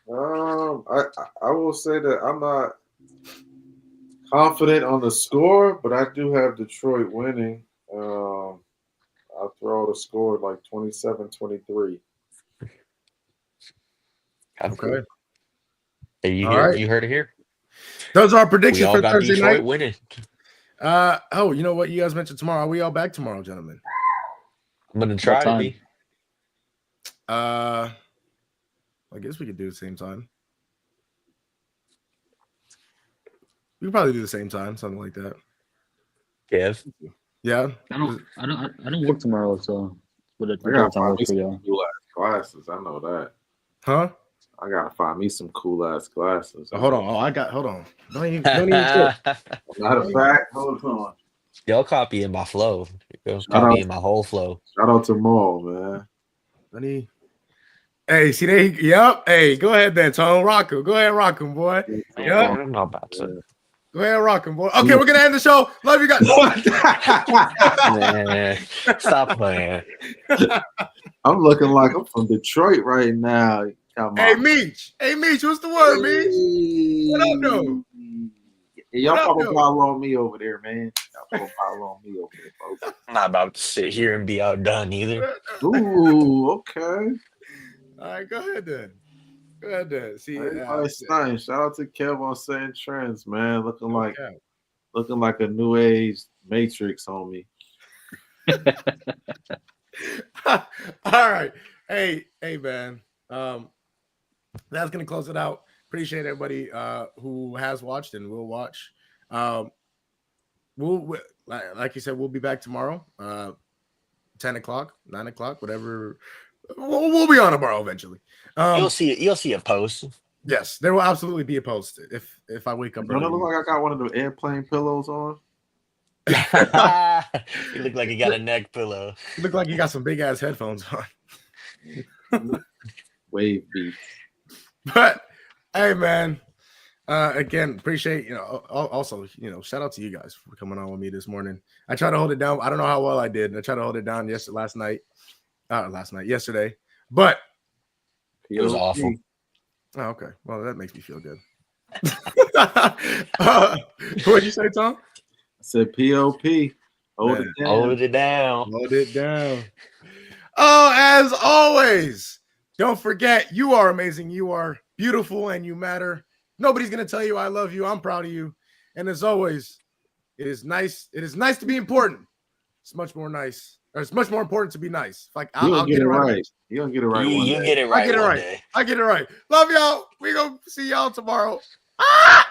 I will say that I'm not confident on the score, but I do have Detroit winning. I'll throw the score like 27-23. Okay. Hey, you heard it here. Those are our predictions we all for got Thursday Detroit night. Winning. You know what? You guys mentioned tomorrow. Are we all back tomorrow, gentlemen? I'm gonna try to be. I guess we could do the same time. We could probably do the same time, something like that. Kev? Yeah. I don't work tomorrow, so I gotta find me some cool ass glasses. I know that. Huh? I gotta find me some cool ass glasses. Hold on. Hold on. Don't even Matter of fact, hold on. Y'all copying my flow. Copying my whole flow. Shout out to Maul, man. Hey, see they yep. Hey, go ahead then, Tone. Rock him. Go ahead, rock him, boy. Yep. I'm not about to. Go ahead, rock him, boy. Okay, we're gonna end the show. Love you guys. Man, stop playing. I'm looking like I'm from Detroit right now. Hey, Meech. What's the word, Meech? What up, though? Y'all What up, probably yo? pile on me over there, man. Y'all probably pile on me over there, folks. I'm not about to sit here and be outdone either. Ooh, okay. All right, go ahead then. Go ahead then. See, Everybody's stunning. Shout out to Kev on Setting Trends, man. Looking okay. like a new age Matrix on me. All right. Hey, man. That's gonna close it out. Appreciate everybody who has watched and will watch. We'll like you said, we'll be back tomorrow. 10 o'clock, 9 o'clock, whatever. We'll be on tomorrow eventually. You'll see a post. Yes, there will absolutely be a post if I wake up Don't early. it look like I got one of the airplane pillows on? You look like you got a neck pillow. You look like you got some big ass headphones on. Wave beat. But hey, man, again, appreciate also shout out to you guys for coming on with me this morning. I tried to hold it down. I don't know how well I did. I tried to hold it down yesterday, but It was awful. oh, okay. Well, that makes me feel good. What'd you say, Tom? I said POP. Hold it down. Hold it down. Hold it down. Oh, as always, don't forget, you are amazing. You are beautiful and you matter. Nobody's going to tell you I love you. I'm proud of you. And as always, it is nice. It is nice to be important. It's much more nice. Or it's much more important to be nice. Like I'll get it right. You're going to get it right. You get it right. I get it one right. day. I get it right. Love y'all. We going to see y'all tomorrow. Ah!